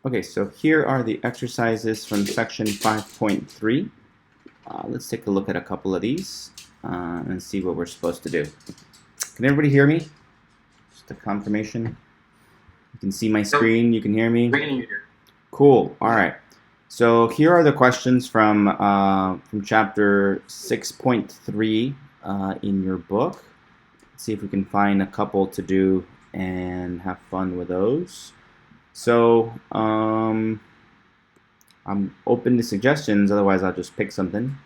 Okay, so here are the exercises from section 5.3. Let's take a look at a couple of these and see what we're supposed to do. Can everybody hear me? Just a confirmation. You can see my screen, you can hear me? We can hear you. Cool, all right. So here are the questions from chapter 6.3 in your book. Let's see if we can find a couple to do and have fun with those. So I'm open to suggestions, otherwise I'll just pick something.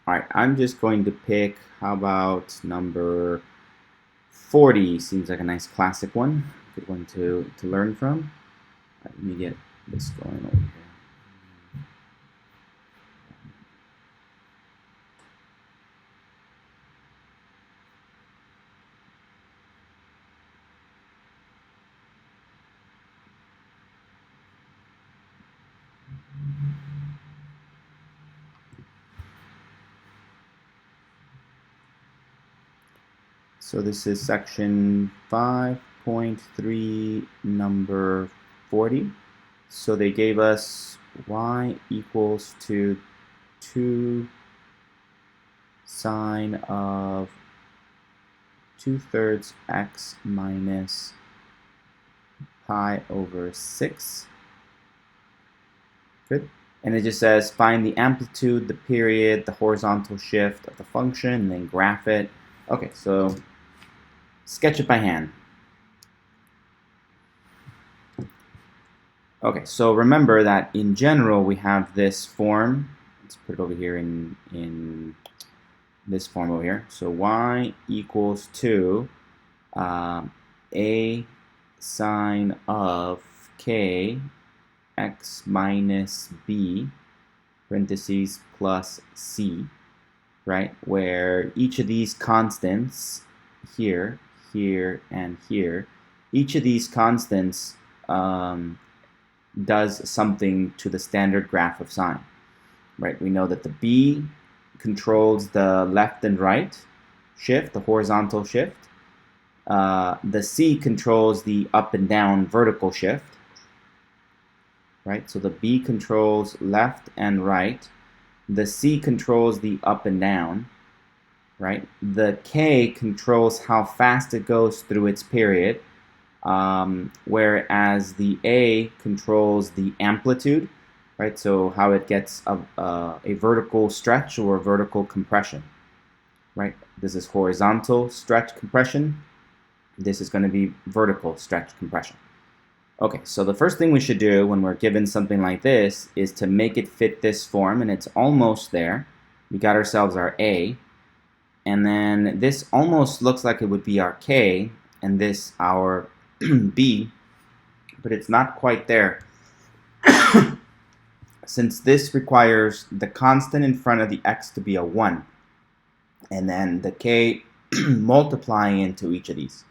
All right, I'm just going to pick, how about number 40? Seems like a nice classic one, good one to learn from. Let me get this going over here. So this is section 5.3, number 40. So they gave us y equals to 2 sine of 2/3 x minus pi over 6. Good. And it just says find the amplitude, the period, the horizontal shift of the function, and then graph it. Okay, so sketch it by hand. Okay, so remember that in general we have this form. Let's put it over here in this form over here. So y equals to a sine of k x minus b parentheses plus c, right? Where each of these constants here, here, and here, each of these constants does something to the standard graph of sine, right? We know that the b controls the left and right shift, the horizontal shift. The c controls the up and down vertical shift, right? So the b controls left and right. The c controls the up and down, right? The k controls how fast it goes through its period, whereas the a controls the amplitude, right? So how it gets a vertical stretch or a vertical compression, right? This is horizontal stretch compression. This is going to be vertical stretch compression. Okay, so the first thing we should do when we're given something like this is to make it fit this form, and it's almost there. We got ourselves our A, and then this almost looks like it would be our K, and this our B, but it's not quite there. Since this requires the constant in front of the X to be a 1, and then the K multiplying into each of these.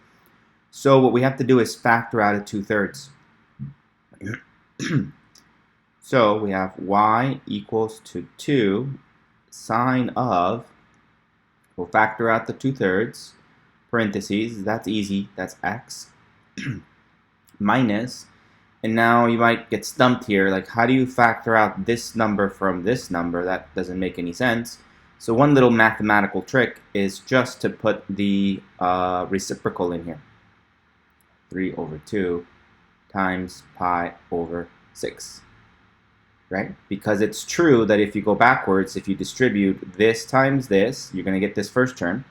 So what we have to do is factor out a 2/3. So we have y equals to 2 sine of, we'll factor out the 2/3, parentheses, that's easy, that's x, minus, and now you might get stumped here, like how do you factor out this number from this number? That doesn't make any sense. So one little mathematical trick is just to put the reciprocal in here. 3/2 times pi over 6, right? Because it's true that if you go backwards, if you distribute this times this, you're going to get this first term,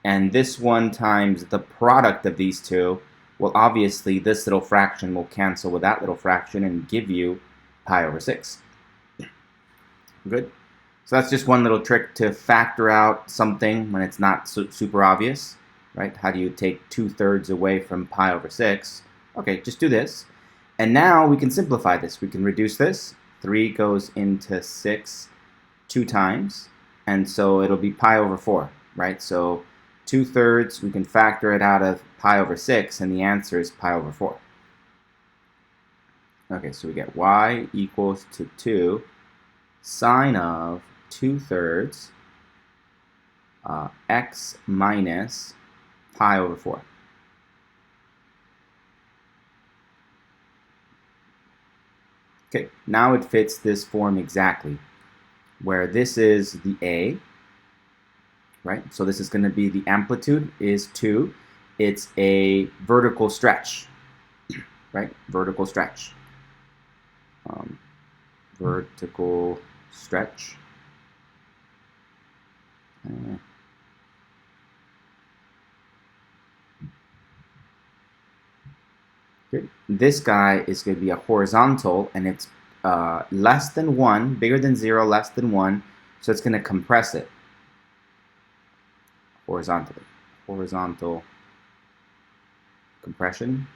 and this one times the product of these two, well, obviously this little fraction will cancel with that little fraction and give you pi over 6. Good? So that's just one little trick to factor out something when it's not super obvious, right? How do you take 2/3 away from pi over 6? Okay, just do this. And now we can simplify this. We can reduce this. 3 goes into 6 2 times, and so it'll be pi over 4, right? So 2/3, we can factor it out of pi over 6, and the answer is pi over 4. Okay, so we get y equals to 2 sine of 2/3 x minus pi over 4. Okay, now it fits this form exactly, where this is the a, right? So this is going to be the amplitude is 2. It's a vertical stretch, right? Vertical stretch. Vertical stretch. Good. This guy is going to be a horizontal, and it's less than 1, bigger than 0, less than 1, so it's going to compress it horizontally. Horizontal compression.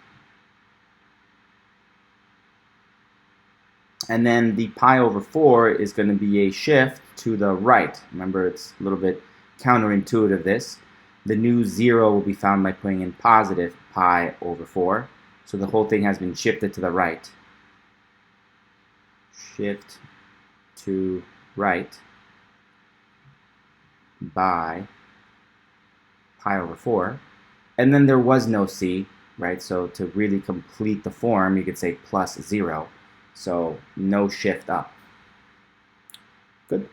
And then the pi over 4 is going to be a shift to the right. Remember, it's a little bit counterintuitive, this. The new 0 will be found by putting in positive pi over 4. So the whole thing has been shifted to the right. Shift to right by pi over 4. And then there was no c, right? So to really complete the form, you could say plus 0. So no shift up. Good.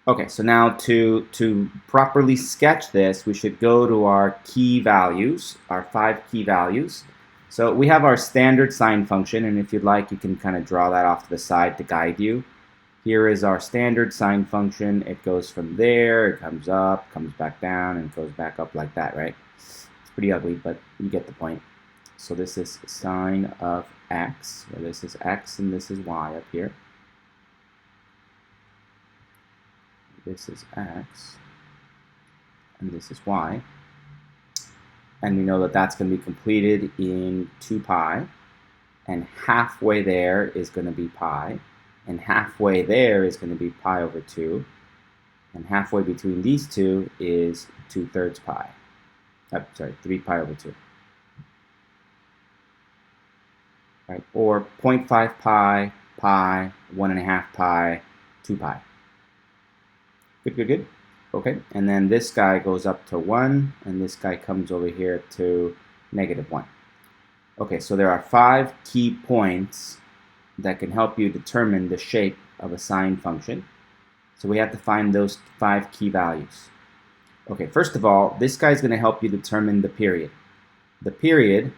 Okay, so now to properly sketch this, we should go to our key values, our 5 key values. So we have our standard sine function, and if you'd like, you can kind of draw that off to the side to guide you. Here is our standard sine function. It goes from there, it comes up, comes back down, and goes back up like that, right? It's pretty ugly, but you get the point. So this is sine of x, where this is x and this is y up here. This is x and this is y. And we know that that's going to be completed in 2 pi. And halfway there is going to be pi. And halfway there is going to be pi over 2. And halfway between these two is 2/3 pi. 3 pi over 2. Right? Or 0.5 pi, pi, 1.5 pi, 2 pi. Good, good, good. Okay, and then this guy goes up to 1, and this guy comes over here to -1. Okay, so there are 5 key points that can help you determine the shape of a sine function. So we have to find those 5 key values. Okay, first of all, this guy is going to help you determine the period. The period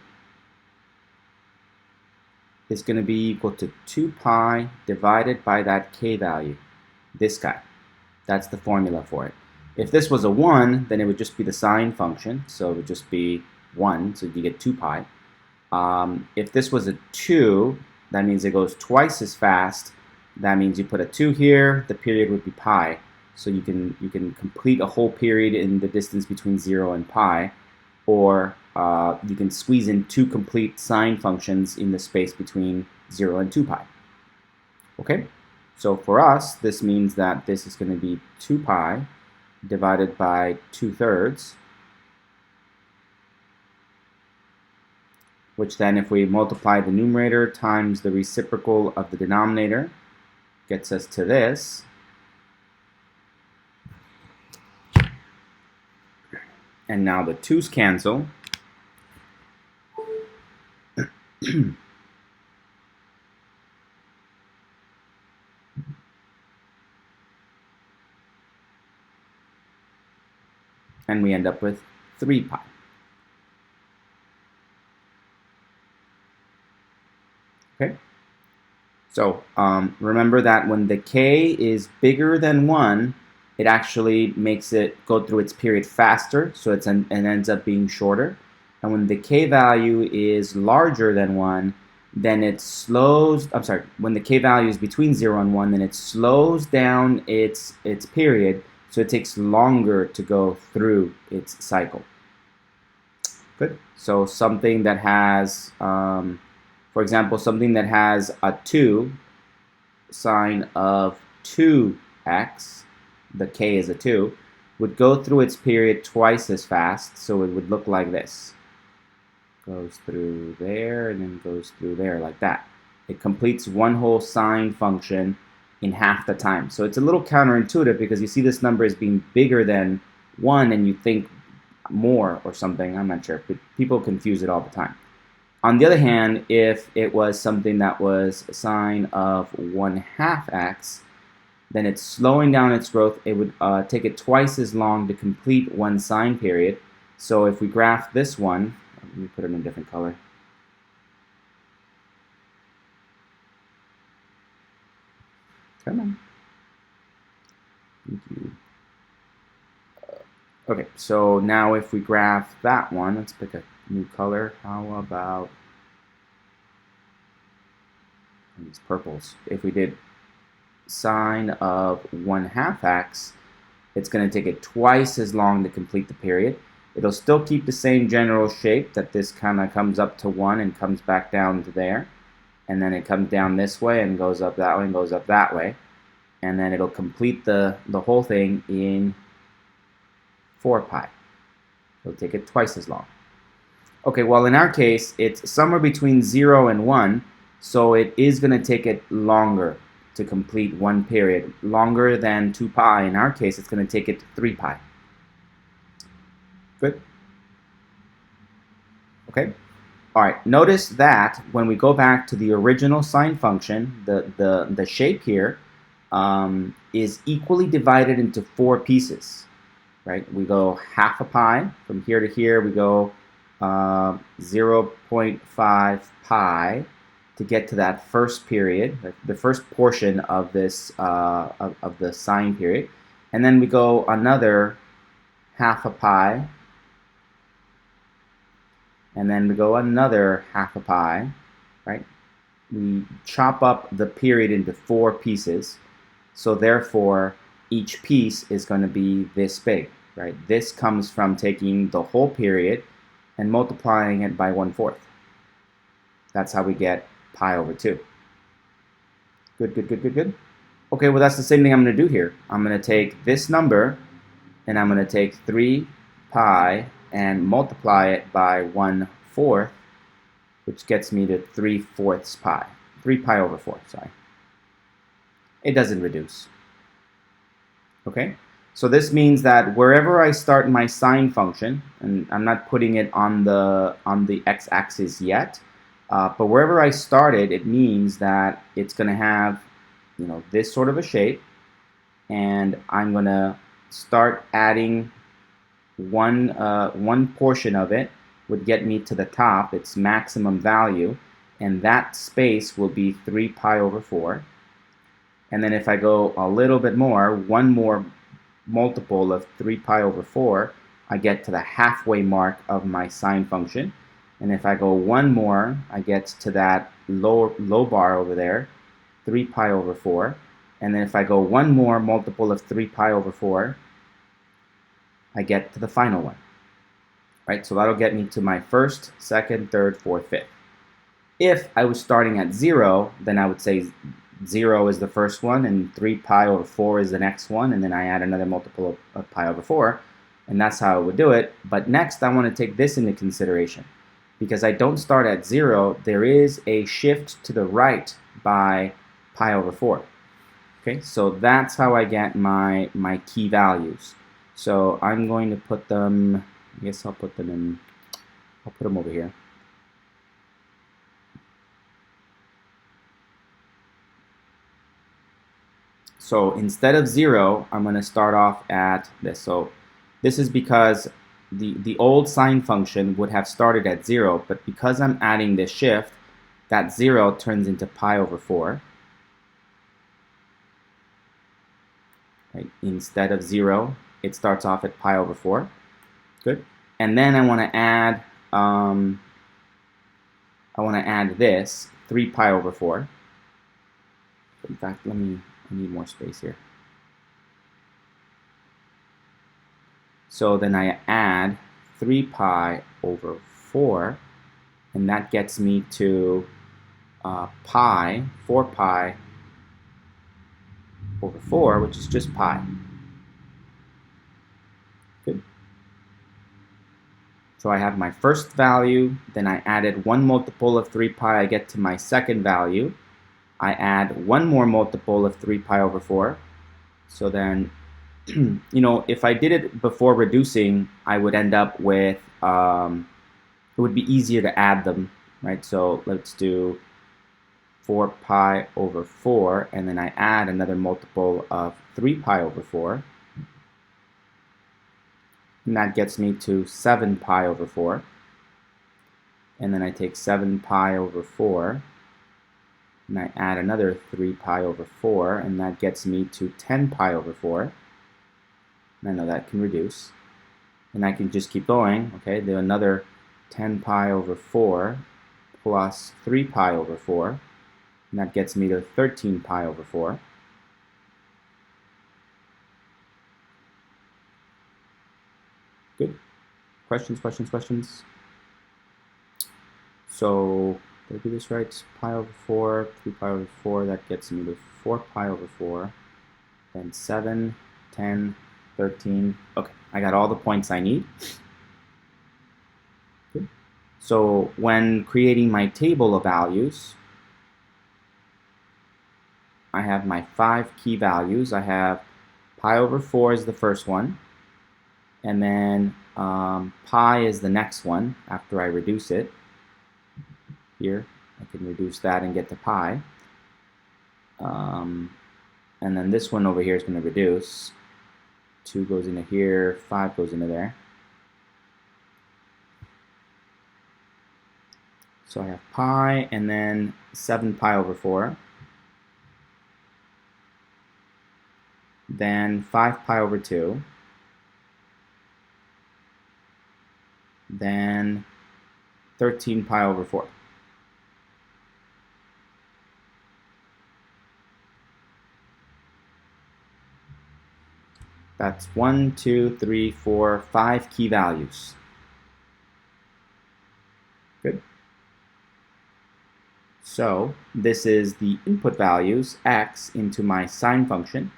is going to be equal to 2 pi divided by that k value, this guy. That's the formula for it. If this was a 1, then it would just be the sine function, so it would just be 1, so you get 2 pi. If this was a 2, that means it goes twice as fast. That means you put a 2 here, the period would be pi. So you can complete a whole period in the distance between 0 and pi, or you can squeeze in 2 complete sine functions in the space between 0 and 2 pi. Okay? So for us, this means that this is going to be 2 pi divided by 2/3, which then if we multiply the numerator times the reciprocal of the denominator, gets us to this. And now the 2's cancel. And we end up with 3 pi. Okay? So remember that when the k is bigger than 1, it actually makes it go through its period faster, so it ends up being shorter. And when the k value is larger than 1, then it slows, when the k value is between 0 and 1, then it slows down its period, so it takes longer to go through its cycle. Good. So something that has, for example, something that has a 2 sine of 2x, the k is a 2, would go through its period twice as fast, so it would look like this. Goes through there and then goes through there like that. It completes one whole sine function in half the time. So it's a little counterintuitive because you see this number as being bigger than 1 and you think more or something. I'm not sure, but people confuse it all the time. On the other hand, if it was something that was sine of 1/2 x, then it's slowing down its growth. It would take it twice as long to complete one sine period. So if we graph this one, let me put it in a different color. Come on. Thank you. Okay, so now if we graph that one, let's pick a new color. How about these purples? If we did sine of 1/2 x, it's going to take it twice as long to complete the period. It'll still keep the same general shape, that this kind of comes up to 1 and comes back down to there. And then it comes down this way and goes up that way and goes up that way. And then it'll complete the whole thing in 4 pi. It'll take it twice as long. Okay, well in our case, it's somewhere between 0 and 1, so it is going to take it longer to complete one period. Longer than 2 pi. In our case, it's going to take it 3 pi. Good? Okay? All right, notice that when we go back to the original sine function, the shape here is equally divided into 4 pieces. Right? We go 1/2 pi. From here to here, we go 0.5 pi to get to that first period, the first portion of this of the sine period, and then we go another 1/2 pi, and then we go another 1/2 pi. Right? We chop up the period into 4 pieces, so therefore each piece is going to be this big, right? This comes from taking the whole period and multiplying it by 1/4. That's how we get pi over 2. Good, good, good, good, good. Okay, well that's the same thing I'm going to do here. I'm going to take this number and I'm going to take 3 pi and multiply it by 1/4, which gets me to 3/4 pi. 3 pi over 4, sorry. It doesn't reduce. Okay, so this means that wherever I start my sine function, and I'm not putting it on the x-axis yet, but wherever I start it, it means that it's going to have, you know, this sort of a shape, and I'm going to start adding one portion of it would get me to the top, its maximum value, and that space will be 3 pi over 4. And then if I go a little bit more, one more multiple of 3 pi over 4, I get to the halfway mark of my sine function. And if I go one more, I get to that low bar over there, 3 pi over 4. And then if I go one more multiple of 3 pi over 4, I get to the final one. Right? So that'll get me to my first, second, third, fourth, fifth. If I was starting at 0, then I would say 0 is the first one, and 3 pi over 4 is the next one, and then I add another multiple of pi over 4, and that's how I would do it. But next, I want to take this into consideration. Because I don't start at 0, there is a shift to the right by pi over 4. Okay, so that's how I get my key values. So I'm going to put them, I guess I'll put them over here. So instead of 0, I'm going to start off at this. So this is because the old sine function would have started at 0, but because I'm adding this shift, that 0 turns into pi over 4. Right? Instead of 0, it starts off at pi over 4. Good. And then I want to add this 3 pi over 4. In fact, I need more space here. So then I add 3 pi over 4, and that gets me to 4 pi over 4, which is just pi. Good. So I have my first value, then I added one multiple of 3 pi, I get to my second value. I add one more multiple of 3 pi over 4. So then, you know, if I did it before reducing, I would end up with, it would be easier to add them, right? So let's do 4 pi over 4, and then I add another multiple of 3 pi over 4. And that gets me to 7 pi over 4. And then I take 7 pi over 4, and I add another 3 pi over 4, and that gets me to 10 pi over 4. And I know that can reduce. And I can just keep going, okay? Do another 10 pi over 4 plus 3 pi over 4, and that gets me to 13 pi over 4. Good. Questions, questions, questions? So, did I do this right? Pi over 4, 3 pi over 4, that gets me to 4 pi over 4. Then 7, 10, 13. Okay, I got all the points I need. Good. So, when creating my table of values, I have my 5 key values. I have pi over 4 is the first one. And then pi is the next one after I reduce it. Here, I can reduce that and get to pi. And then this one over here is going to reduce. 2 goes into here, 5 goes into there. So I have pi and then 7 pi over 4. Then 5 pi over 2. Then 13 pi over 4. That's 1, 2, 3, 4, 5 key values. Good. So this is the input values, x, into my sine function.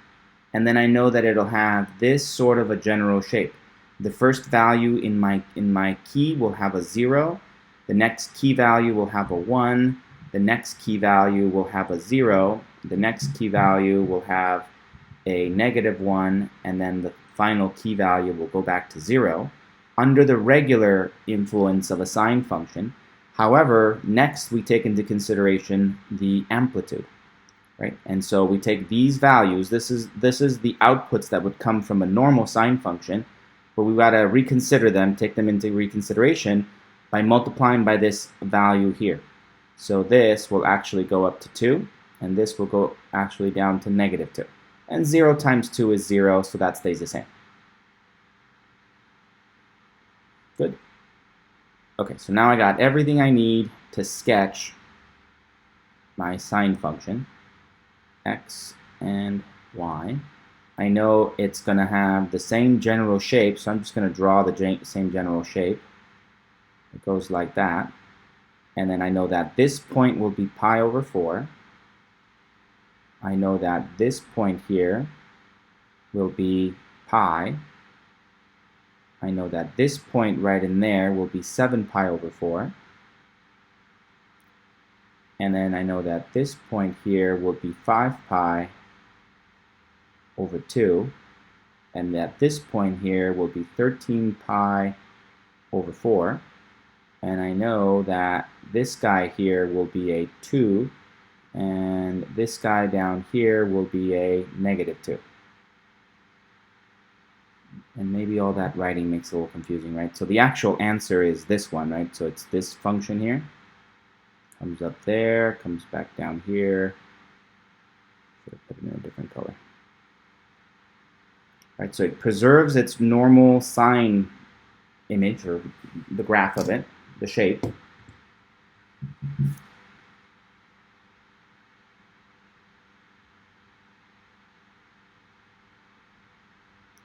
And then I know that it'll have this sort of a general shape. The first value in my key will have a 0. The next key value will have a 1. The next key value will have a 0. The next key value will have a -1, and then the final key value will go back to 0 under the regular influence of a sine function. However, next we take into consideration the amplitude, right? And so we take these values. This is the outputs that would come from a normal sine function, but we got to reconsider them, take them into reconsideration by multiplying by this value here. So this will actually go up to 2, and this will go actually down to -2. And 0 times 2 is 0, so that stays the same. Good. Okay, so now I got everything I need to sketch my sine function, x and y. I know it's going to have the same general shape, so I'm just going to draw the same general shape. It goes like that. And then I know that this point will be pi over 4. I know that this point here will be pi. I know that this point right in there will be 7 pi over 4. And then I know that this point here will be 5 pi over 2. And that this point here will be 13 pi over 4. And I know that this guy here will be a 2. And this guy down here will be a -2. And maybe all that writing makes it a little confusing, right? So the actual answer is this one, right? So it's this function here. Comes up there, comes back down here. Should have put it in a different color. Right, so it preserves its normal sine image, or the graph of it, the shape.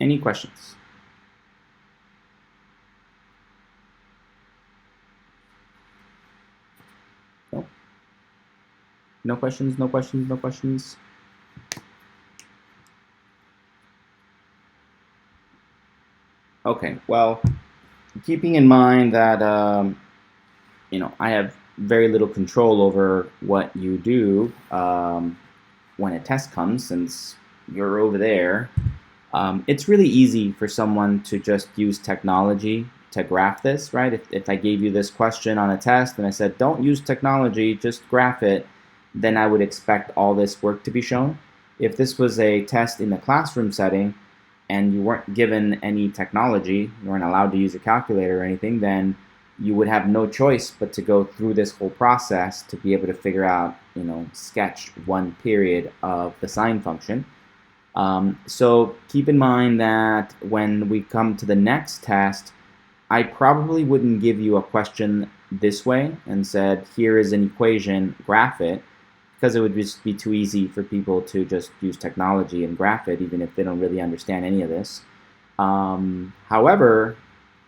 Any questions? No? No questions, no questions, no questions? Okay, well, keeping in mind that I have very little control over what you do when a test comes, since you're over there. It's really easy for someone to just use technology to graph this, right? If I gave you this question on a test and I said, don't use technology, just graph it, then I would expect all this work to be shown. If this was a test in the classroom setting and you weren't given any technology, you weren't allowed to use a calculator or anything, then you would have no choice but to go through this whole process to be able to figure out, sketch one period of the sine function. So keep in mind that when we come to the next test, I probably wouldn't give you a question this way and said, here is an equation, graph it, because it would just be too easy for people to just use technology and graph it, even if they don't really understand any of this. However,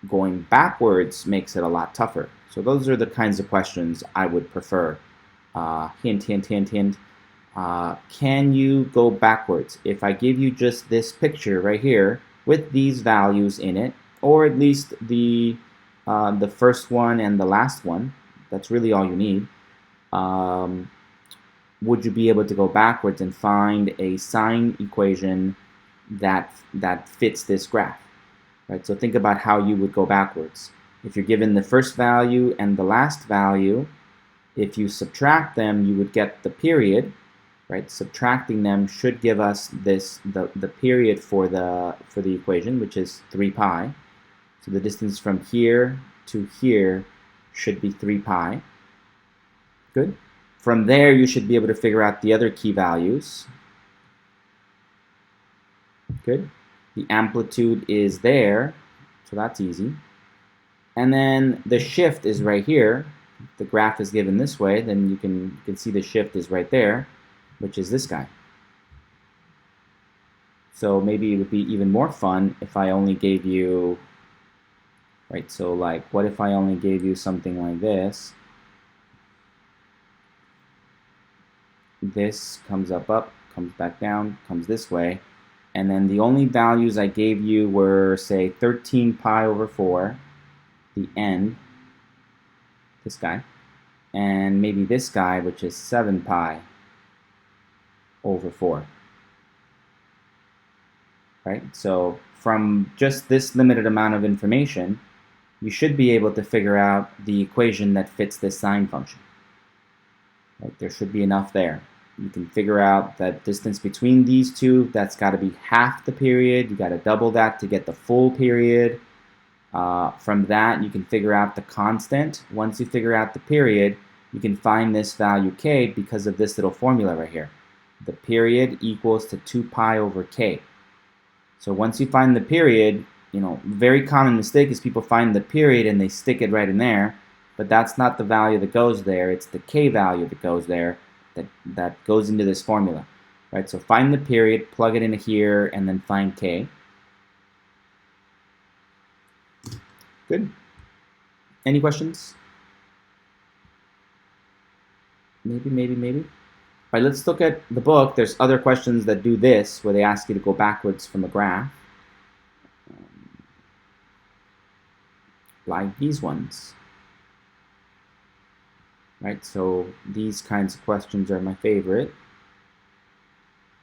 going backwards makes it a lot tougher. So those are the kinds of questions I would prefer. Hint, hint, hint, hint. Can you go backwards? If I give you just this picture right here with these values in it, or at least the first one and the last one, that's really all you need, would you be able to go backwards and find a sine equation that fits this graph? Right? So think about how you would go backwards. If you're given the first value and the last value, if you subtract them, you would get the period. Right? Subtracting them should give us the period for the equation, which is 3 pi. So the distance from here to here should be 3 pi. Good. From there, you should be able to figure out the other key values. Good. The amplitude is there, so that's easy. And then the shift is right here. If the graph is given this way, then you can see the shift is right there, which is this guy. So maybe it would be even more fun if I only gave you, right, so like, what if I only gave you something like this? This comes up, comes back down, comes this way. And then the only values I gave you were, say, 13 pi over 4, the end, this guy, and maybe this guy, which is 7 pi over 4. Right? So from just this limited amount of information, you should be able to figure out the equation that fits this sine function. Right? There should be enough there. You can figure out that distance between these two, that's got to be half the period. You got to double that to get the full period. From that, you can figure out the constant. Once you figure out the period, you can find this value k because of this little formula right here. The period equals to 2 pi over k. So once you find the period, very common mistake is people find the period and they stick it right in there, but that's not the value that goes there. It's the k value that goes there that goes into this formula. Right? So find the period, plug it into here, and then find k. Good. Any questions? Maybe. All right, let's look at the book. There's other questions that do this, where they ask you to go backwards from a graph. Like these ones. Right, so these kinds of questions are my favorite.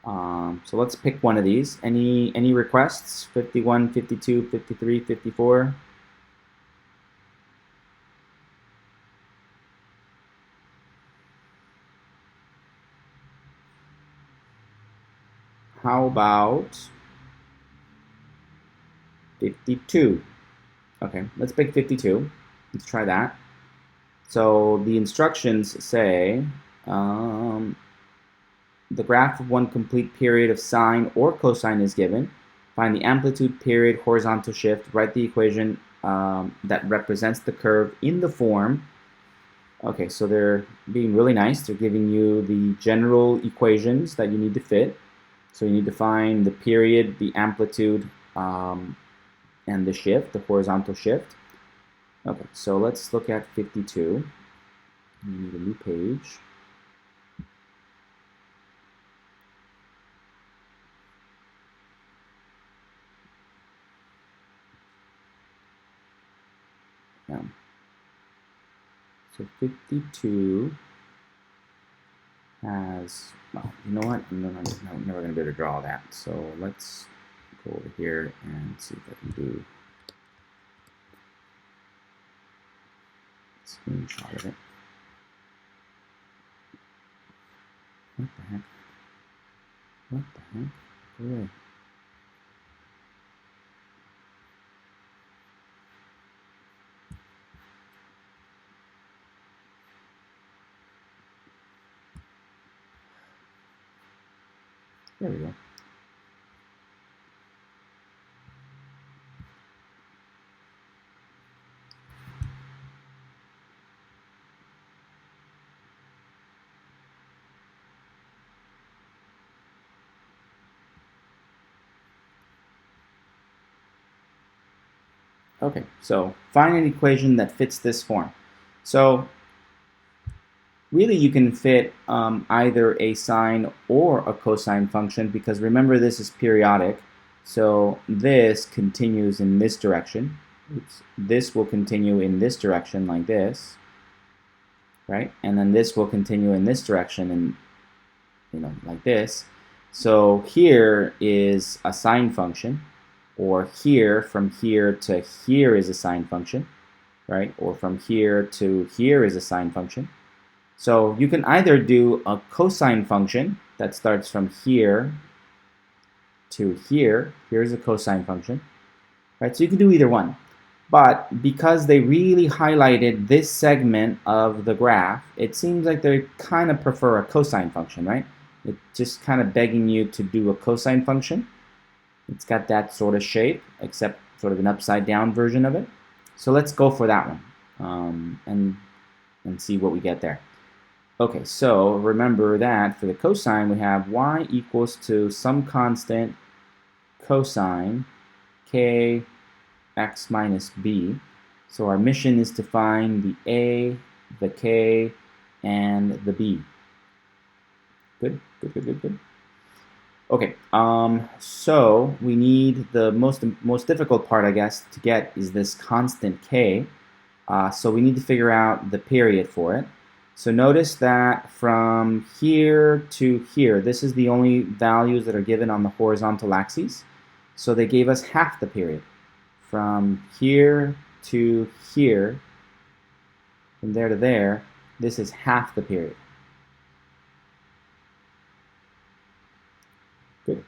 So let's pick one of these. Any requests? 51, 52, 53, 54? How about 52? Okay, let's pick 52. Let's try that. So the instructions say the graph of one complete period of sine or cosine is given. Find the amplitude, period, horizontal shift. Write the equation that represents the curve in the form. Okay, so they're being really nice. They're giving you the general equations that you need to fit. So you need to find the period, the amplitude, and the shift, the horizontal shift. Okay, so let's look at 52. We need a new page. So 52 has, well, you know what? I'm never going to be able to draw that. So let's go over here and see if I can do a screenshot of it. What the heck? What the heck? Go away. There we go. Okay, so find an equation that fits this form. So really you can fit either a sine or a cosine function, because remember this is periodic. So this continues in this direction. This will continue in this direction like this, right? And then this will continue in this direction and, you know, like this. So here is a sine function, or here, from here to here is a sine function, right? Or from here to here is a sine function. So you can either do a cosine function that starts from here to here. Here's a cosine function, right? So you can do either one. But because they really highlighted this segment of the graph, it seems like they kind of prefer a cosine function, right? It's just kind of begging you to do a cosine function. It's got that sort of shape, except sort of an upside down version of it. So let's go for that one and see what we get there. Okay, so remember that for the cosine we have y equals to some constant cosine k x minus b. So our mission is to find the a, the k, and the b. Good, good, good, good, good. Okay, so we need the most difficult part, I guess, to get is this constant k. So we need to figure out the period for it. So notice that from here to here, this is the only values that are given on the horizontal axes. So they gave us half the period. From here to here, from there to there, this is half the period. Good.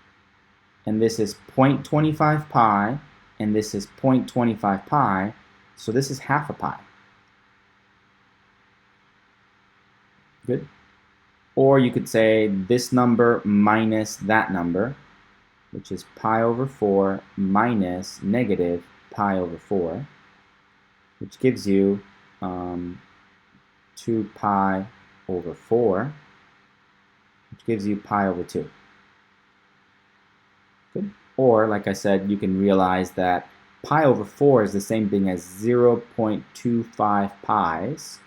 And this is 0.25 pi, and this is 0.25 pi, so this is half a pi. Good. Or you could say this number minus that number, which is pi over 4 minus negative pi over 4, which gives you 2 pi over 4, which gives you pi over 2. Good. Or, like I said, you can realize that pi over 4 is the same thing as 0.25 pi's,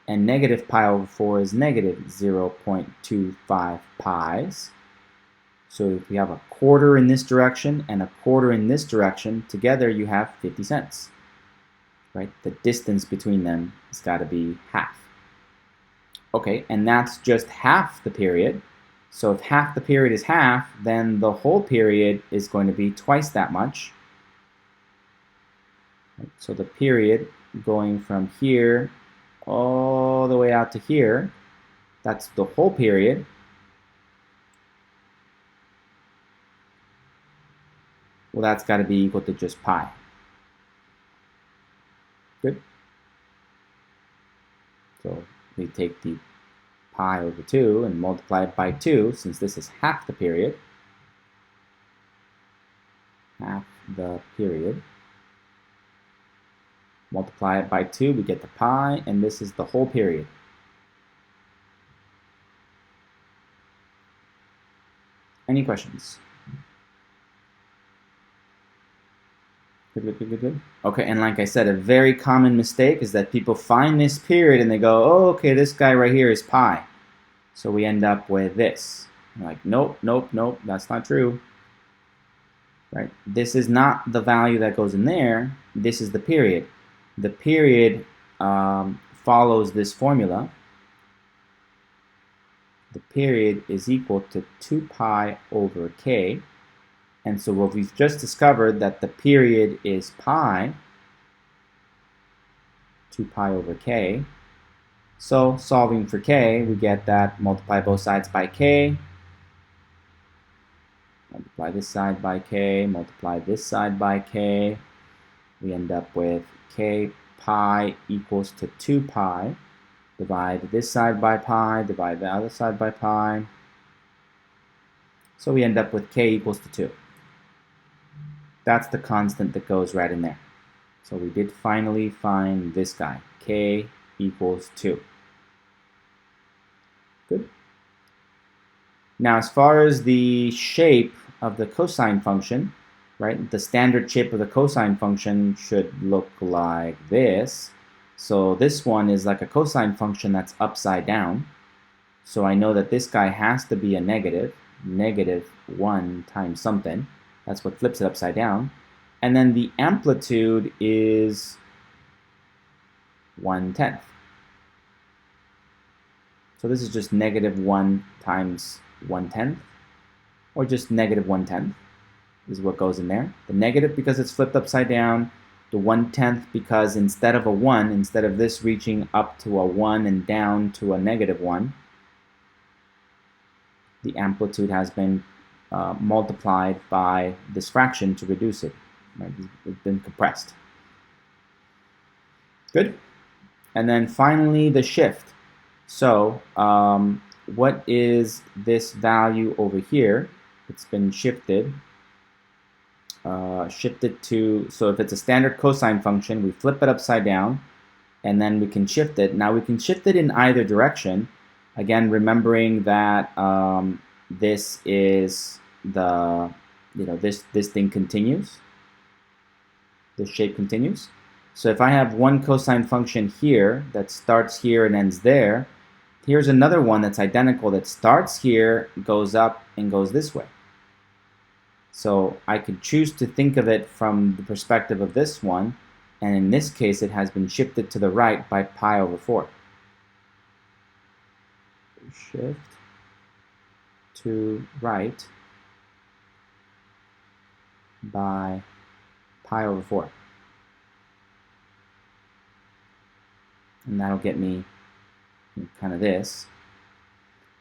and negative pi over 4 is negative 0.25 pi's. So if you have a quarter in this direction and a quarter in this direction, together you have 50 cents. Right? The distance between them has got to be half. Okay, and that's just half the period. So if half the period is half, then the whole period is going to be twice that much. Right? So the period going from here all the way out to here, that's the whole period. Well, that's got to be equal to just pi. Good. So we take the pi over 2 and multiply it by 2, since this is half the period. Half the period. Multiply it by 2, we get the pi, and this is the whole period. Any questions? Good. Okay, and like I said, a very common mistake is that people find this period and they go, oh, okay, this guy right here is pi. So we end up with this. I'm like, nope, that's not true. Right? This is not the value that goes in there. This is the period. the period follows this formula. The period is equal to 2 pi over k. And so what we've just discovered that the period is pi, 2 pi over k. So solving for k, we get that multiply both sides by k, multiply this side by k, multiply this side by k. We end up with k pi equals to 2 pi. Divide this side by pi, divide the other side by pi. So we end up with k equals to 2. That's the constant that goes right in there. So we did finally find this guy, k equals 2. Good. Now, as far as the shape of the cosine function, right, the standard shape of the cosine function should look like this. So this one is like a cosine function that's upside down. So I know that this guy has to be a negative, -1 times something. That's what flips it upside down. And then the amplitude is 1/10. So this is just -1 times 1/10, or just -1/10 is what goes in there. The negative because it's flipped upside down, the 1/10 because instead of a 1, instead of this reaching up to a 1 and down to a -1, the amplitude has been multiplied by this fraction to reduce it. Right? It's been compressed. Good. And then finally the shift. So what is this value over here? It's been shifted. Shifted to, so if it's a standard cosine function, we flip it upside down, and then we can shift it. Now we can shift it in either direction. Again, remembering that this is the, this thing continues. This shape continues. So if I have one cosine function here that starts here and ends there, here's another one that's identical that starts here, goes up, and goes this way. So I could choose to think of it from the perspective of this one, and in this case it has been shifted to the right by pi over 4. Shift to right by pi over 4. And that'll get me kind of this.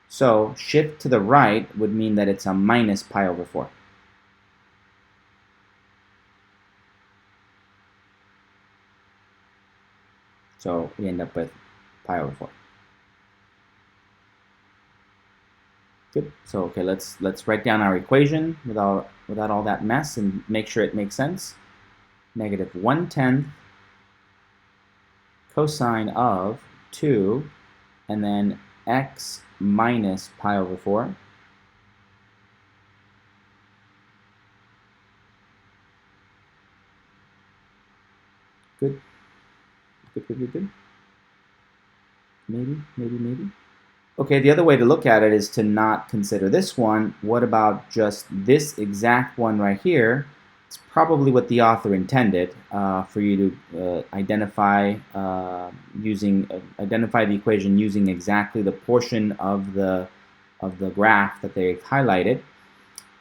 So shift to the right would mean that it's a minus pi over 4. So we end up with pi over 4. Good. So okay, let's write down our equation without all that mess and make sure it makes sense. -1/10 cosine of 2, and then x minus pi over 4. Good. Good. Maybe. Okay, the other way to look at it is to not consider this one. What about just this exact one right here? It's probably what the author intended for you to identify the equation using exactly the portion of the graph that they've highlighted.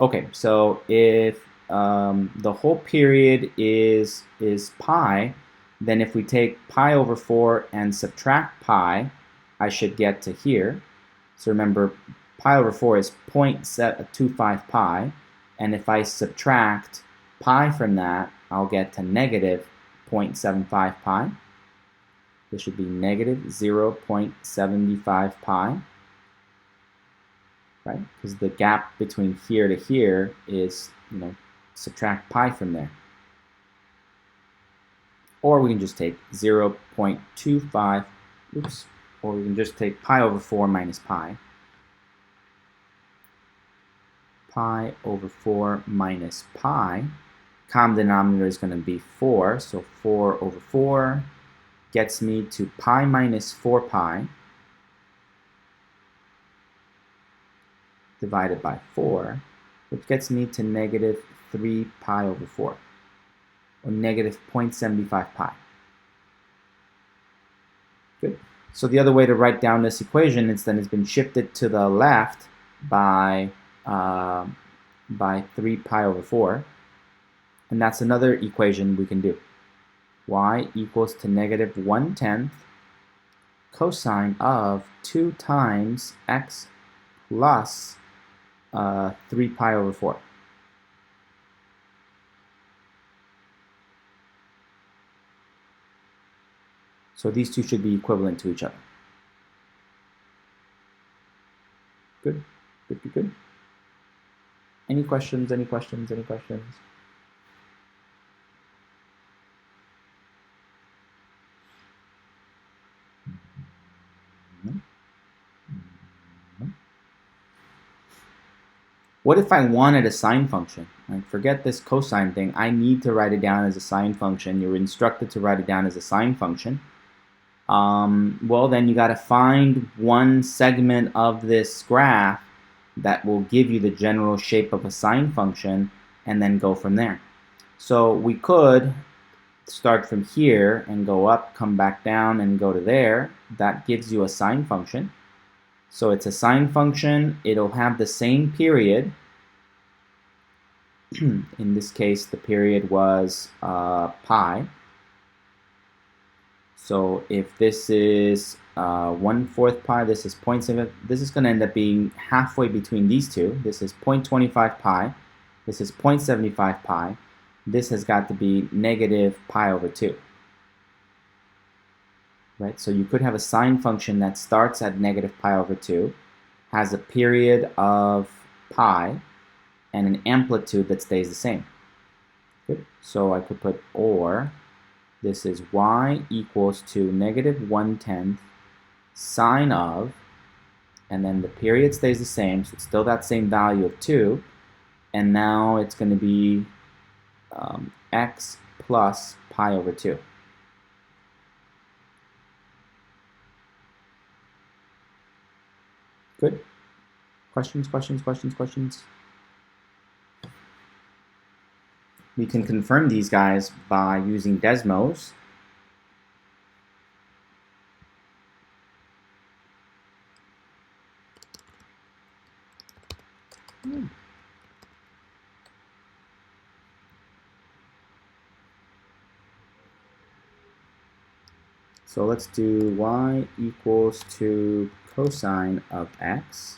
Okay, so if the whole period is pi, then if we take pi over 4 and subtract pi, I should get to here. So remember, pi over 4 is 0.25 pi, and if I subtract pi from that, I'll get to -0.75 pi. This should be -0.75 pi, right? Because the gap between here to here is, subtract pi from there. Or we can just take 0.25, or we can just take pi over 4 minus pi. Pi over 4 minus pi. Common denominator is going to be 4, so 4 over 4 gets me to pi minus 4 pi divided by 4, which gets me to -3 pi over 4, or -0.75 pi. Good. So the other way to write down this equation is then it's been shifted to the left by 3 pi over 4. And that's another equation we can do. Y equals to negative 1/10 cosine of 2 times x plus 3 pi over 4. So these two should be equivalent to each other. Good, good, good, good. Any questions, any questions, any questions? What if I wanted a sine function? Like, forget this cosine thing. I need to write it down as a sine function. You're instructed to write it down as a sine function. Well, then you got to find one segment of this graph that will give you the general shape of a sine function and then go from there. So we could start from here and go up, come back down, and go to there. That gives you a sine function. So it's a sine function. It'll have the same period. In this case, the period was pi. So if this is 1/4 pi, this is 0.7. This is going to end up being halfway between these two. This is 0.25 pi. This is 0.75 pi. This has got to be negative pi over 2. Right? So you could have a sine function that starts at negative pi over 2, has a period of pi, and an amplitude that stays the same. Good. So I could put or, this is y equals to negative 1/10 sine of, and then the period stays the same, so it's still that same value of 2, and now it's going to be x plus pi over 2. Good. Questions, questions, questions, questions? We can confirm these guys by using Desmos. So let's do y equals to cosine of x.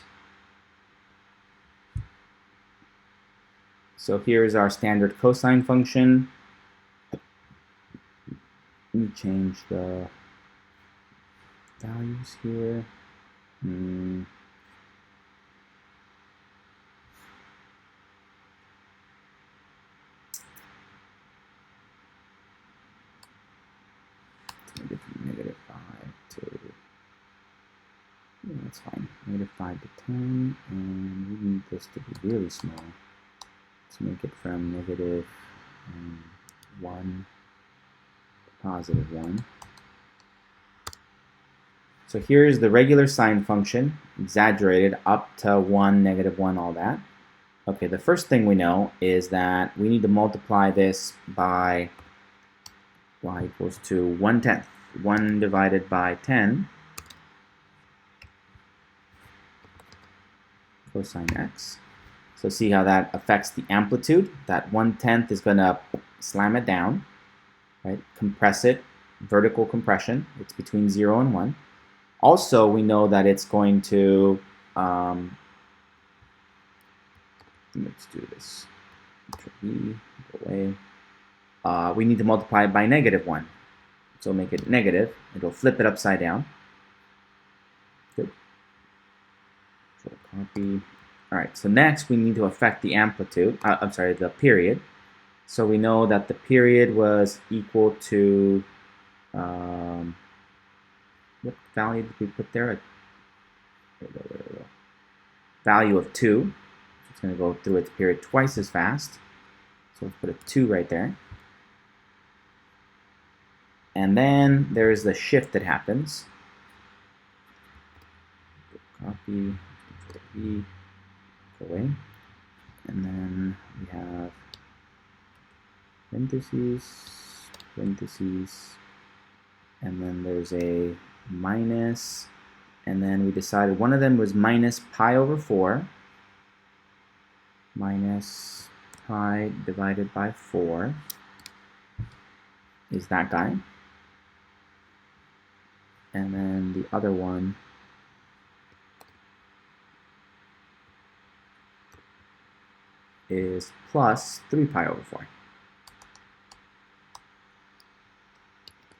So here's our standard cosine function. Let me change the values here. Negative 5 to, yeah, that's fine. Negative 5 to 10, and we need this to be really small. Let's make it from negative 1 to positive 1. So here's the regular sine function, exaggerated up to 1, negative 1, all that. Okay, the first thing we know is that we need to multiply this by y equals to 1/10. 1 divided by 10 cosine x. So see how that affects the amplitude. That 1/10 is going to slam it down, right? Compress it, vertical compression. It's between 0 and 1. Also, we know that it's going to, let's do this. Control E, go away. We need to multiply it by negative 1. So make it negative. It'll flip it upside down. Good. So copy. All right, so next we need to affect the amplitude, the period. So we know that the period was equal to, what value did we put there? Value of 2. So it's going to go through its period twice as fast. So let's put a 2 right there. And then there is the shift that happens. Copy, Control V, go away. And then we have parentheses, parentheses, and then there's a minus, and then we decided one of them was minus pi over 4, minus pi divided by 4 is that guy. And then the other one is plus 3 pi over 4.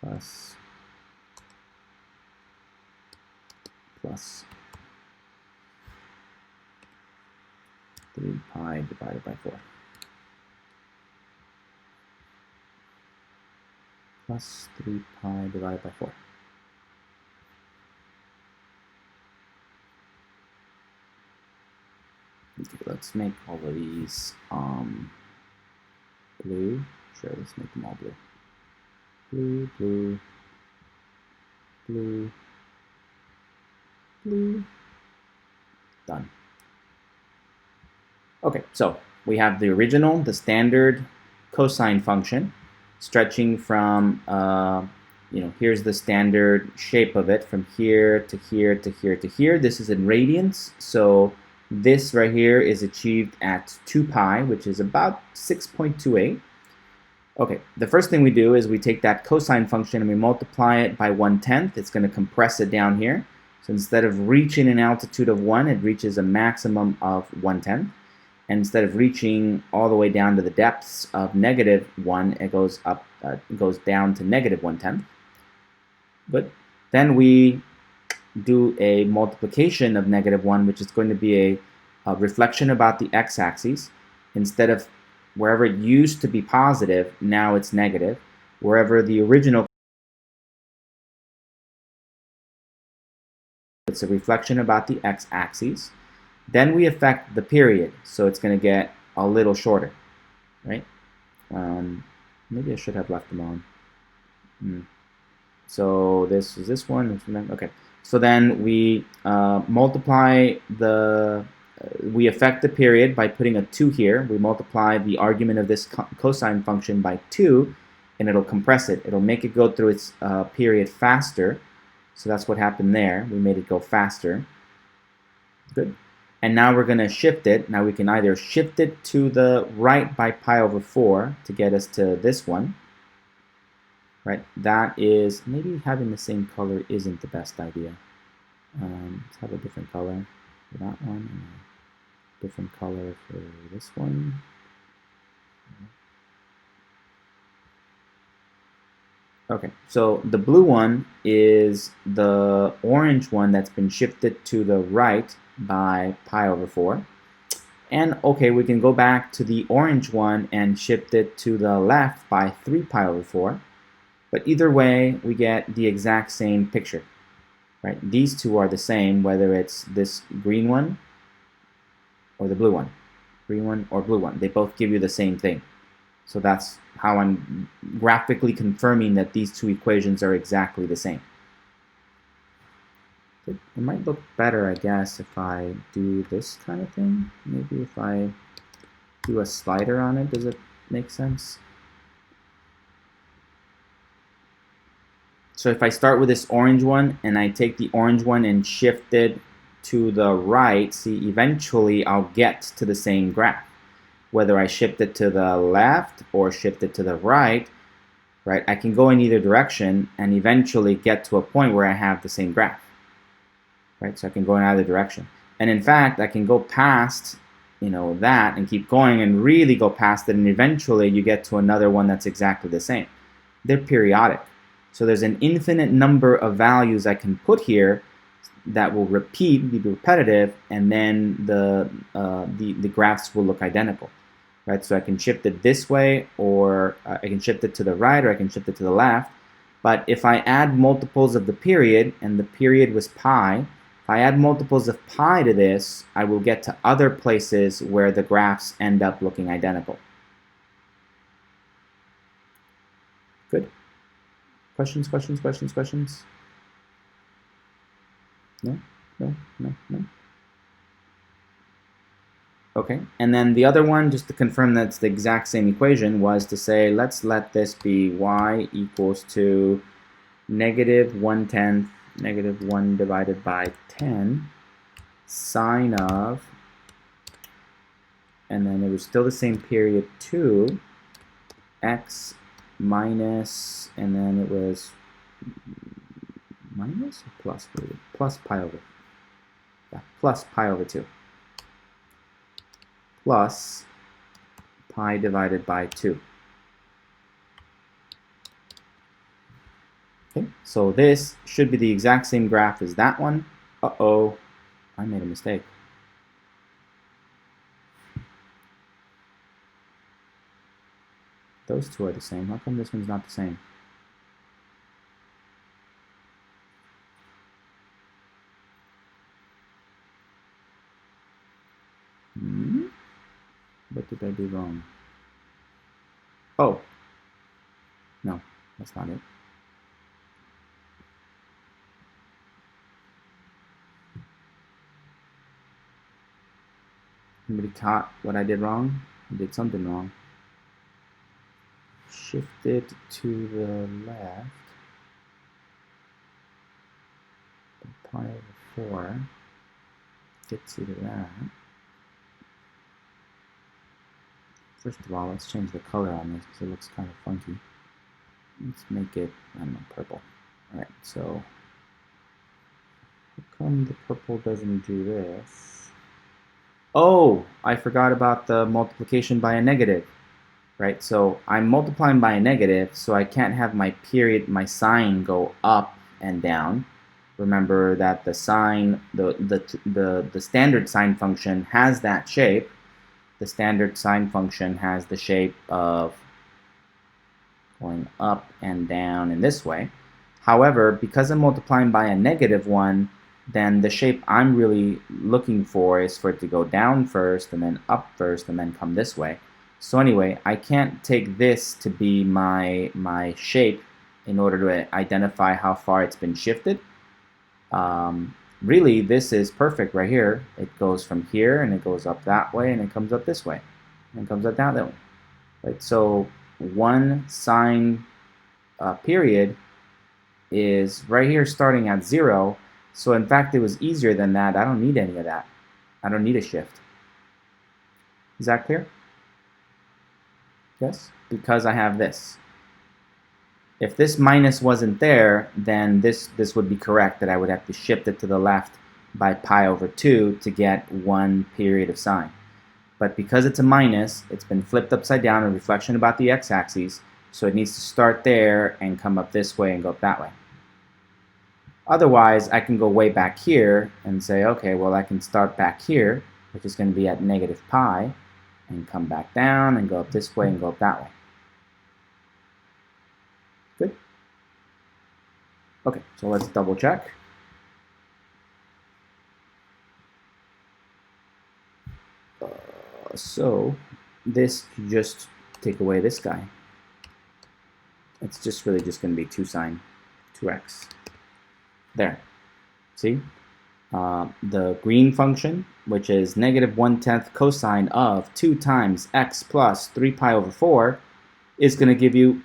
Plus 3 pi divided by 4. Plus 3 pi divided by 4. Okay, let's make all of these blue. Sure, let's make them all blue. Blue, blue, blue, blue. Done. Okay, so we have the original, the standard cosine function, stretching from, here's the standard shape of it, from here to here to here to here. This is in radians, so this right here is achieved at 2 pi, which is about 6.28. Okay, the first thing we do is we take that cosine function and we multiply it by 1/10. It's going to compress it down here. So instead of reaching an altitude of 1, it reaches a maximum of 1/10. And instead of reaching all the way down to the depths of -1, it goes up, goes down to -1/10. But then we do a multiplication of -1, which is going to be a reflection about the x-axis. Instead of wherever it used to be positive, now it's negative. Wherever the original, it's a reflection about the x-axis. Then we affect the period, so it's going to get a little shorter, right? Maybe I should have left them on. So this is this one. Okay. So then we multiply the, we affect the period by putting a 2 here. We multiply the argument of this cosine function by 2, and it'll compress it. It'll make it go through its period faster. So that's what happened there. We made it go faster. Good. And now we're going to shift it. Now we can either shift it to the right by pi over 4 to get us to this one. Right, that is, maybe having the same color isn't the best idea. Let's have a different color for that one, and a different color for this one. Okay, so the blue one is the orange one that's been shifted to the right by pi over 4. And okay, we can go back to the orange one and shift it to the left by 3 pi over 4. But either way, we get the exact same picture, right? These two are the same, whether it's this green one or the blue one. Green one or blue one. They both give you the same thing. So that's how I'm graphically confirming that these two equations are exactly the same. It might look better, I guess, if I do this kind of thing. Maybe if I do a slider on it, does it make sense? So if I start with this orange one and I take the orange one and shift it to the right, see, eventually I'll get to the same graph. Whether I shift it to the left or shift it to the right, I can go in either direction and eventually get to a point where I have the same graph. Right? So I can go in either direction. And in fact, I can go past, that and keep going and really go past it, and eventually you get to another one that's exactly the same. They're periodic. So there's an infinite number of values I can put here that will repeat, be repetitive, and then the graphs will look identical. Right? So I can shift it this way, or I can shift it to the right, or I can shift it to the left. But if I add multiples of the period, and the period was pi, if I add multiples of pi to this, I will get to other places where the graphs end up looking identical. Good? Questions, questions, questions, questions? No? No? No? No? Okay, and then the other one, just to confirm that's the exact same equation, was to say, let's let this be y equals to -1/10 negative 1 divided by 10 sine of, and then it was still the same period 2 x minus, and then it was minus or plus, plus pi over, yeah, plus pi over 2 plus pi divided by 2. Okay, so this should be the exact same graph as that one. Uh-oh, I made a mistake. Those two are the same. How come this one's not the same? What did I do wrong? Oh, no, that's not it. Anybody caught what I did wrong? I did something wrong. Shift it to the left. Pi over 4 gets you to that. First of all, let's change the color on this because it looks kind of funky. Let's make it, I don't know, purple. Alright, so how come the purple doesn't do this? Oh, I forgot about the multiplication by a negative. Right, so I'm multiplying by a negative, so I can't have my period, my sign go up and down. Remember that the sign, the standard sign function has that shape. The standard sign function has the shape of going up and down in this way. However, because I'm multiplying by a negative one, then the shape I'm really looking for is for it to go down first and then up first and then come this way. So anyway, I can't take this to be my shape in order to identify how far it's been shifted. Really, this is perfect right here. It goes from here and it goes up that way and it comes up this way and it comes up down that way. Right? So one sine period is right here starting at 0. So in fact, it was easier than that. I don't need any of that. I don't need a shift. Is that clear? Yes, because I have this. If this minus wasn't there, then this would be correct, that I would have to shift it to the left by pi over 2 to get one period of sine. But because it's a minus, it's been flipped upside down, a reflection about the x-axis, so it needs to start there and come up this way and go up that way. Otherwise, I can go way back here and say, okay, well, I can start back here, which is going to be at negative pi, and come back down and go up this way and go up that way. Good? Okay, so let's double check. So this, just take away this guy. It's just really just going to be 2 sine 2x. There. See? The green function, which is negative 1/10 cosine of 2 times x plus 3 pi over 4, is going to give you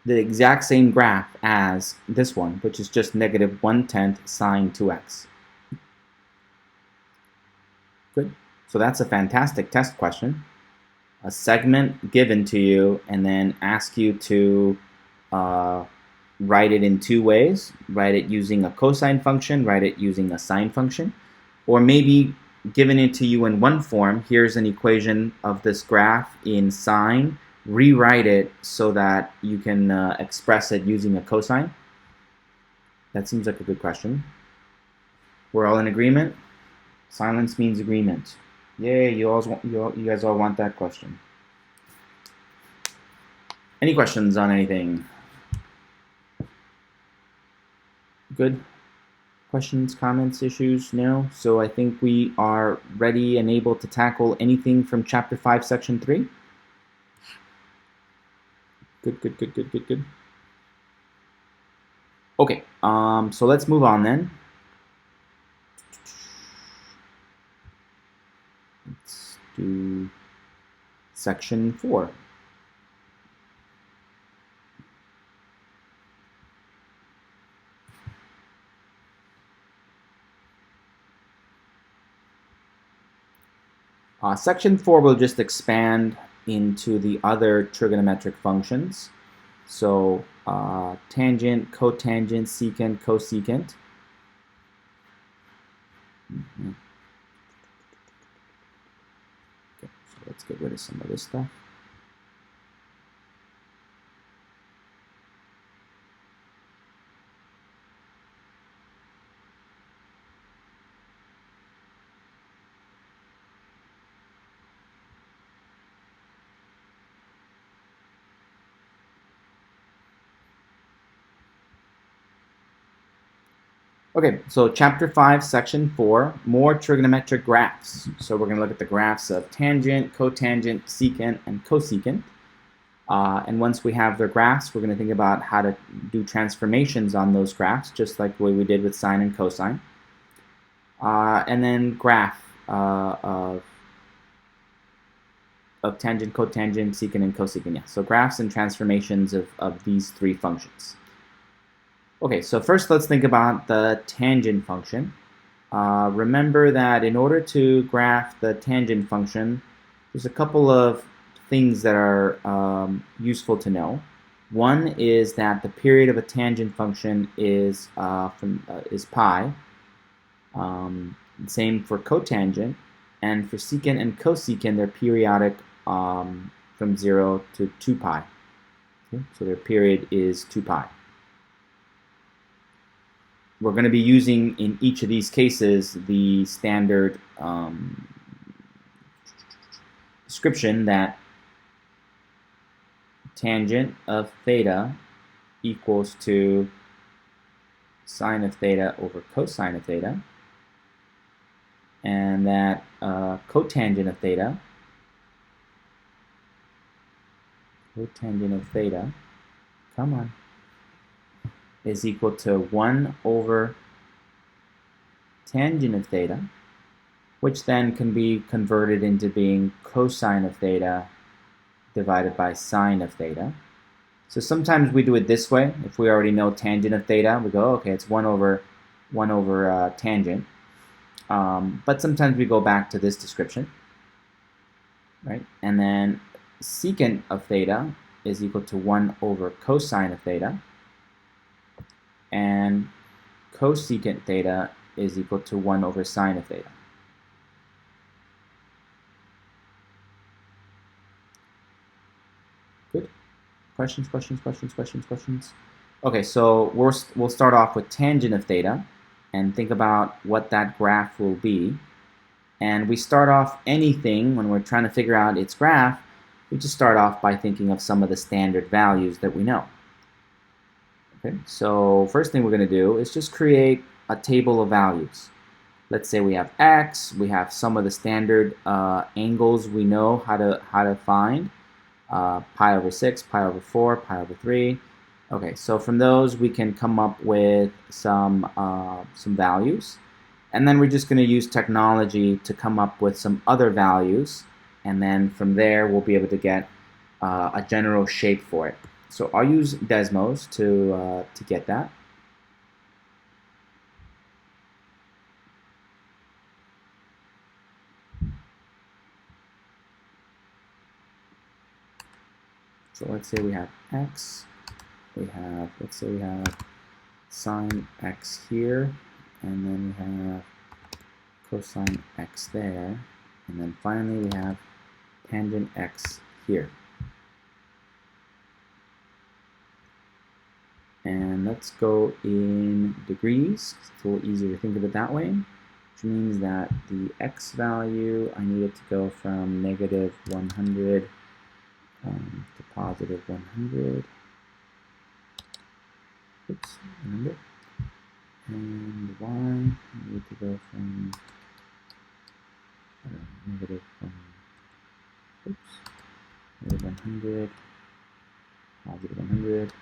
the exact same graph as this one, which is just negative 1/10 sine 2x. Good. So that's a fantastic test question. A segment given to you and then ask you to write it in 2 ways. Write it using a cosine function, write it using a sine function, or maybe given it to you in one form. Here's an equation of this graph in sine. Rewrite it so that you can express it using a cosine. That seems like a good question. We're all in agreement? Silence means agreement. Yay, you guys all want that question. Any questions on anything? Good? Questions, comments, issues? No? So I think we are ready and able to tackle anything from Chapter 5, Section 3. Good. Okay, so let's move on then. Let's do Section 4. Section 4 will just expand into the other trigonometric functions. So tangent, cotangent, secant, cosecant. Okay, so let's get rid of some of this stuff. Okay, so chapter 5, section 4, more trigonometric graphs. So we're going to look at the graphs of tangent, cotangent, secant, and cosecant. And once we have their graphs, we're going to think about how to do transformations on those graphs, just like the way we did with sine and cosine. And then graph of tangent, cotangent, secant, and cosecant. Yeah, so graphs and transformations of these three functions. Okay, so first let's think about the tangent function. Remember that in order to graph the tangent function, there's a couple of things that are useful to know. One is that the period of a tangent function is pi. Same for cotangent, and for secant and cosecant, they're periodic from 0 to 2 pi. Okay? So their period is 2 pi. We're going to be using in each of these cases the standard description that tangent of theta equals to sine of theta over cosine of theta, and that cotangent of theta come on, is equal to 1 over tangent of theta, which then can be converted into being cosine of theta divided by sine of theta. So sometimes we do it this way. If we already know tangent of theta, we go, okay, it's 1 over tangent. But sometimes we go back to this description, right? And then secant of theta is equal to 1 over cosine of theta, and cosecant theta is equal to 1 over sine of theta. Good? Questions? Okay, so we'll start off with tangent of theta and think about what that graph will be. And we start off anything when we're trying to figure out its graph, we just start off by thinking of some of the standard values that we know. Okay, so first thing we're going to do is just create a table of values. Let's say we have x, we have some of the standard angles we know how to find, pi over 6, pi over 4, pi over 3. Okay, so from those we can come up with some values, and then we're just going to use technology to come up with some other values, and then from there we'll be able to get a general shape for it. So I'll use Desmos to get that. So let's say we have x. Let's say we have sine x here, and then we have cosine x there, and then finally we have tangent x here. And let's go in degrees. It's a little easier to think of it that way, which means that the x value, I need it to go from negative 100 to positive 100. Oops, remember. And y, I need to go from negative 100, positive 100.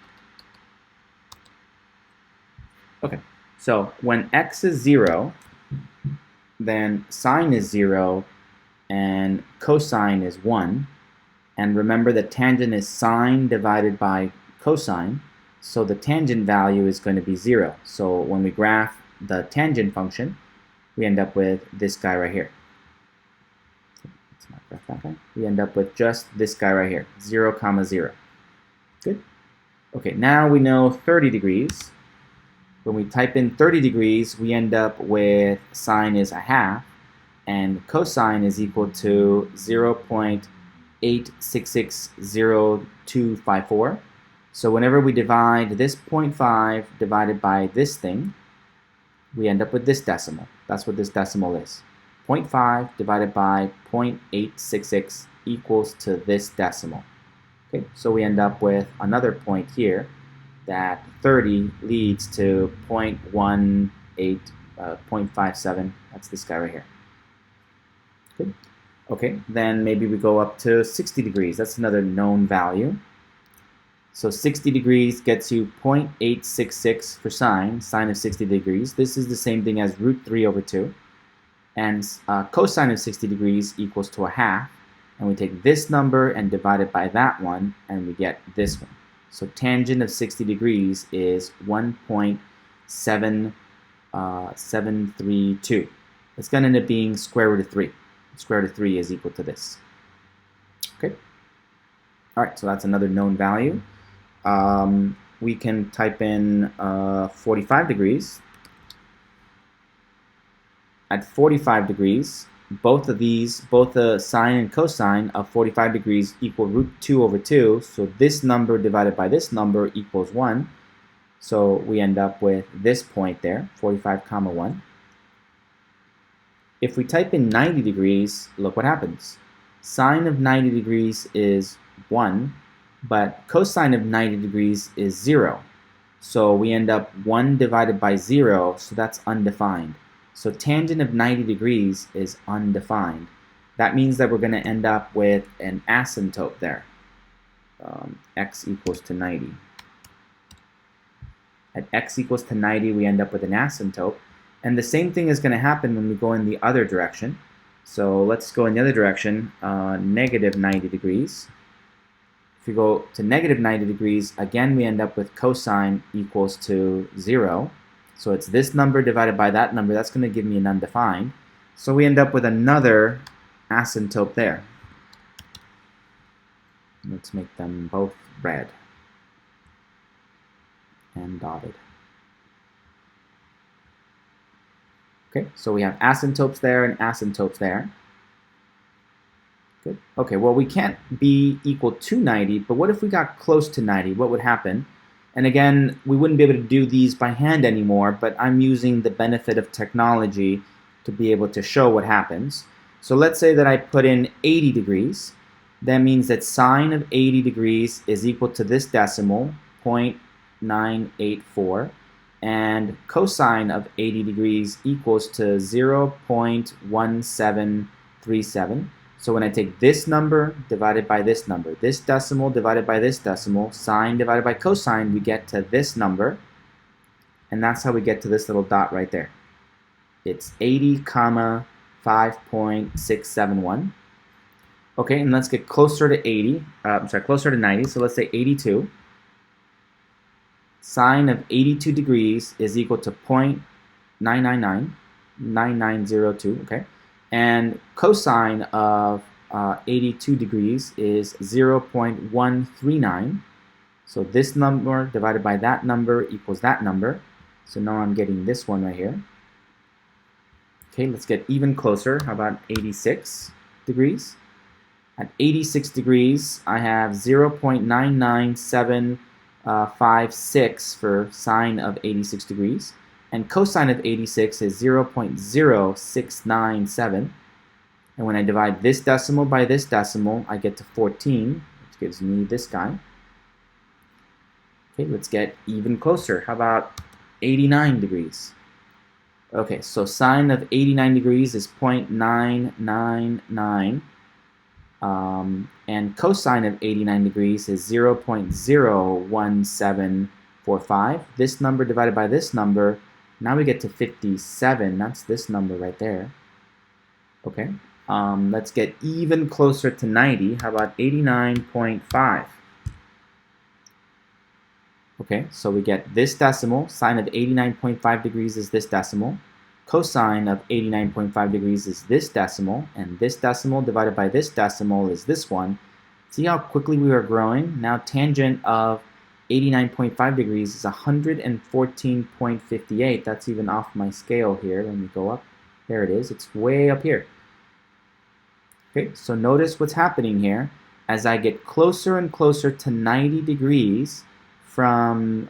Okay, so when x is 0, then sine is 0, and cosine is 1. And remember that tangent is sine divided by cosine, so the tangent value is going to be 0. So when we graph the tangent function, we end up with this guy right here. not graph that guy. We end up with just this guy right here, 0, 0. Good. Okay, now we know 30 degrees. When we type in 30 degrees, we end up with sine is a half, and cosine is equal to 0.8660254. So whenever we divide this 0.5 divided by this thing, we end up with this decimal. That's what this decimal is. 0.5 divided by 0.866 equals to this decimal. Okay, so we end up with another point here that 30 leads to 0.57. That's this guy right here. Good. Okay, then maybe we go up to 60 degrees. That's another known value. So 60 degrees gets you 0.866 for sine of 60 degrees. This is the same thing as root 3 over 2. And cosine of 60 degrees equals to a half. And we take this number and divide it by that one, and we get this one. So tangent of 60 degrees is 1.732. It's going to end up being square root of 3. Square root of 3 is equal to this. Okay. All right, so that's another known value. We can type in 45 degrees. At 45 degrees, both of these, both the sine and cosine of 45 degrees equal root 2 over 2. So this number divided by this number equals 1. So we end up with this point there, 45, 1. If we type in 90 degrees, look what happens. Sine of 90 degrees is 1, but cosine of 90 degrees is 0. So we end up 1 divided by 0, so that's undefined. So tangent of 90 degrees is undefined. That means that we're going to end up with an asymptote there. X equals to 90. At x equals to 90, we end up with an asymptote. And the same thing is going to happen when we go in the other direction. So let's go in the other direction, negative 90 degrees. If we go to negative 90 degrees, again we end up with cosine equals to 0. So it's this number divided by that number. That's going to give me an undefined. So we end up with another asymptote there. Let's make them both red and dotted. Okay, so we have asymptotes there and asymptotes there. Good. Okay, well we can't be equal to 90, but what if we got close to 90? What would happen? And again, we wouldn't be able to do these by hand anymore, but I'm using the benefit of technology to be able to show what happens. So let's say that I put in 80 degrees. That means that sine of 80 degrees is equal to this decimal, 0.984, and cosine of 80 degrees equals to 0.1737. So when I take this number divided by this number, this decimal divided by this decimal, sine divided by cosine, we get to this number. And that's how we get to this little dot right there. It's 80, 5.671. Okay, and let's get closer to 80. Closer to 90. So let's say 82. Sine of 82 degrees is equal to 0.999, okay? And cosine of 82 degrees is 0.139. So this number divided by that number equals that number. So now I'm getting this one right here. Okay, let's get even closer. How about 86 degrees? At 86 degrees, I have 0.99756 for sine of 86 degrees. And cosine of 86 is 0.0697. And when I divide this decimal by this decimal, I get to 14, which gives me this guy. Okay, let's get even closer. How about 89 degrees? Okay, so sine of 89 degrees is 0.999. And cosine of 89 degrees is 0.01745. This number divided by this number, now we get to 57. That's this number right there. Okay, let's get even closer to 90. How about 89.5? Okay, so we get this decimal. Sine of 89.5 degrees is this decimal. cosine of 89.5 degrees is this decimal, and this decimal divided by this decimal is this one. See how quickly we are growing? Now tangent of 89.5 degrees is 114.58. That's even off my scale here. Let me go up. There it is. It's way up here. Okay, so notice what's happening here. As I get closer and closer to 90 degrees from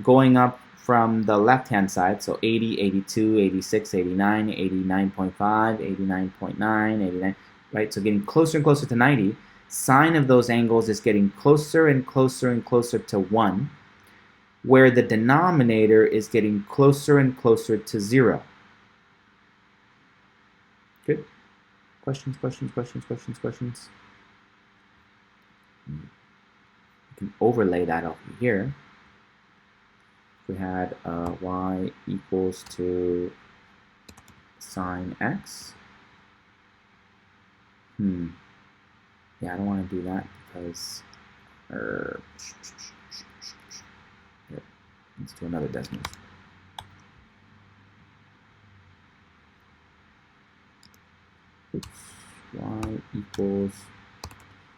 going up from the left-hand side, so 80, 82, 86, 89, 89.5, 89.9, 89, right? So getting closer and closer to 90, sine of those angles is getting closer and closer and closer to 1, where the denominator is getting closer and closer to 0. Good? Questions, questions, questions, questions, questions? You can overlay that over here. We had y equals to sine x. Yeah, I don't want to do that because let's do another decimal. Oops. Y equals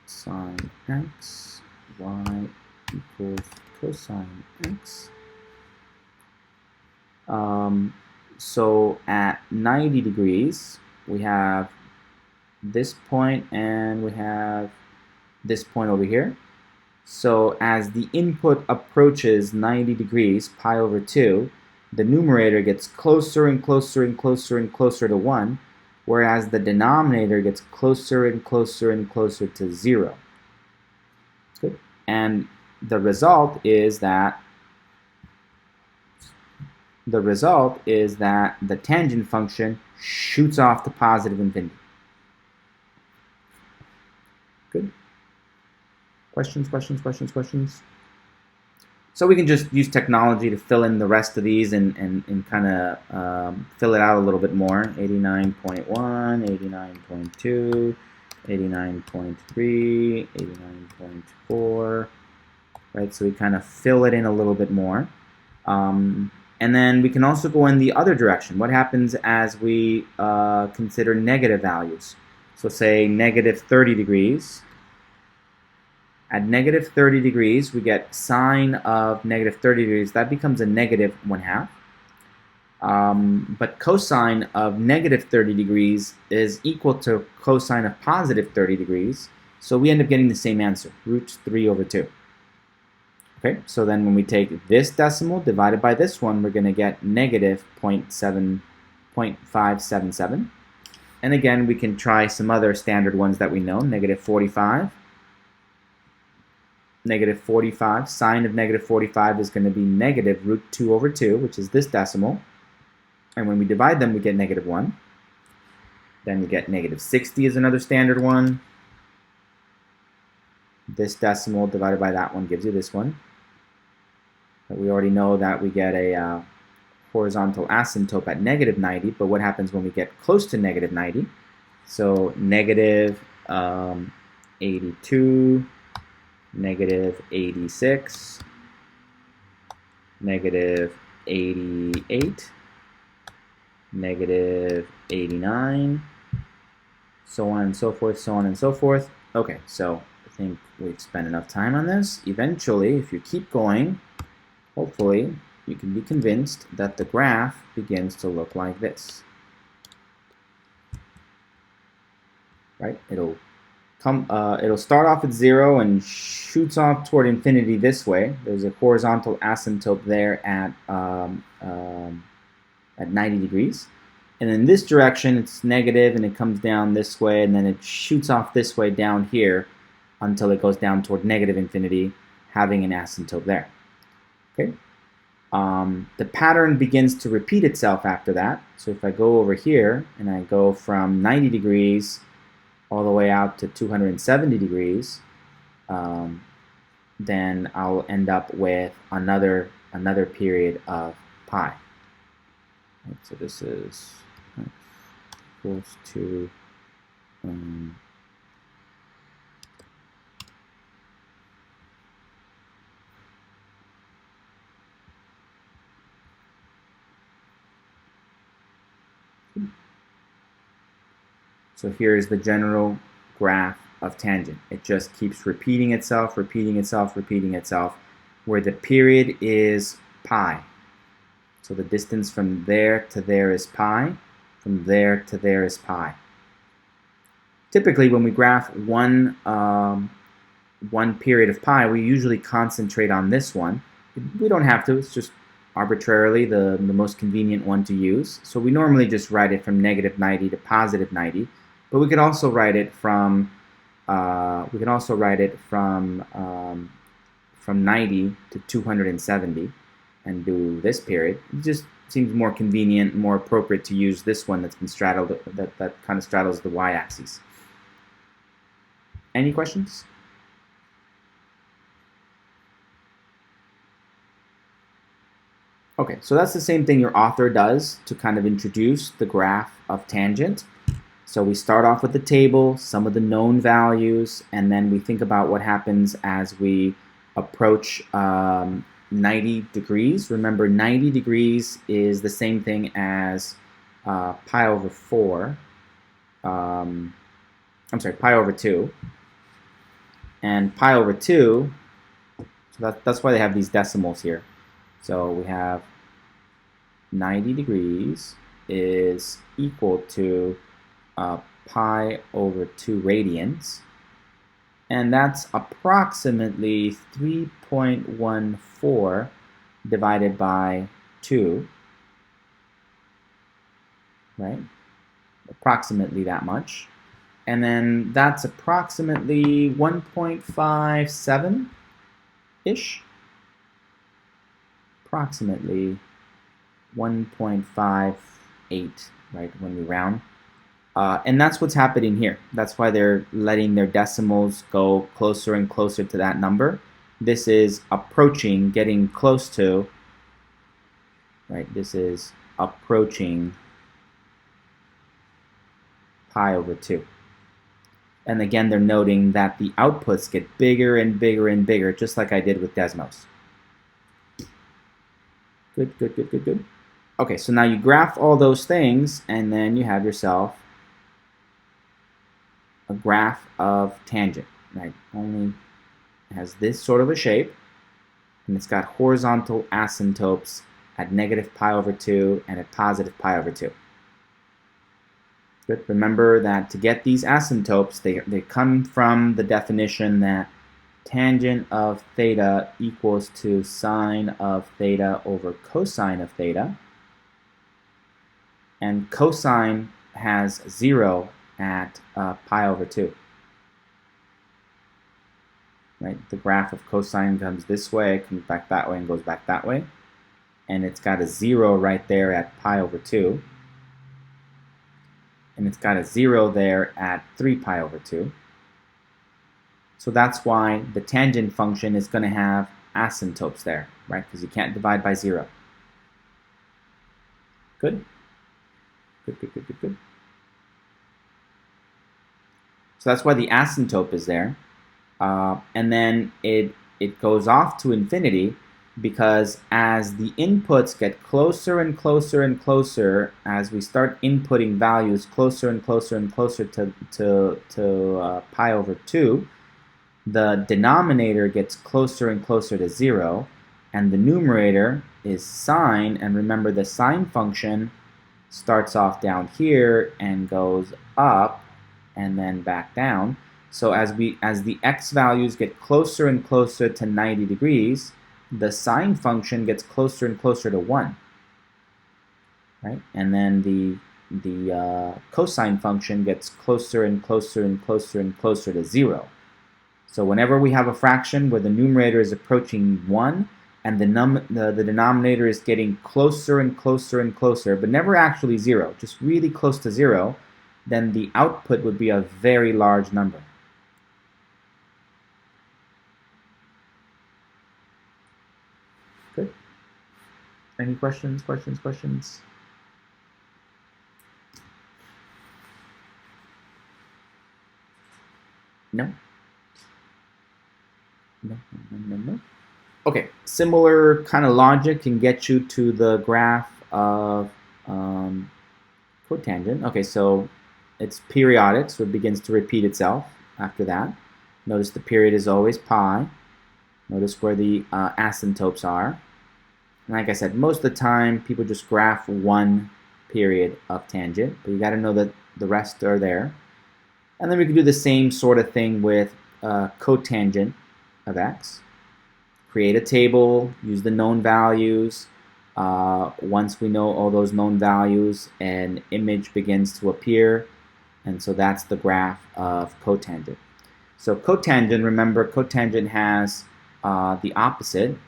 sine x. Y equals cosine x. So at 90 degrees, we have this point and we have this point over here. So as the input approaches 90 degrees, pi over 2, the numerator gets closer and closer and closer and closer to 1, whereas the denominator gets closer and closer and closer to 0. Good. And the result is that the tangent function shoots off to positive infinity. Good. Questions, questions, questions, questions? So we can just use technology to fill in the rest of these and kind of fill it out a little bit more. 89.1, 89.2, 89.3, 89.4, right? So we kind of fill it in a little bit more. And then we can also go in the other direction. What happens as we consider negative values? So say negative 30 degrees. At negative 30 degrees, we get sine of negative 30 degrees. That becomes a negative 1/2. But cosine of negative 30 degrees is equal to cosine of positive 30 degrees. So we end up getting the same answer, root 3 over 2. Okay, so then when we take this decimal divided by this one, we're going to get negative 0.577. And again, we can try some other standard ones that we know, negative 45. Negative 45, sine of negative 45 is going to be negative root 2 over 2, which is this decimal. And when we divide them, we get negative 1. Then we get negative 60 is another standard one. This decimal divided by that one gives you this one. But we already know that we get a horizontal asymptote at negative 90, but what happens when we get close to negative 90? So negative 82, negative 86, negative 88, negative 89, so on and so forth, so on and so forth. Okay, so I think we've spent enough time on this. Eventually, if you keep going, hopefully you can be convinced that the graph begins to look like this. Right? It'll start off at 0 and shoots off toward infinity this way. There's a horizontal asymptote there at 90 degrees. And in this direction, it's negative, and it comes down this way, and then it shoots off this way down here until it goes down toward negative infinity, having an asymptote there. Okay. The pattern begins to repeat itself after that. So if I go over here and I go from 90 degrees all the way out to 270 degrees, then I'll end up with another period of pi. Right, so this is equals to So here's the general graph of tangent. It just keeps repeating itself, repeating itself, repeating itself, where the period is pi. So the distance from there to there is pi, from there to there is pi. Typically, when we graph one period of pi, we usually concentrate on this one. We don't have to, it's just arbitrarily the most convenient one to use. So we normally just write it from negative 90 to positive 90, but we can also write it from 90 to 270 and do this period. It just seems more convenient, more appropriate to use this one that's been straddled, that kind of straddles the y-axis. Any questions? Okay, so that's the same thing your author does to kind of introduce the graph of tangent. So we start off with the table, some of the known values, and then we think about what happens as we approach 90 degrees. Remember, 90 degrees is the same thing as pi over 4. I'm sorry, pi over 2. And pi over 2, so that's why they have these decimals here. So we have 90 degrees is equal to pi over 2 radians. And that's approximately 3.14 divided by 2, right? Approximately that much. And then that's approximately 1.57-ish. Approximately 1.58, right, when we round. And that's what's happening here. That's why they're letting their decimals go closer and closer to that number. This is approaching, getting close to, right, this is approaching pi over 2. And again, they're noting that the outputs get bigger and bigger and bigger, just like I did with Desmos. Good, good, good, good, good. Okay, so now you graph all those things, and then you have yourself a graph of tangent, right? Only has this sort of a shape, and it's got horizontal asymptotes at negative pi over 2 and at positive pi over 2. Good. Remember that to get these asymptotes, they come from the definition that tangent of theta equals to sine of theta over cosine of theta. And cosine has 0 at pi over 2. Right? The graph of cosine comes this way, comes back that way, and goes back that way. And it's got a 0 right there at pi over 2. And it's got a 0 there at 3 pi over 2. So that's why the tangent function is going to have asymptotes there, right? Because you can't divide by 0. Good? Good, good, good, good, good. So that's why the asymptote is there. And then it goes off to infinity, because as the inputs get closer and closer and closer, as we start inputting values closer and closer and closer to pi over 2, the denominator gets closer and closer to 0, and the numerator is sine. And remember, the sine function starts off down here and goes up and then back down. So as the x values get closer and closer to 90 degrees, the sine function gets closer and closer to 1, right? And then the cosine function gets closer and closer and closer and closer to 0. So whenever we have a fraction where the numerator is approaching 1 and the denominator is getting closer and closer and closer, but never actually 0, just really close to 0, then the output would be a very large number. Good. Any questions, questions, questions? No? No. Okay, similar kind of logic can get you to the graph of cotangent. Okay, so it's periodic, so it begins to repeat itself after that. Notice the period is always pi. Notice where the asymptotes are. And like I said, most of the time people just graph one period of tangent, but you got to know that the rest are there. And then we can do the same sort of thing with cotangent of x. Create a table, use the known values. Once we know all those known values, an image begins to appear, and so that's the graph of cotangent. So cotangent, remember, cotangent has the opposite.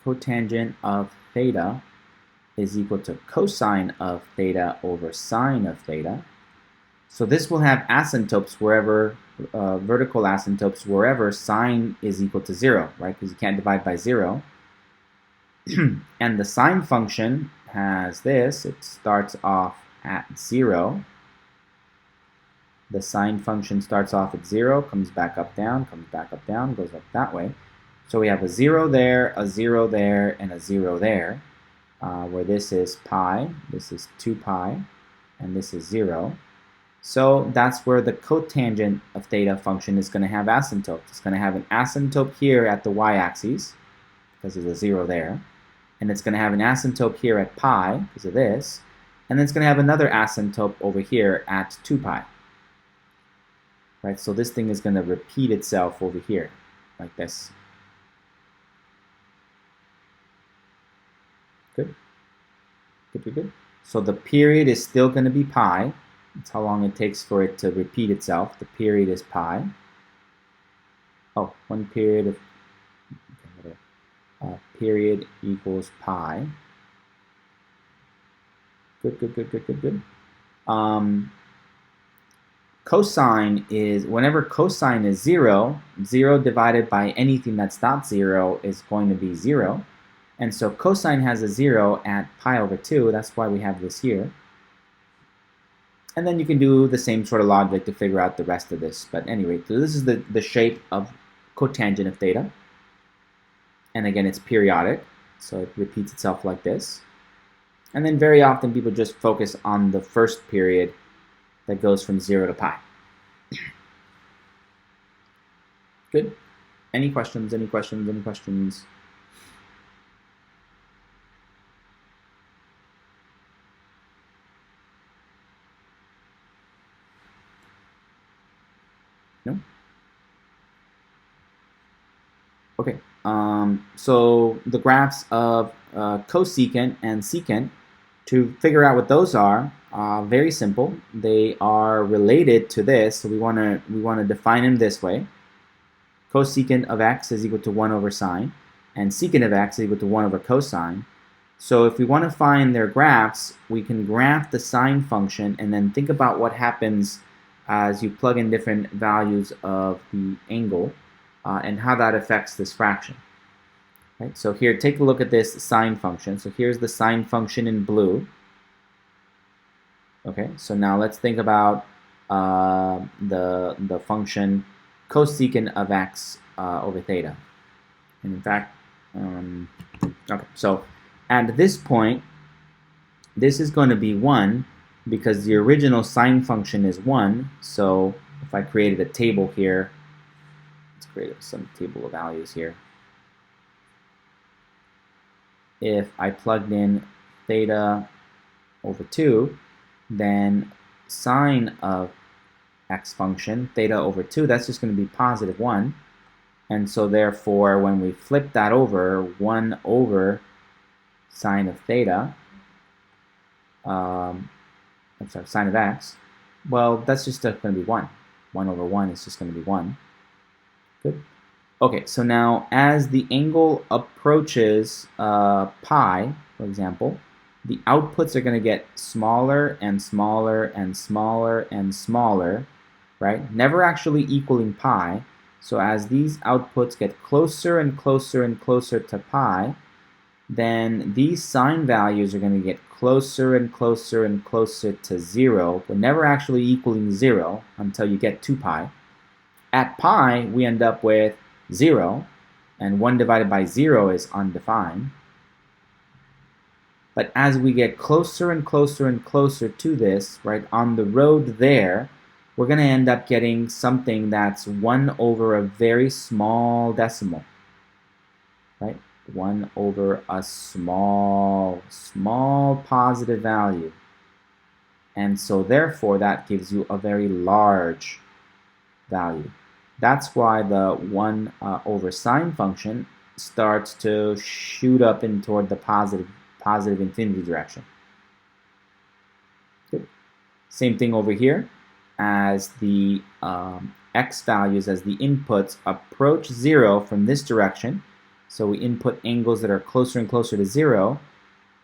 Cotangent of theta is equal to cosine of theta over sine of theta. So this will have asymptotes wherever, vertical asymptotes wherever sine is equal to 0, right? Because you can't divide by 0. And the sine function has this. It starts off at 0. The sine function starts off at 0, comes back up, down, goes up that way. So we have a 0 there, a 0 there, and a 0 there, where this is pi, this is 2 pi, and this is 0. So that's where the cotangent of theta function is going to have asymptotes. It's going to have an asymptote here at the y-axis, because there's a 0 there. And it's going to have an asymptote here at pi, because of this. And then it's going to have another asymptote over here at 2 pi. Right, so this thing is going to repeat itself over here, like this. Good. Good. So the period is still going to be pi. That's how long it takes for it to repeat itself. The period is pi. Oh, one period of period equals pi. Good. Cosine is, whenever cosine is 0, 0 divided by anything that's not 0 is going to be 0. And so cosine has a 0 at pi over 2. That's why we have this here. And then you can do the same sort of logic to figure out the rest of this. But anyway, so this is the shape of cotangent of theta. And again, it's periodic, so it repeats itself like this. And then very often people just focus on the first period that goes from 0 to pi. Good. Any questions? Any questions? Any questions? No? Okay. So the graphs of cosecant and secant, to figure out what those are, very simple. They are related to this, so we want to define them this way. Cosecant of x is equal to 1 over sine, and secant of x is equal to 1 over cosine. So if we want to find their graphs, we can graph the sine function and then think about what happens as you plug in different values of the angle and how that affects this fraction. Right? So here, take a look at this sine function. So here's the sine function in blue. Okay, so now let's think about the function cosecant of x over theta. And in fact, okay, so at this point, this is going to be 1 because the original sine function is 1. So if I created a table here, let's create some table of values here. If I plugged in theta over 2, then sine of x function, theta over 2, that's just going to be positive 1. And so therefore, when we flip that over, 1 over sine of theta, I'm sorry, sine of x, well, that's just going to be 1. 1 over 1 is just going to be 1. Good. Okay, so now as the angle approaches pi, for example, the outputs are going to get smaller and smaller and smaller and smaller, right? Never actually equaling pi. So as these outputs get closer and closer and closer to pi, then these sine values are going to get closer and closer and closer to 0, but never actually equaling 0 until you get to pi. At pi, we end up with 0, and 1 divided by 0 is undefined. But as we get closer and closer and closer to this, right, on the road there, we're going to end up getting something that's 1 over a very small decimal, right? 1 over a small positive value. And so therefore that gives you a very large value. That's why the 1 over sine function starts to shoot up in toward the positive infinity direction. Good. Same thing over here. As the x values, as the inputs approach 0 from this direction, so we input angles that are closer and closer to 0,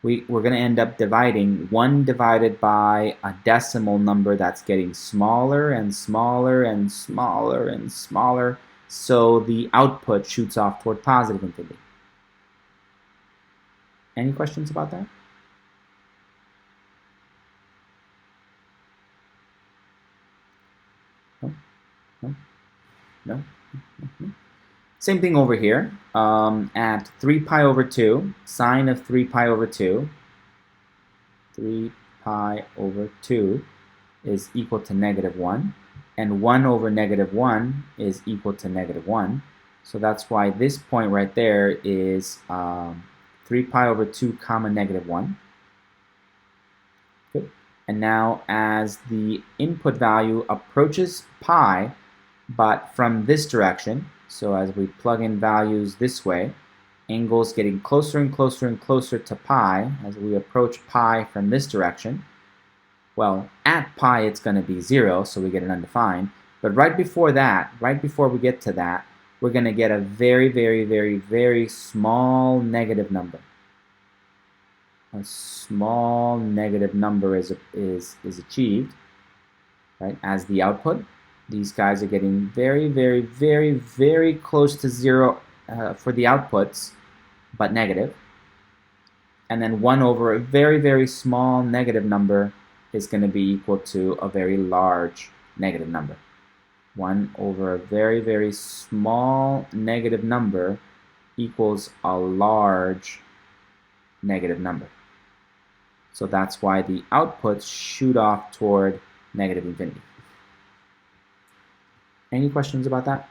we're going to end up dividing 1 divided by a decimal number that's getting smaller and smaller and smaller and smaller, so the output shoots off toward positive infinity. Any questions about that? No? Same thing over here. At 3 pi over 2, sine of 3 pi over 2, 3 pi over 2 is equal to -1, and 1 over -1 is equal to -1. So that's why this point right there is 3 pi over 2 comma -1. Good. And now as the input value approaches pi, but from this direction, so as we plug in values this way, angles getting closer and closer and closer to pi as we approach pi from this direction. Well, at pi it's going to be 0, so we get an undefined. But right before that, right before we get to that, we're going to get a very, very, very, very small negative number. A small negative number is achieved, right, as the output. These guys are getting very, very, very, very close to 0 for the outputs, but negative. And then 1 over a very, very small negative number is going to be equal to a very large negative number. 1 over a very, very small negative number equals a large negative number. So that's why the outputs shoot off toward negative infinity. Any questions about that?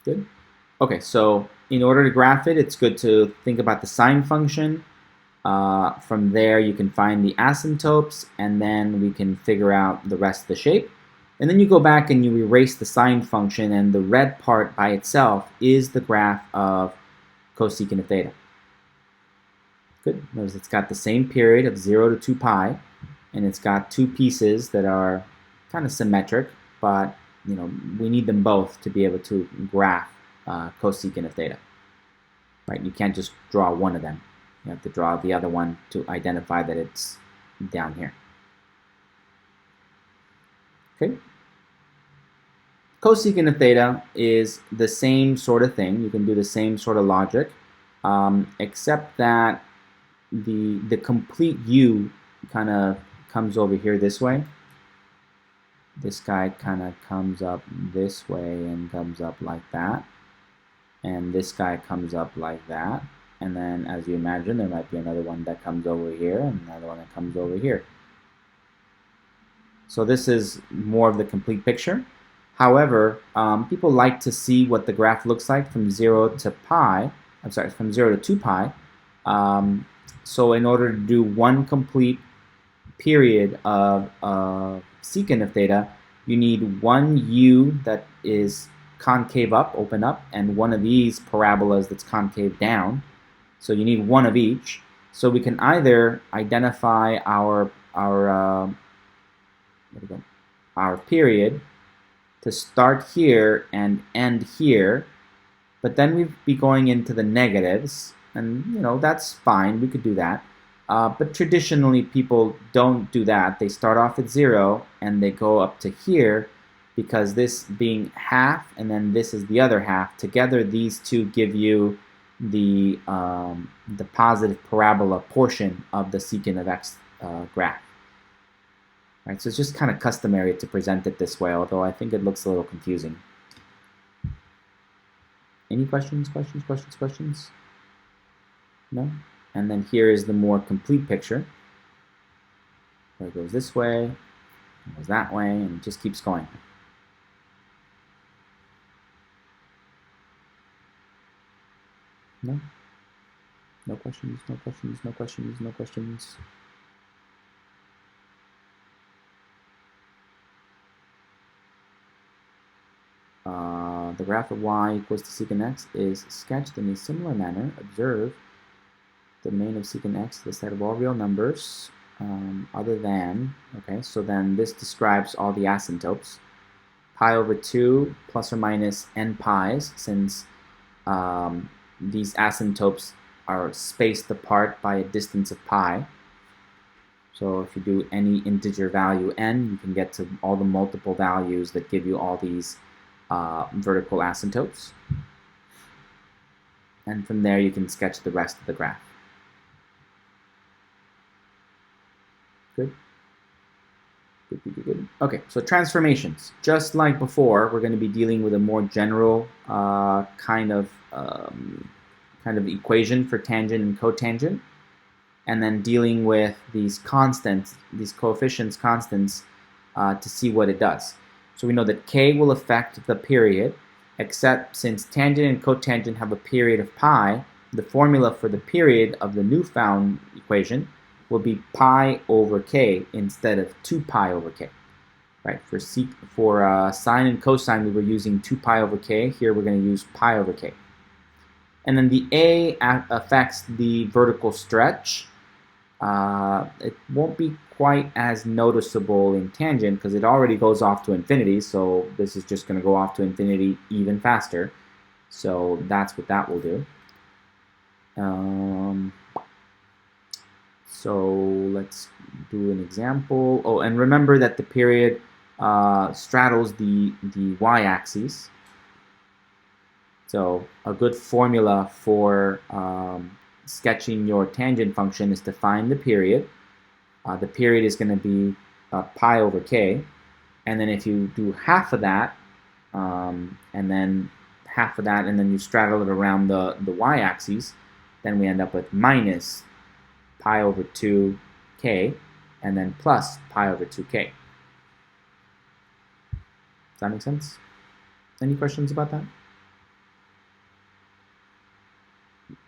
Good. Okay, so in order to graph it, it's good to think about the sine function. From there, you can find the asymptotes, and then we can figure out the rest of the shape. And then you go back and you erase the sine function, and the red part by itself is the graph of cosecant of theta. Good. Notice it's got the same period of 0 to 2 pi, and it's got two pieces that are kind of symmetric, but we need them both to be able to graph cosecant of theta. Right? You can't just draw one of them. You have to draw the other one to identify that it's down here. Okay. Cosecant of theta is the same sort of thing. You can do the same sort of logic, except that the complete u kind of comes over here this way. This guy kind of comes up this way and comes up like that. And this guy comes up like that. And then, as you imagine, there might be another one that comes over here and another one that comes over here. So this is more of the complete picture. However, people like to see what the graph looks like from 0 to pi. I'm sorry, from 0 to 2 pi. So in order to do one complete period of secant of theta, you need one u that is concave up, open up, and one of these parabolas that's concave down. So you need one of each. So we can either identify our period to start here and end here, but then we'd be going into the negatives, and that's fine, we could do that. But traditionally people don't do that. They start off at 0 and they go up to here, because this being half and then this is the other half, together these two give you the positive parabola portion of the secant of x graph. Right, so it's just kind of customary to present it this way, although I think it looks a little confusing. Any questions? No? And then here is the more complete picture. Where it goes this way, it goes that way, and it just keeps going. No? No questions, no questions, no questions, no questions. The graph of y equals to secant x is sketched in a similar manner. Observe the domain of secant x, the set of all real numbers, other than, okay, so then this describes all the asymptotes. Pi over 2 plus or minus n pi's, since these asymptotes are spaced apart by a distance of pi. So if you do any integer value n, you can get to all the multiple values that give you all these vertical asymptotes. And from there you can sketch the rest of the graph. Good? Good, good, good, good. Okay, so transformations. Just like before, we're going to be dealing with a more general kind of equation for tangent and cotangent, and then dealing with these constants, these coefficients constants, to see what it does. So we know that k will affect the period, except since tangent and cotangent have a period of pi, the formula for the period of the newfound equation will be pi over k instead of 2 pi over k. Right? For sine and cosine, we were using 2 pi over k. Here we're going to use pi over k. And then the a affects the vertical stretch. It won't be quite as noticeable in tangent because it already goes off to infinity, so this is just going to go off to infinity even faster. So that's what that will do. So let's do an example. Oh, and remember that the period straddles the y-axis. So a good formula for sketching your tangent function is to find the period. The period is going to be pi over k. And then if you do half of that, and then half of that, and then you straddle it around the y-axis, then we end up with minus pi over 2k, and then plus pi over 2k. Does that make sense? Any questions about that?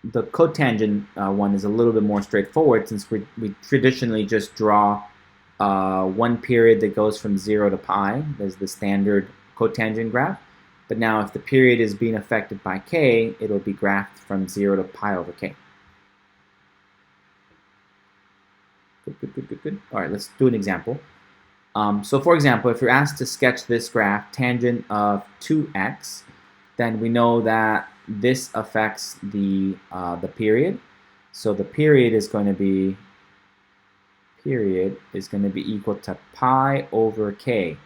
The cotangent one is a little bit more straightforward, since we traditionally just draw one period that goes from 0 to pi. There's the standard cotangent graph. But now if the period is being affected by k, it'll be graphed from 0 to pi over k. Good, good, good, good, good. All right, let's do an example. So for example, if you're asked to sketch this graph, tangent of 2x, then we know that this affects the period. So the period is going to be equal to pi over k,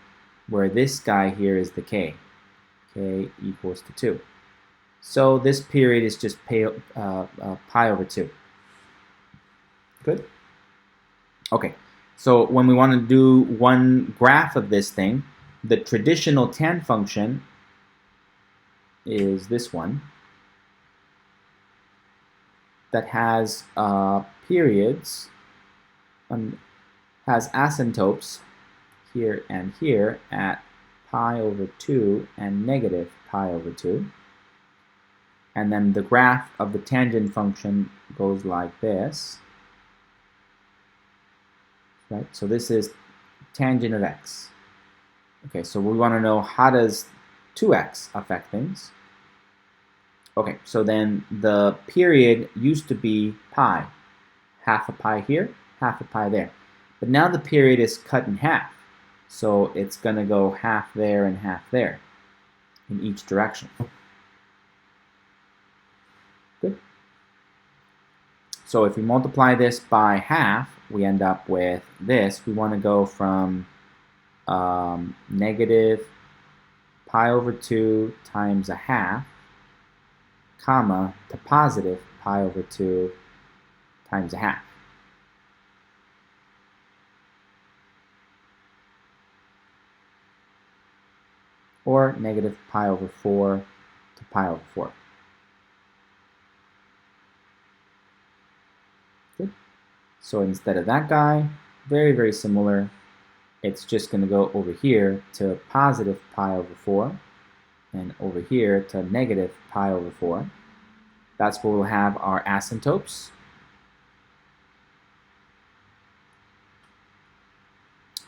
where this guy here is the k. K equals to 2. So this period is just pi over 2. Good? Okay, so when we want to do one graph of this thing, the traditional tan function is this one that has periods, has asymptotes here and here at pi over 2 and negative pi over 2. And then the graph of the tangent function goes like this. Right? So this is tangent of x. Okay, so we want to know, how does 2x affect things? Okay, so then the period used to be pi. Half a pi here, half a pi there. But now the period is cut in half. So it's going to go half there and half there in each direction. Good. So if we multiply this by half, we end up with this. We want to go from negative pi over 2 times a half, comma, to positive pi over 2 times a half. Or negative pi over 4 to pi over 4. So instead of that guy, very, very similar, it's just going to go over here to positive pi over 4 and over here to negative pi over 4. That's where we'll have our asymptotes.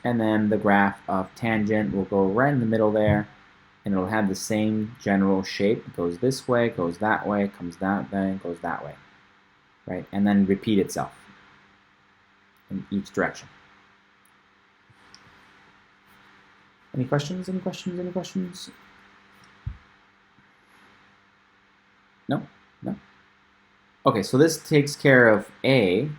And then the graph of tangent will go right in the middle there, and it'll have the same general shape. It goes this way, goes that way, comes that way, goes that way, right? And then repeat itself in each direction. Any questions? Any questions? Any questions? No? No? Okay, so this takes care of A,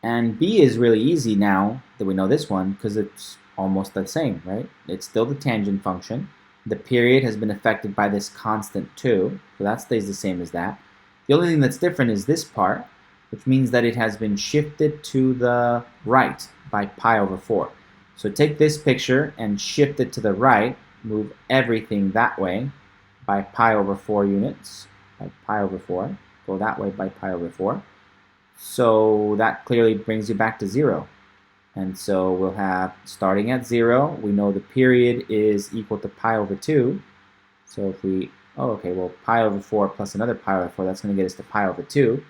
and B is really easy now that we know this one because it's almost the same, right? It's still the tangent function. The period has been affected by this constant 2, so that stays the same as that. The only thing that's different is this part, which means that it has been shifted to the right by pi over 4. So take this picture and shift it to the right, move everything that way by pi over 4 units, by pi over 4, go that way by pi over 4. So that clearly brings you back to 0. And so we'll have, starting at 0, we know the period is equal to pi over 2. So if we, oh, okay, well, pi over 4 plus another pi over 4, that's going to get us to pi over 2.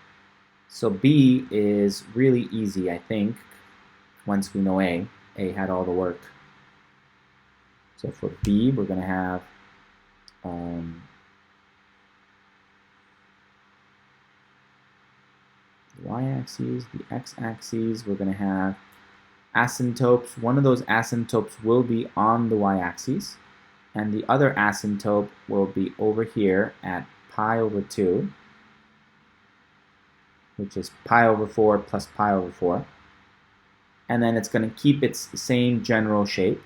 So B is really easy, I think, once we know A. A had all the work. So for B, we're going to have the y-axis, the x-axis. We're going to have asymptotes. One of those asymptotes will be on the y-axis, and the other asymptote will be over here at pi over 2, which is pi over 4 plus pi over 4. And then it's going to keep its same general shape.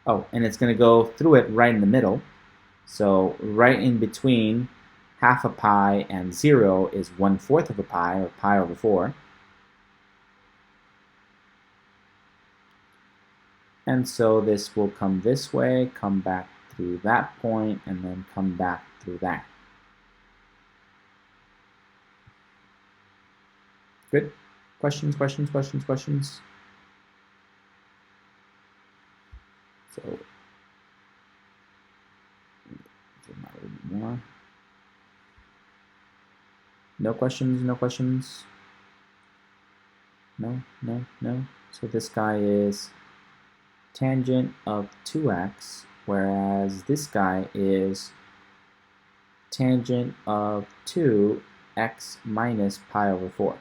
Oh, and it's going to go through it right in the middle. So right in between half a pi and 0 is 1/4 of a pi, or pi over 4. And so this will come this way, come back through that point, and then come back through that. Good? Questions, questions, questions, questions? So, zoom out a little bit more. No questions, no questions? No, no, no. So this guy is tangent of 2x, whereas this guy is tangent of 2x minus pi over 4.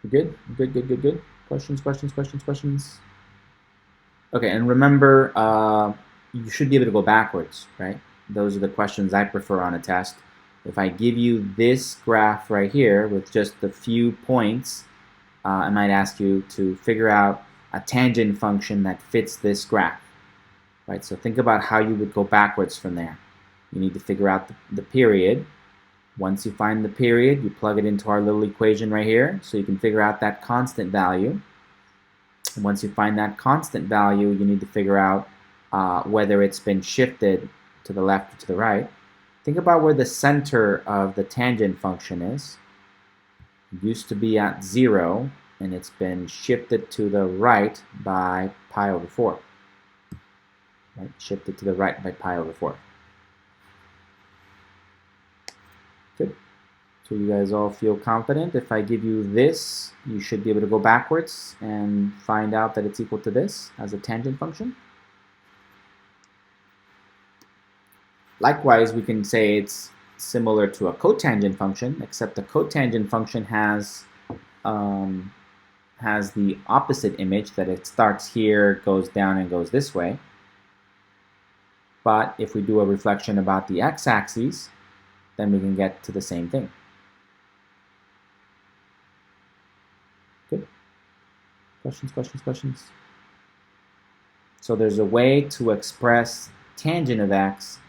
Good? Good, good, good, good. Questions, questions, questions, questions? Okay, and remember, you should be able to go backwards, right? Those are the questions I prefer on a test. If I give you this graph right here with just a few points, I might ask you to figure out a tangent function that fits this graph, right? So think about how you would go backwards from there. You need to figure out the period. Once you find the period, you plug it into our little equation right here, so you can figure out that constant value. And once you find that constant value, you need to figure out whether it's been shifted to the left or to the right. Think about where the center of the tangent function is. It used to be at 0, and it's been shifted to the right by pi over 4. Right? Shifted to the right by pi over 4. Good. So you guys all feel confident. If I give you this, you should be able to go backwards and find out that it's equal to this as a tangent function. Likewise, we can say it's similar to a cotangent function, except the cotangent function has the opposite image, that it starts here, goes down, and goes this way. But if we do a reflection about the x-axis, then we can get to the same thing. Good. Questions, questions, questions? So there's a way to express tangent of x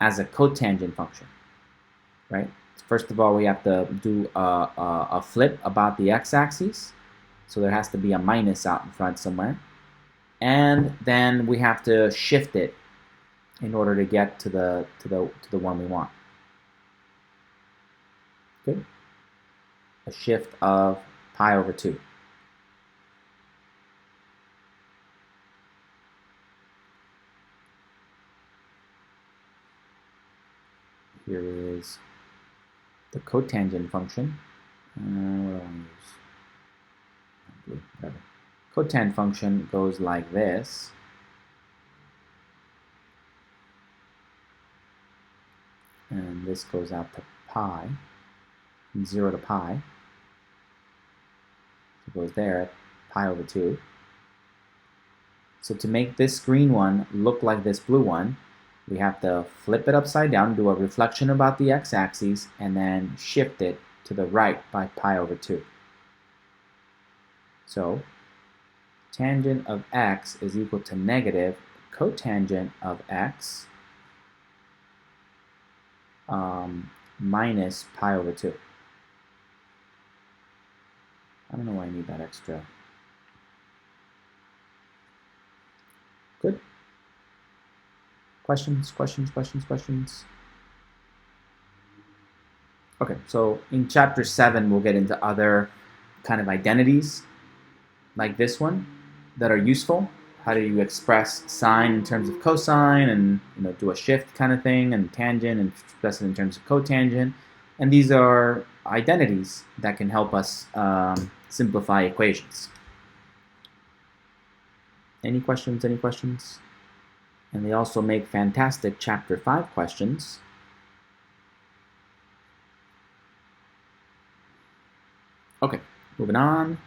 as a cotangent function, right? First of all, we have to do a flip about the x-axis. So there has to be a minus out in front somewhere. and then we have to shift it in order to get to the one we want. Good. A shift of pi over 2. Here is the cotangent function. What do I want to use? Whatever. Cotangent function goes like this. And this goes out to pi, from 0 to pi. It goes there at pi over 2. So to make this green one look like this blue one, we have to flip it upside down, do a reflection about the x-axis, and then shift it to the right by pi over 2. So tangent of x is equal to negative cotangent of x minus pi over 2. I don't know why I need that extra. Good. Questions, questions, questions, questions? Okay, so in chapter 7, we'll get into other kind of identities like this one that are useful. How do you express sine in terms of cosine, and do a shift kind of thing, and tangent, and express it in terms of cotangent. And these are identities that can help us simplify equations. Any questions? Any questions? And they also make fantastic chapter 5 questions. Okay, moving on.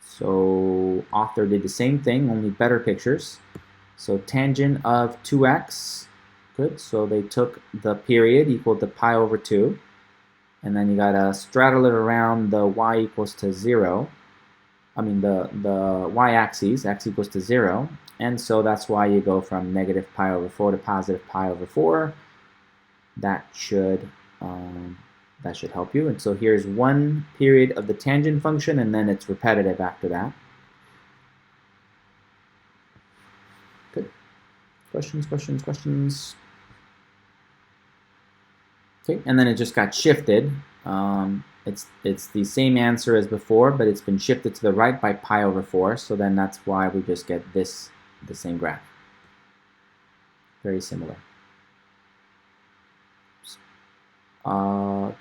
So author did the same thing, only better pictures. So tangent of 2x, good. So they took the period equal to pi over 2, and then you gotta straddle it around the y equals to 0. I mean the y-axis, x equals to 0, and so that's why you go from negative pi over 4 to positive pi over 4. That should help you. And so here's one period of the tangent function, and then it's repetitive after that. Good. Questions, questions, questions? Okay, and then it just got shifted. It's the same answer as before, but it's been shifted to the right by pi over 4, so then that's why we just get the same graph. Very similar.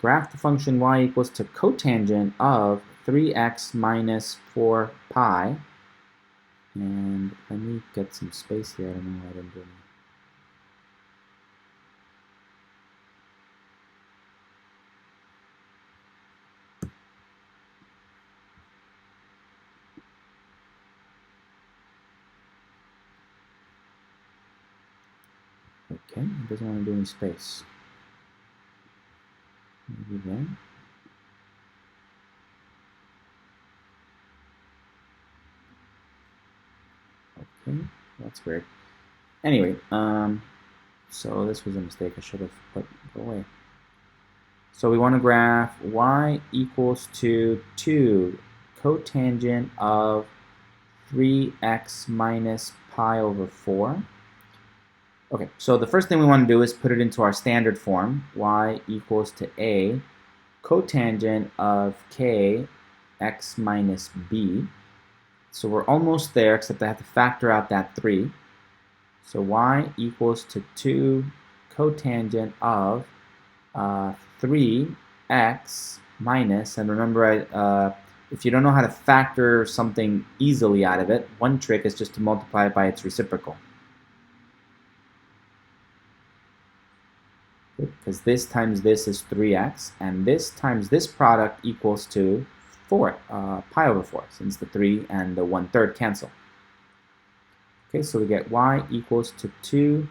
Graph the function y equals to cotangent of 3x minus 4 pi. And let me get some space here. I don't know why I didn't do that. Okay, it doesn't want to do any space. Maybe then. Okay, that's weird. Anyway, so this was a mistake. I should have put go away. So we want to graph y equals to 2 cotangent of 3x minus pi over 4. Okay, so the first thing we want to do is put it into our standard form. Y equals to a cotangent of k x minus b. So we're almost there, except I have to factor out that 3. So y equals to 2 cotangent of 3x minus, and remember, if you don't know how to factor something easily out of it, one trick is just to multiply it by its reciprocal. Because this times this is 3x, and this times this product equals to 4, pi over 4, since the 3 and the 1/3 cancel. Okay, so we get y equals to 2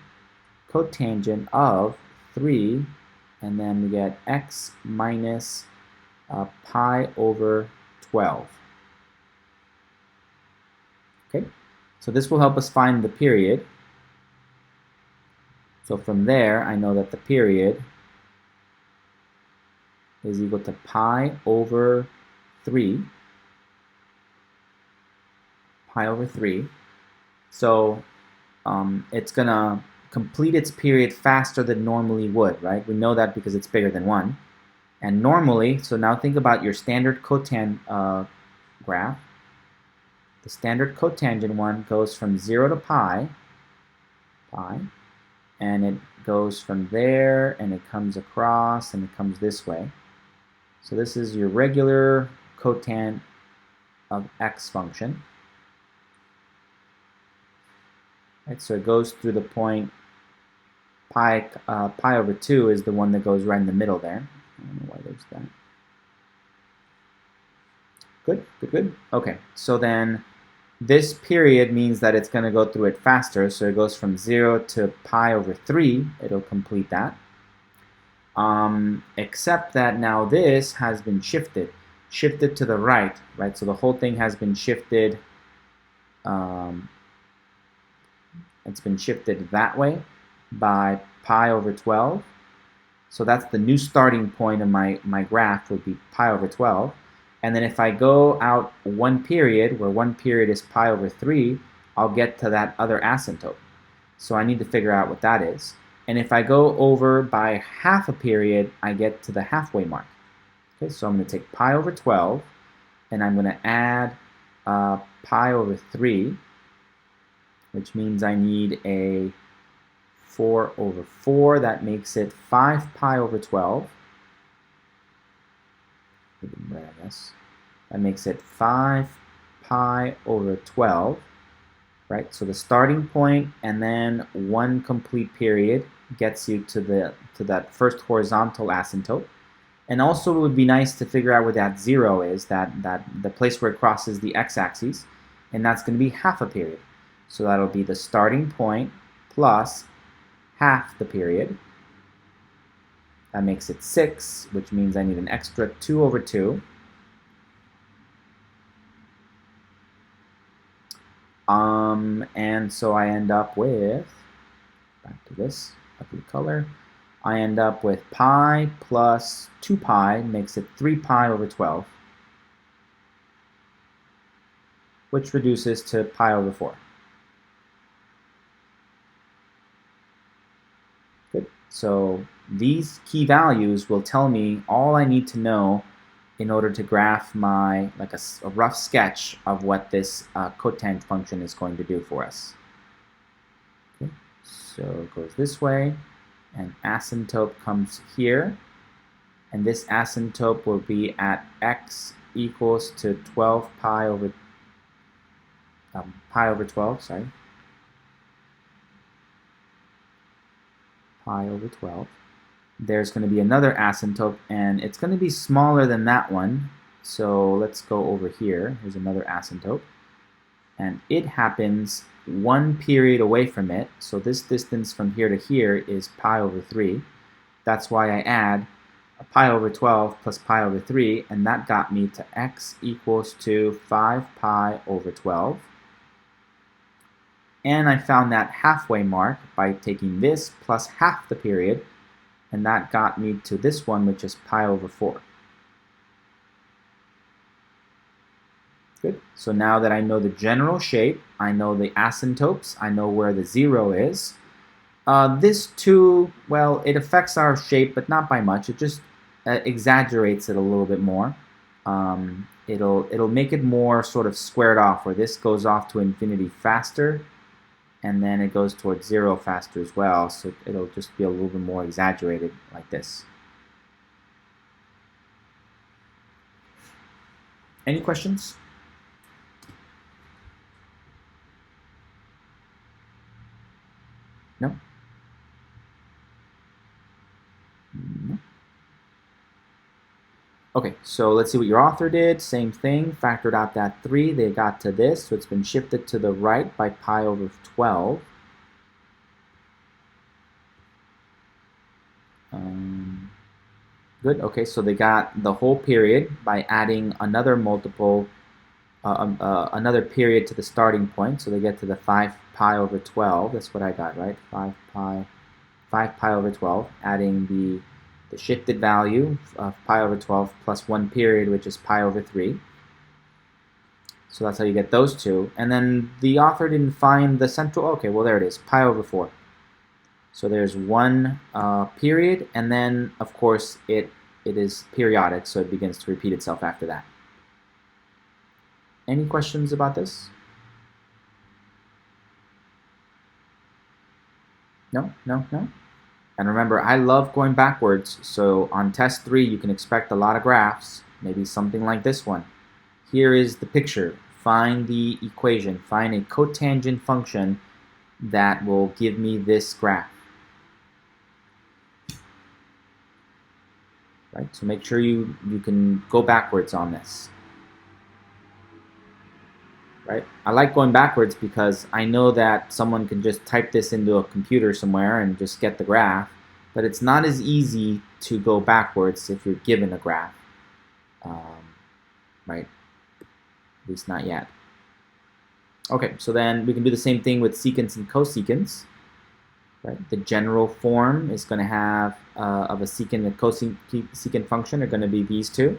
cotangent of 3, and then we get x minus pi over 12. Okay, so this will help us find the period. So from there, I know that the period is equal to pi over 3 pi over 3. So it's going to complete its period faster than normally would, right? We know that because it's bigger than 1. And normally, so now think about your standard cotangent graph. The standard cotangent one goes from 0 to pi, and it goes from there, and it comes across, and it comes this way. So this is your regular cotangent of x function. Right, so it goes through the point pi over 2 is the one that goes right in the middle there. I don't know why there's that. Good, good, good. Okay, so then this period means that it's going to go through it faster, so it goes from 0 to pi over 3. It'll complete that. Except that now this has been shifted to the right, right? So the whole thing has been shifted. It's been shifted that way by pi over 12. So that's the new starting point of my graph would be pi over 12. And then if I go out one period, where one period is pi over 3, I'll get to that other asymptote. So I need to figure out what that is. And if I go over by half a period, I get to the halfway mark. Okay, so I'm going to take pi over 12, and I'm going to add pi over 3, which means I need a 4 over 4. That makes it 5 pi over 12. Right, I guess. That makes it 5 pi over 12, right? So the starting point and then one complete period gets you to that first horizontal asymptote. And also it would be nice to figure out where that 0 is, that the place where it crosses the x-axis, and that's going to be half a period. So that'll be the starting point plus half the period. That makes it 6, which means I need an extra 2 over 2. And so I end up with, back to this ugly color, I end up with pi plus 2 pi makes it 3 pi over 12, which reduces to pi over 4. Good. So these key values will tell me all I need to know in order to graph my, like a rough sketch of what this cotangent function is going to do for us. Okay. So it goes this way, and asymptote comes here, and this asymptote will be at x equals to 12 pi over 12, sorry. Pi over 12. There's going to be another asymptote, and it's going to be smaller than that one. So let's go over here. Here's another asymptote, and it happens one period away from it. So this distance from here to here is pi over 3. That's why I add a pi over 12 plus pi over 3, and that got me to x equals to 5 pi over 12. And I found that halfway mark by taking this plus half the period, and that got me to this one, which is pi over 4. Good. So now that I know the general shape, I know the asymptotes, I know where the 0 is. This too, well, it affects our shape, but not by much. It just exaggerates it a little bit more. It'll make it more sort of squared off, where this goes off to infinity faster, and then it goes towards 0 faster as well, so it'll just be a little bit more exaggerated like this. Any questions? No? No? Okay, so let's see what your author did. Same thing, factored out that 3. They got to this, so it's been shifted to the right by pi over 12. Good, okay, so they got the whole period by adding another multiple, another period to the starting point, so they get to the 5 pi over 12. That's what I got, right? 5 pi over 12, adding the shifted value of pi over 12 plus one period, which is pi over 3. So that's how you get those two. And then the author didn't find the central. Okay, well, there it is, pi over 4. So there's one period, and then, of course, it is periodic, so it begins to repeat itself after that. Any questions about this? No? No? No? And remember, I love going backwards, so on test 3, you can expect a lot of graphs, maybe something like this one. Here is the picture. Find the equation. Find a cotangent function that will give me this graph. Right? So make sure you can go backwards on this. Right? I like going backwards because I know that someone can just type this into a computer somewhere and just get the graph, but it's not as easy to go backwards if you're given a graph. Right? At least not yet. Okay, so then we can do the same thing with secants and cosecants. Right? The general form is going to have of a secant and cosecant function are going to be these two.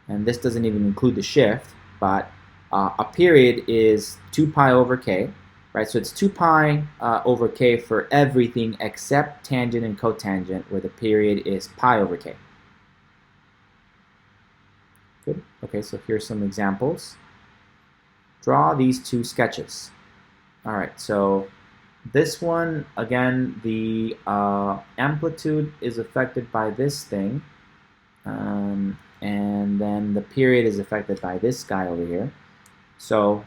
And this doesn't even include the shift, but a period is 2 pi over k, right? So it's 2 pi over k for everything except tangent and cotangent, where the period is pi over k. Good. Okay, so here's some examples. Draw these two sketches. All right, so this one, again, the amplitude is affected by this thing, and then the period is affected by this guy over here. So,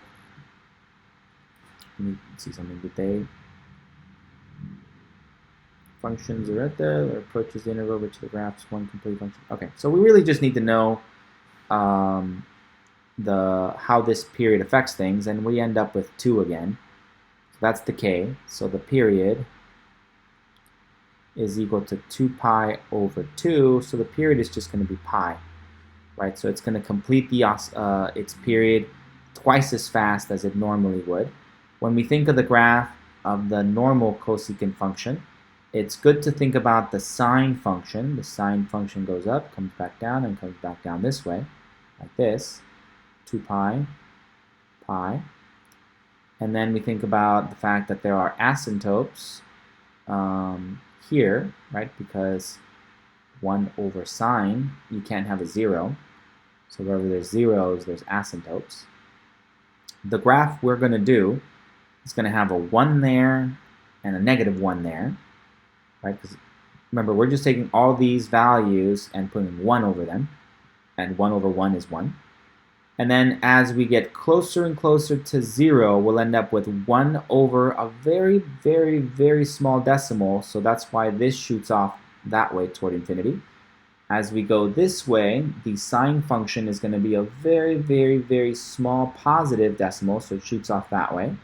let me see something. Did they? Functions are right there. Or approaches the interval which the graph's one complete function. Okay, so we really just need to know how this period affects things, and we end up with 2 again. So that's the k. So the period is equal to 2 pi over 2. So the period is just going to be pi, right? So it's going to complete the its period twice as fast as it normally would. When we think of the graph of the normal cosecant function, it's good to think about the sine function. The sine function goes up, comes back down, and comes back down this way, like this, 2 pi, pi. And then we think about the fact that there are asymptotes here, right? Because 1 over sine, you can't have a 0. So wherever there's zeros, there's asymptotes. The graph we're going to do is going to have a 1 there and a negative 1 there, right? Because remember, we're just taking all these values and putting 1 over them, and 1 over 1 is 1. And then as we get closer and closer to 0, we'll end up with 1 over a very, very, very small decimal, so that's why this shoots off that way toward infinity. As we go this way, the sine function is going to be a very, very, very small positive decimal, so it shoots off that way.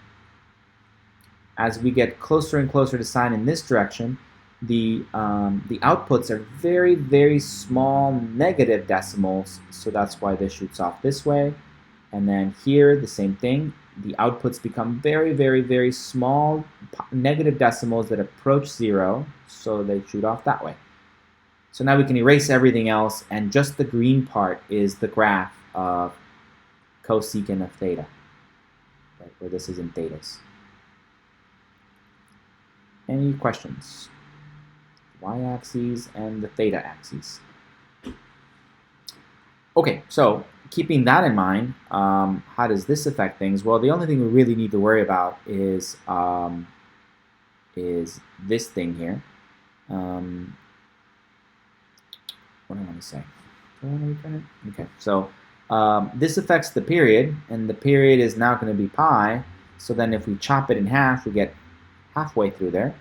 As we get closer and closer to sine in this direction, the outputs are very, very small negative decimals, so that's why this shoots off this way. And then here, the same thing. The outputs become very, very, very small negative decimals that approach 0, so they shoot off that way. So now we can erase everything else, and just the green part is the graph of cosecant of theta, right, where this is in thetas. Any questions? Y-axis and the theta axis. Okay, so keeping that in mind, how does this affect things? Well, the only thing we really need to worry about is this thing here. What do I want to say? Okay, so this affects the period, and the period is now going to be pi. So then if we chop it in half, we get halfway through there.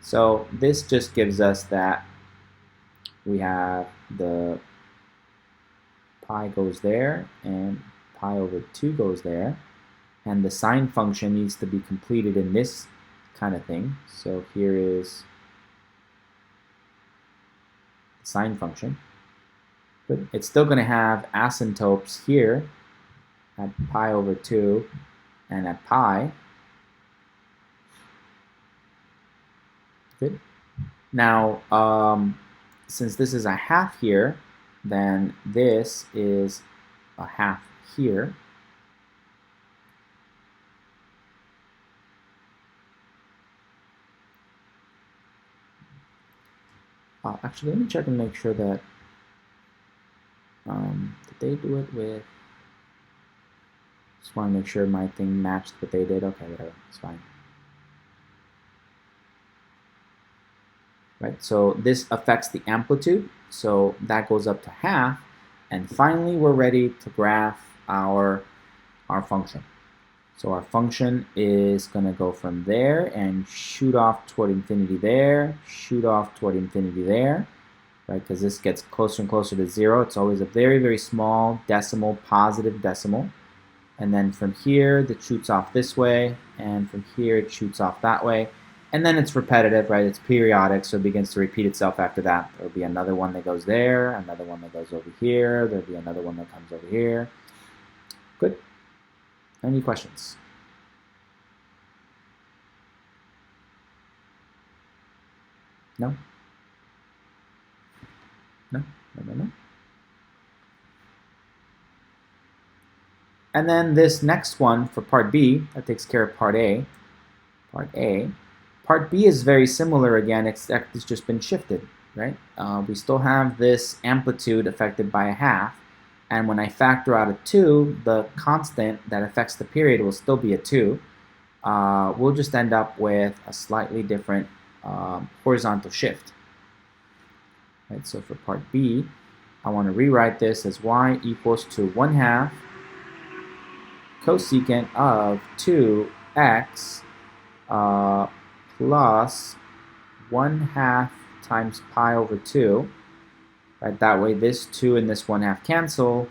So this just gives us that we have the pi goes there, and pi over 2 goes there, and the sine function needs to be completed in this kind of thing. So here is the sine function. But it's still going to have asymptotes here at pi over 2 and at pi. Good. Now, since this is a half here, then this is a half here. Actually, let me check and make sure that, did they do it with, just want to make sure my thing matched what they did. Okay, whatever, it's fine. Right, so this affects the amplitude, so that goes up to half, and finally we're ready to graph our function. So our function is going to go from there and shoot off toward infinity there, shoot off toward infinity there, right? Because this gets closer and closer to 0. It's always a very, very small decimal, positive decimal. And then from here, it shoots off this way, and from here, it shoots off that way. And then it's repetitive, right? It's periodic, so it begins to repeat itself after that. There'll be another one that goes there, another one that goes over here, there'll be another one that comes over here. Good. Any questions? No? No? No? And then this next one for part B, that takes care of part A. Part B is very similar again, except it's just been shifted, right? We still have this amplitude affected by a half, and when I factor out a 2, the constant that affects the period will still be a 2. We'll just end up with a slightly different horizontal shift. Right, so for part B, I want to rewrite this as y equals to 1/2 cosecant of 2x plus 1/2 times pi over 2. Right, that way this 2 and this 1/2 cancel,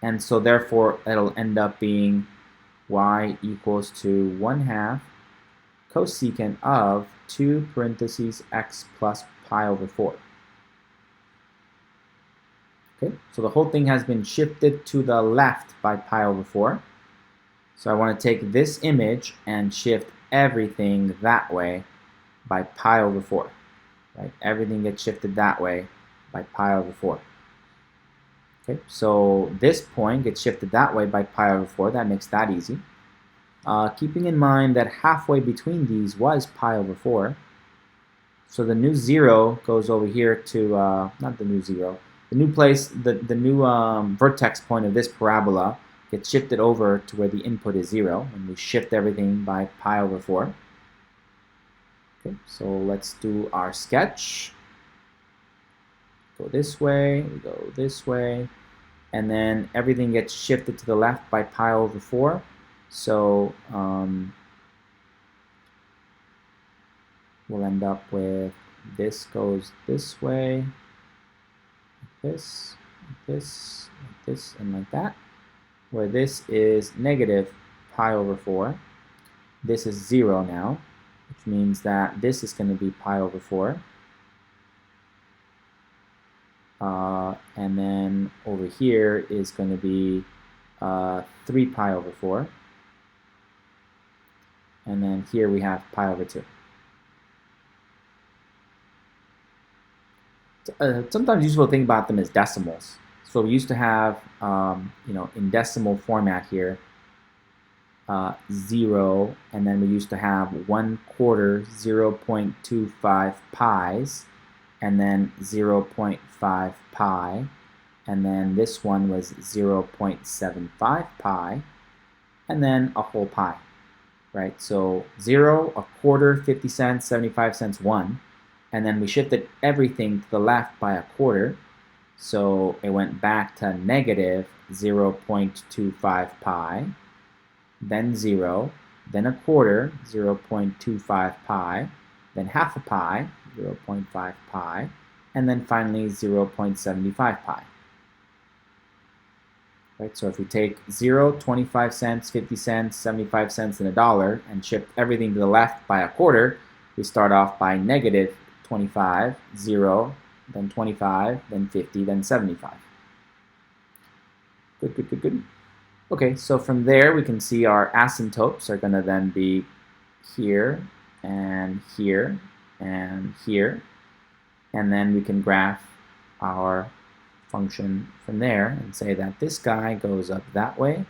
and so therefore it'll end up being y equals to 1/2 cosecant of 2 parentheses x plus pi over 4. Okay, so the whole thing has been shifted to the left by pi over 4. So I want to take this image and shift everything that way by pi over 4. Right? Everything gets shifted that way by pi over 4. Okay, so this point gets shifted that way by pi over 4. That makes that easy. Keeping in mind that halfway between these was pi over 4. So the new 0 goes over here to, not the new 0, the new place, the new vertex point of this parabola gets shifted over to where the input is 0, and we shift everything by pi over 4. Okay, so let's do our sketch. Go this way, we go this way, and then everything gets shifted to the left by pi over 4. So we'll end up with this goes this way, like this, like this, like this, and like that, where this is negative pi over 4. This is 0 now, which means that this is going to be pi over 4. And then over here is going to be 3 pi over 4. And then here we have pi over 2. Sometimes useful to think about them as decimals. So we used to have, in decimal format here, 0, and then we used to have 1/4 0.25 pi's, and then 0.5 pi, and then this one was 0.75 pi, and then a whole pi, right? So 0, 1/4, 50 cents, 75 cents, 1, and then we shifted everything to the left by 1/4, so it went back to negative 0.25 pi, then 0, then 1/4, 0.25 pi, then half a pi, 0.5 pi, and then finally 0.75 pi. Right, so if we take 0, 25 cents, 50 cents, 75 cents, and $1 and shift everything to the left by 1/4, we start off by negative 25, 0, then 25, then 50, then 75. Good. Okay, so from there we can see our asymptotes are going to then be here, and here, and here. And then we can graph our function from there and say that this guy goes up that way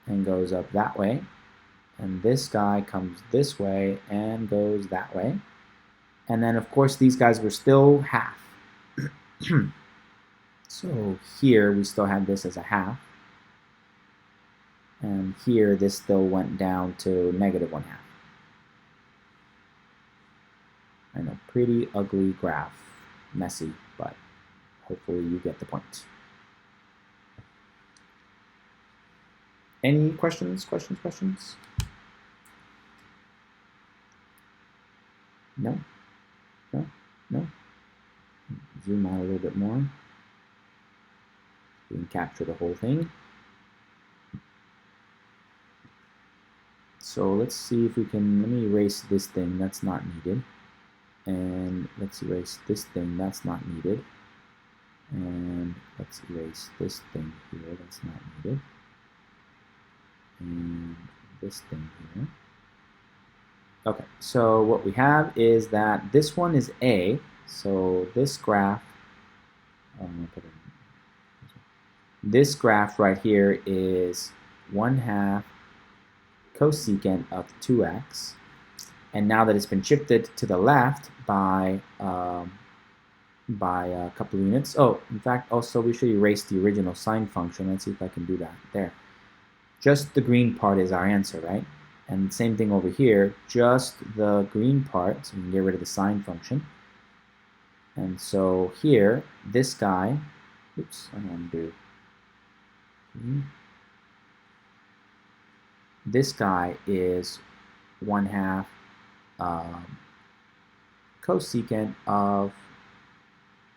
and goes up that way, and this guy comes this way and goes that way. And then of course these guys were still half, So here we still have this as a half. And here this still went down to -1/2. I know, pretty ugly graph. Messy, but hopefully you get the point. Any questions? No? No? Zoom out a little bit more. We can capture the whole thing. So let's see if we can, let me erase this thing, that's not needed. And let's erase this thing, that's not needed. And let's erase this thing here, that's not needed. And this thing here. Okay, so what we have is that this one is A, so this graph, this graph right here is 1/2 cosecant of 2x, and now that it's been shifted to the left by a couple of units. Oh, in fact, also we should erase the original sine function. Let's see if I can do that. There. Just the green part is our answer, right? And same thing over here, just the green part, so we can get rid of the sine function. And so here, this guy, oops, I want to do this guy is 1/2 cosecant of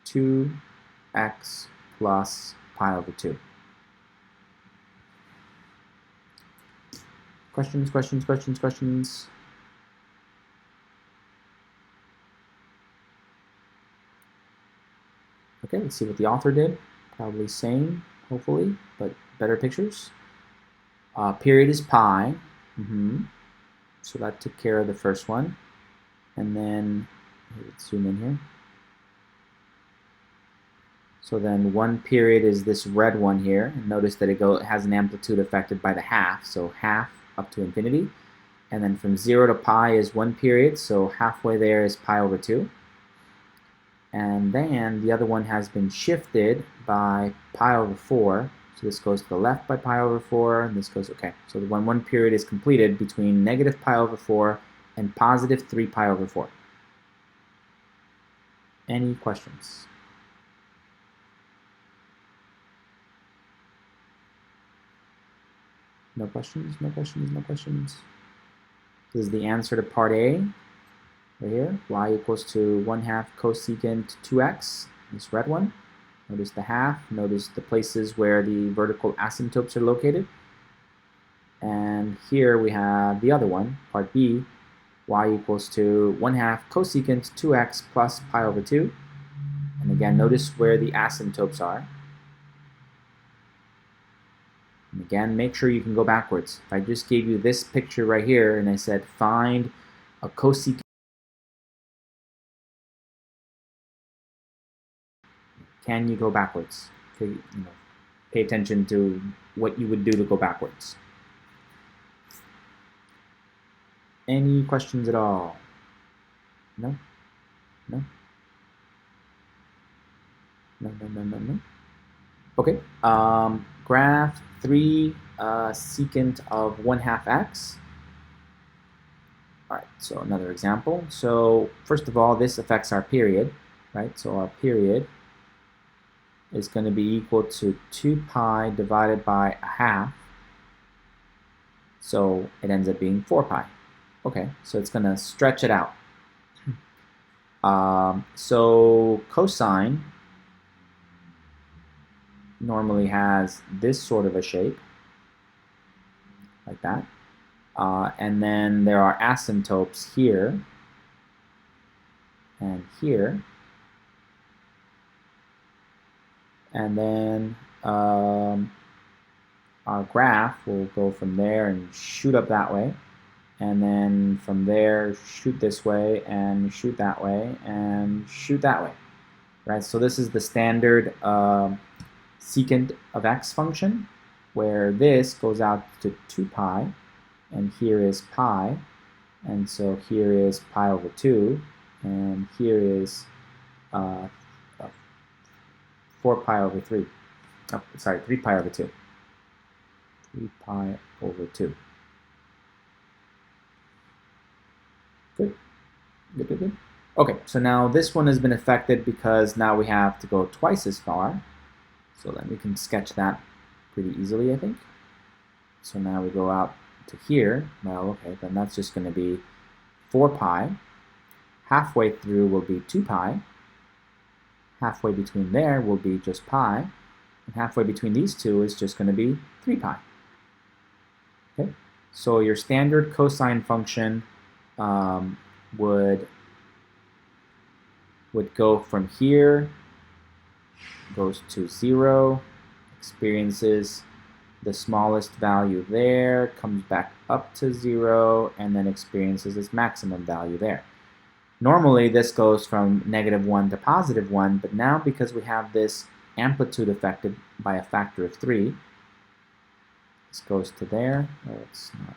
2x plus pi over 2. Questions? Okay, let's see what the author did. Probably same, hopefully, but better pictures. Period is pi. So that took care of the first one. And then, let's zoom in here. So then one period is this red one here. And notice that it has an amplitude affected by the half, so half up to infinity. And then from 0 to pi is one period, so halfway there is pi over 2. And then the other one has been shifted by pi over 4. So this goes to the left by pi over 4, and this goes, okay. So when one period is completed between negative pi over 4 and positive 3 pi over 4. Any questions? No questions? This is the answer to part A, right here. Y equals to 1/2 cosecant 2x, this red one. Notice the half, notice the places where the vertical asymptotes are located. And here we have the other one, part B, y equals to 1/2 cosecant 2x plus pi over 2. And again, notice where the asymptotes are. And again, make sure you can go backwards. If I just gave you this picture right here and I said find a cosecant, can you go backwards? Pay attention to what you would do to go backwards. Any questions at all? No? No. Okay. Graph 3 secant of 1/2 x. All right, so another example. So first of all, this affects our period, right? So our period is going to be equal to 2 pi divided by 1/2. So it ends up being 4 pi. Okay, so it's going to stretch it out. So cosine normally has this sort of a shape, like that. And then there are asymptotes here and here. And then our graph will go from there and shoot up that way. And then from there, shoot this way and shoot that way and shoot that way. Right? So this is the standard secant of x function, where this goes out to 2 pi, and here is pi, and so here is pi over 2, and here is 4 pi over 3. Oh, sorry, 3 pi over 2. 3 pi over 2. Good. Good, good, good. Okay, so now this one has been affected because now we have to go twice as far. So then we can sketch that pretty easily, I think. So now we go out to here. Well, okay, then that's just going to be 4 pi. Halfway through will be 2 pi. Halfway between there will be just pi. And halfway between these two is just going to be 3 pi. Okay, so your standard cosine function would go from here, goes to 0, experiences the smallest value there, comes back up to 0, and then experiences its maximum value there. Normally this goes from -1 to +1, but now because we have this amplitude affected by a factor of 3, this goes to there. Oh, it's not.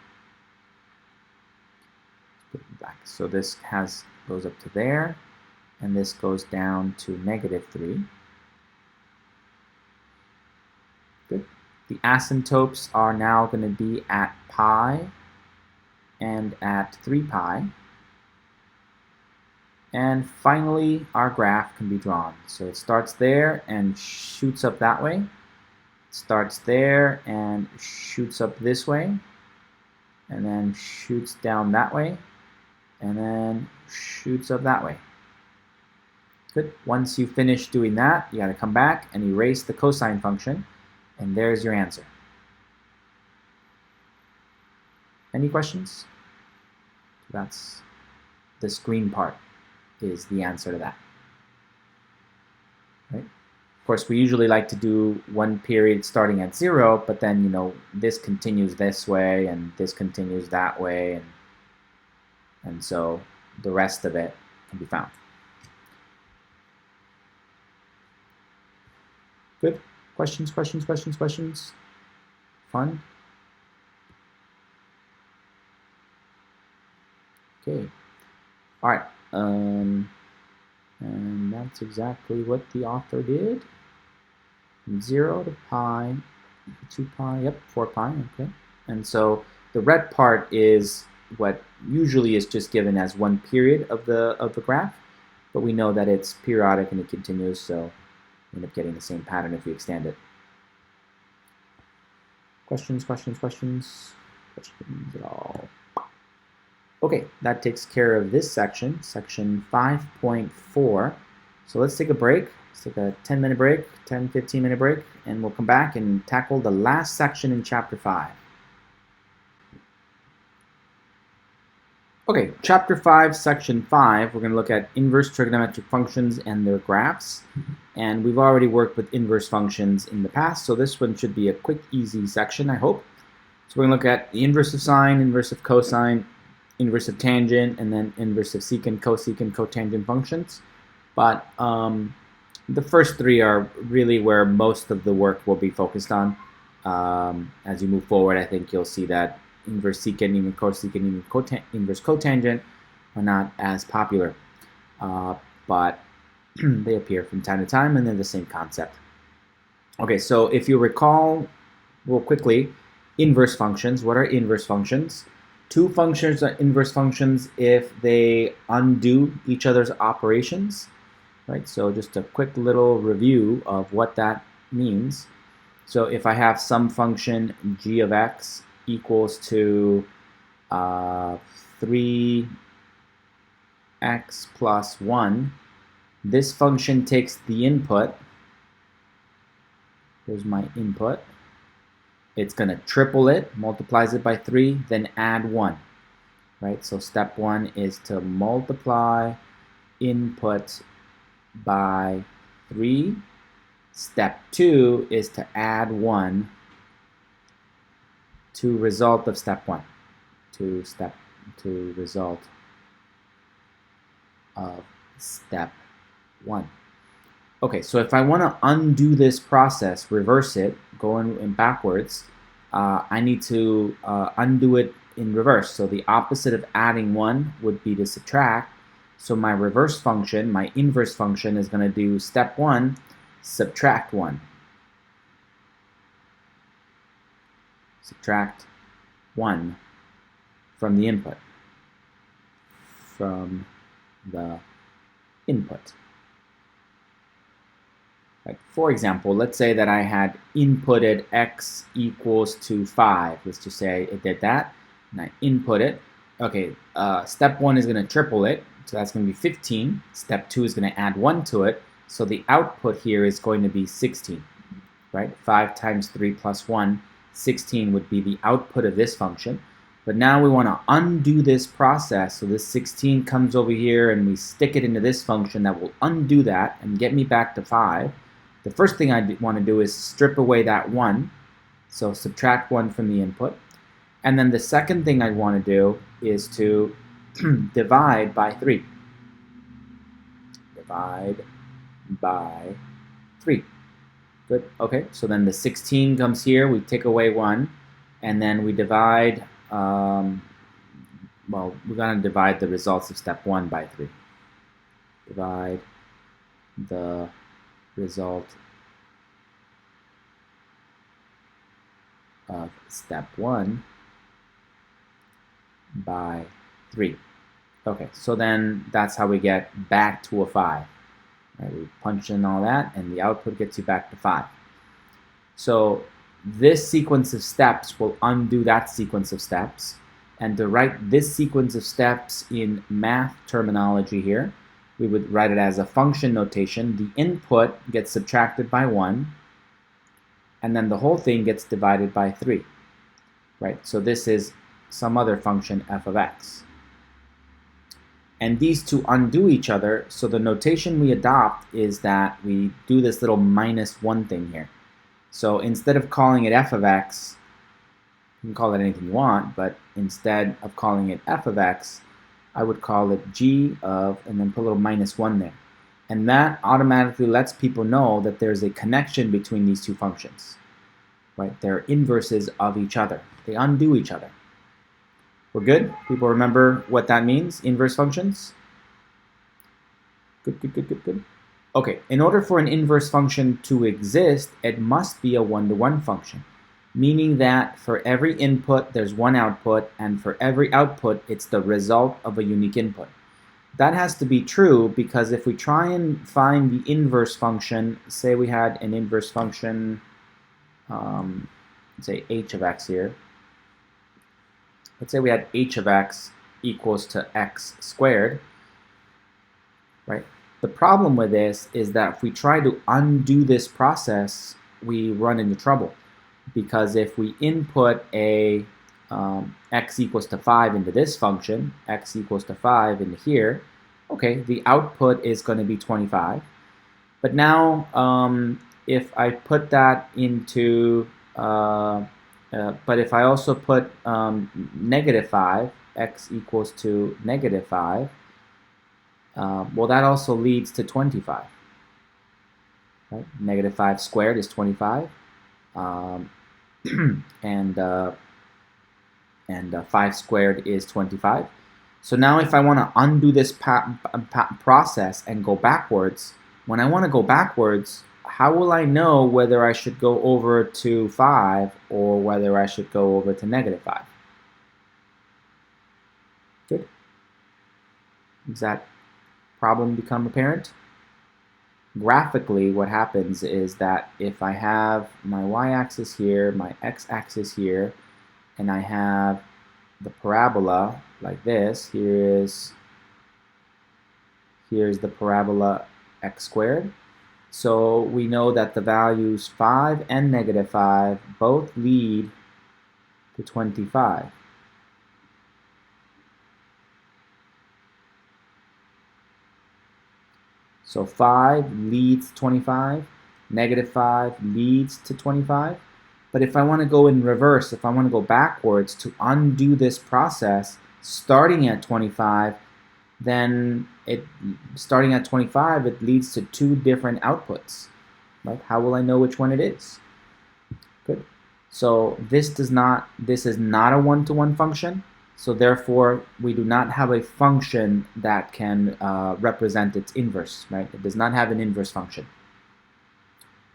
Let's put it back. So this goes up to there, and this goes down to -3. Good. The asymptotes are now going to be at pi and at 3 pi. And finally, our graph can be drawn. So it starts there and shoots up that way. It starts there and shoots up this way. And then shoots down that way. And then shoots up that way. Good. Once you finish doing that, you got to come back and erase the cosine function. And there's your answer. Any questions? That's this green part is the answer to that. Right? Of course, we usually like to do one period starting at 0, but then, you know, this continues this way and this continues that way, and so the rest of it can be found. Good. Questions, questions, questions, questions? Fun? Okay. All right. And that's exactly what the author did. From 0 to pi, 2 pi, yep, 4 pi, okay. And so the red part is what usually is just given as one period of the graph, but we know that it's periodic and it continues, so we end up getting the same pattern if we extend it. Questions, questions, questions? Questions at all? Okay, that takes care of this section, section 5.4. So let's take a break. Let's take a 10-minute break, 10, 15-minute break, and we'll come back and tackle the last section in chapter 5. Okay, chapter 5, section 5, we're going to look at inverse trigonometric functions and their graphs. And we've already worked with inverse functions in the past, so this one should be a quick, easy section, I hope. So we're going to look at the inverse of sine, inverse of cosine, inverse of tangent, and then inverse of secant, cosecant, cotangent functions. But the first three are really where most of the work will be focused on. As you move forward, I think you'll see that inverse secant, even cosecant, even inverse cotangent are not as popular. But they appear from time to time, and they're the same concept. Okay, so if you recall real quickly, inverse functions. What are inverse functions? Two functions are inverse functions if they undo each other's operations, right? So just a quick little review of what that means. So if I have some function g of x equals to 3x plus 1, this function takes the input. Here's my input. It's going to triple it, multiplies it by 3, then add 1. Right? So step 1 is to multiply input by 3. Step 2 is to add 1 to result of step 1. To result of step 1. Okay, so if I want to undo this process, reverse it, going in backwards, I need to undo it in reverse. So the opposite of adding 1 would be to subtract. So my reverse function, my inverse function, is going to do step 1 subtract 1. Subtract 1 from the input. From the input. Like, for example, let's say that I had inputted x equals to 5. Let's just say it did that, and I input it. Okay, step 1 is going to triple it, so that's going to be 15. Step 2 is going to add 1 to it, so the output here is going to be 16. Right? 5 times 3 plus 1, 16 would be the output of this function. But now we want to undo this process, so this 16 comes over here and we stick it into this function that will undo that and get me back to 5. The first thing I want to do is strip away that 1, so subtract 1 from the input. And then the second thing I want to do is to divide by 3. Divide by 3. Good, okay, so then the 16 comes here, we take away 1, and then we divide, well, we're going to divide the results of step 1 by 3. Divide the result of step 1 by 3. Okay, so then that's how we get back to a 5. Right, we punch in all that, and the output gets you back to 5. So this sequence of steps will undo that sequence of steps. And to write this sequence of steps in math terminology here, we would write it as a function notation. The input gets subtracted by 1, and then the whole thing gets divided by 3. Right? So this is some other function f of x. And these two undo each other, so the notation we adopt is that we do this little -1 thing here. So instead of calling it f of x, you can call it anything you want, but instead of calling it f of x, I would call it g of, and then put a little -1 there. And that automatically lets people know that there's a connection between these two functions. Right? They're inverses of each other. They undo each other. We're good? People remember what that means? Inverse functions? Good, good, good, good, good. Okay, in order for an inverse function to exist, it must be a one-to-one function, meaning that for every input, there's one output, and for every output, it's the result of a unique input. That has to be true because if we try and find the inverse function, say we had an inverse function, say h of x here. Let's say we had h of x equals to x squared, right? The problem with this is that if we try to undo this process, we run into trouble. Because if we input a x equals to 5 into this function, x equals to 5 into here, okay, the output is going to be 25. But now, if I put that into but if I also put -5, x equals to -5, well, that also leads to 25. Right? -5 squared is 25, and 5 squared is 25. So now if I want to undo this process and go backwards, when I want to go backwards, how will I know whether I should go over to 5 or whether I should go over to -5? Good. Does that problem become apparent? Graphically, what happens is that if I have my y-axis here, my x-axis here, and I have the parabola like this, here's the parabola x squared. So we know that the values 5 and -5 both lead to 25. So 5 leads to 25, -5 leads to 25. But if I want to go in reverse, if I want to go backwards to undo this process, starting at 25, then starting at 25, it leads to two different outputs. Right? How will I know which one it is? Good. So this is not a one-to-one function. So therefore, we do not have a function that can represent its inverse. Right? It does not have an inverse function.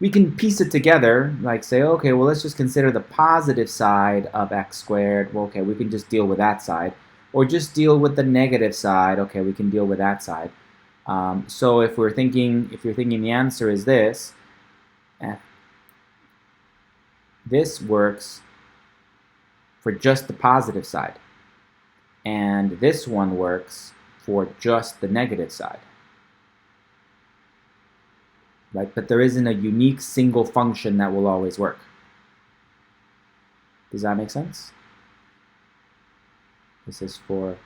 we can piece it together, like say, okay, well, let's just consider the positive side of x squared. Well, okay, we can just deal with that side. Or just deal with the negative side. Okay, we can deal with that side. So if you're thinking the answer is this, this works for just the positive side. And this one works for just the negative side. Right? But there isn't a unique single function that will always work. Does that make sense? This is for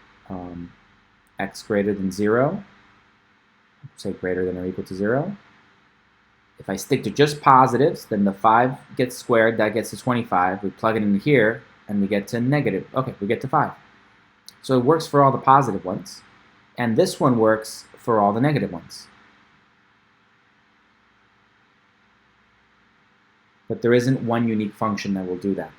x greater than 0. Say greater than or equal to 0. If I stick to just positives, then the 5 gets squared, that gets to 25. We plug it in here, and we get to negative. Okay, we get to 5. So it works for all the positive ones. And this one works for all the negative ones. But there isn't one unique function that will do that.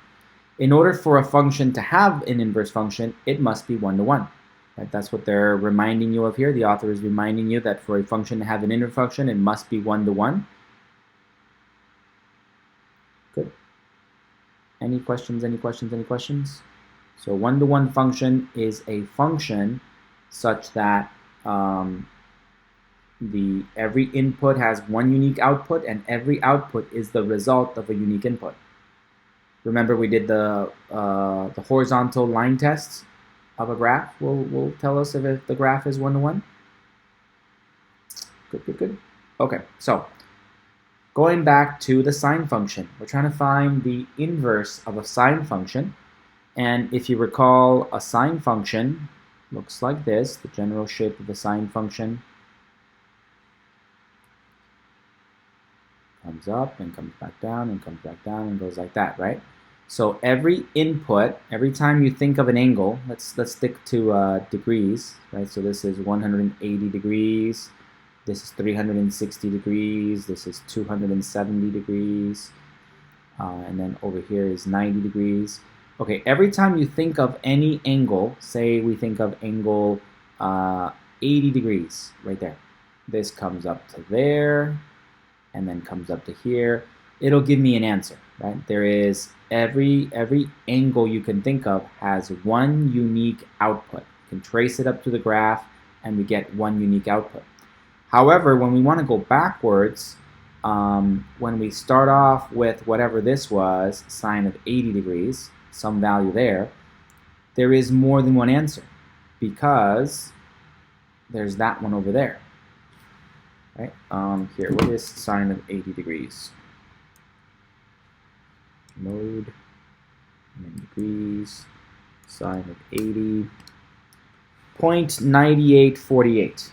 In order for a function to have an inverse function, it must be one-to-one. Right? That's what they're reminding you of here. The author is reminding you that for a function to have an inverse function, it must be one-to-one. Good. Any questions, any questions, any questions? So one-to-one function is a function such that every input has one unique output, and every output is the result of a unique input. Remember, we did the horizontal line test of a graph. Will tell us if the graph is one-to-one. Good, good, good. Okay, so going back to the sine function, we're trying to find the inverse of a sine function. And if you recall, a sine function looks like this, the general shape of the sine function. Comes up and comes back down and comes back down and goes like that, right? So every input, every time you think of an angle, let's stick to degrees, right? So this is 180 degrees, this is 360 degrees, this is 270 degrees, and then over here is 90 degrees. Okay, every time you think of any angle, say we think of angle 80 degrees, right there. This comes up to there, and then comes up to here. It'll give me an answer, right? There is every angle you can think of has one unique output. You can trace it up to the graph, and we get one unique output. However, when we want to go backwards, when we start off with whatever this was, sine of 80 degrees, some value there, there is more than one answer because there's that one over there. Right? Here, what is sine of 80 degrees? Mode, and then degrees, sine of 80, 0.9848.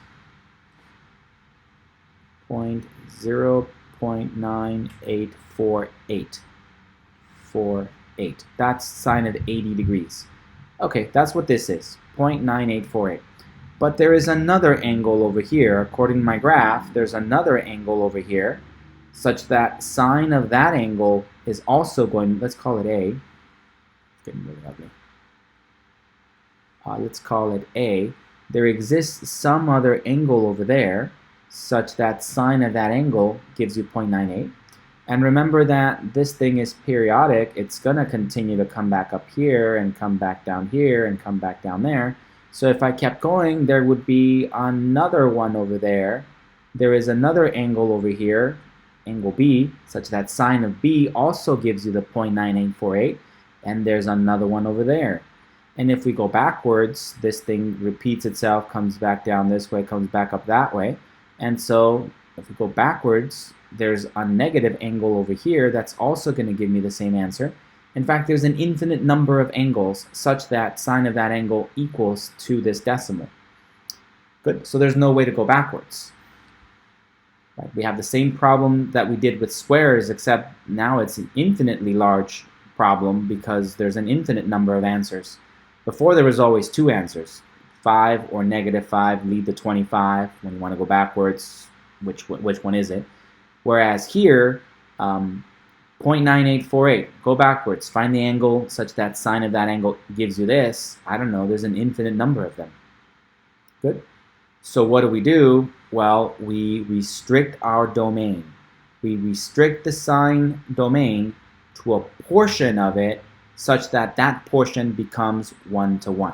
0.9848. 48. That's sine of 80 degrees. Okay, that's what this is, 0.9848. But there is another angle over here. According to my graph, there's another angle over here such that sine of that angle is also going, let's call it A. It's getting really ugly. Let's call it A. There exists some other angle over there such that sine of that angle gives you 0.98. And remember that this thing is periodic. It's going to continue to come back up here and come back down here and come back down there. So if I kept going, there would be another one over there. There is another angle over here, angle B, such that sine of B also gives you the 0.9848, and there's another one over there. And if we go backwards, this thing repeats itself, comes back down this way, comes back up that way. And so if we go backwards, there's a negative angle over here that's also going to give me the same answer. In fact, there's an infinite number of angles such that sine of that angle equals to this decimal. Good, so there's no way to go backwards. Right? We have the same problem that we did with squares, except now it's an infinitely large problem because there's an infinite number of answers. Before there was always two answers. 5 or negative 5 lead to 25. When you want to go backwards, which one is it? Whereas here, 0.9848, go backwards, find the angle such that sine of that angle gives you this. I don't know, there's an infinite number of them. Good. So what do? Well, we restrict our domain. we restrict the sine domain to a portion of it such that that portion becomes 1 to 1.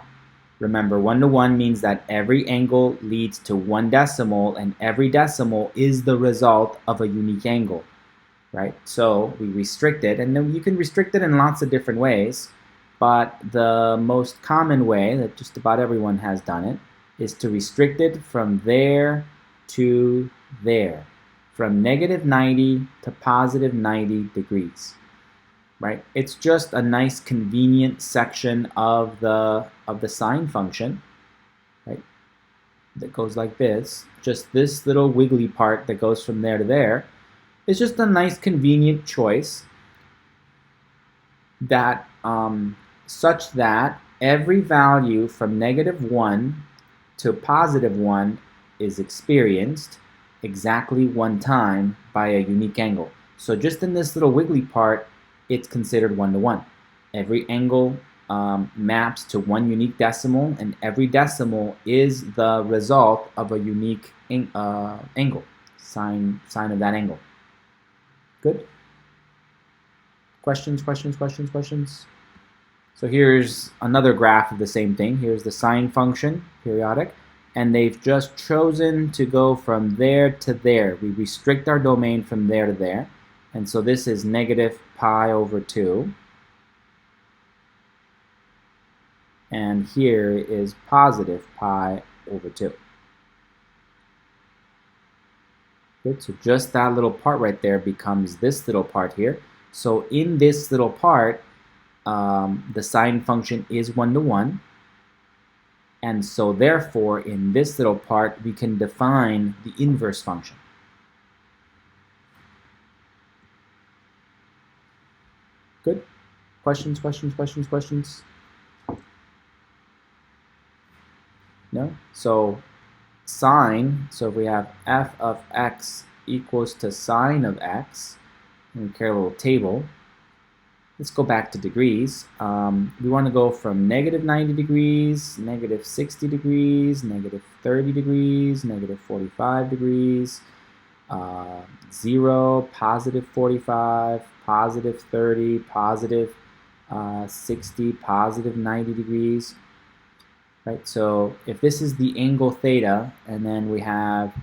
Remember, 1 to 1 means that every angle leads to one decimal, and every decimal is the result of a unique angle, right? So we restrict it, and then you can restrict it in lots of different ways, but the most common way that just about everyone has done it is to restrict it from there to there, from negative 90 to positive 90 degrees. Right? It's just a nice convenient section of the sine function, right? That goes like this. Just this little wiggly part that goes from there to there is just a nice convenient choice that such that every value from negative 1 to positive 1 is experienced exactly one time by a unique angle. So just in this little wiggly part, it's considered 1 to 1. Every angle maps to one unique decimal, and every decimal is the result of a unique angle, sine of that angle. Good? Questions, questions, questions, questions? So here's another graph of the same thing. Here's the sine function, periodic, and they've just chosen to go from there to there. We restrict our domain from there to there. And so this is negative pi over 2. And here is positive pi over 2. Good, so just that little part right there becomes this little part here. So in this little part, the sine function is 1 to 1. And so therefore, in this little part, we can define the inverse function. Good? Questions, questions, questions, questions? No? So sine, so if we have f of x equals to sine of x, and we create a little table, let's go back to degrees. We want to go from negative 90 degrees, negative 60 degrees, negative 30 degrees, negative 45 degrees, 0, positive 45, positive 30, positive 60, positive 90 degrees. Right, so if this is the angle theta, and then we have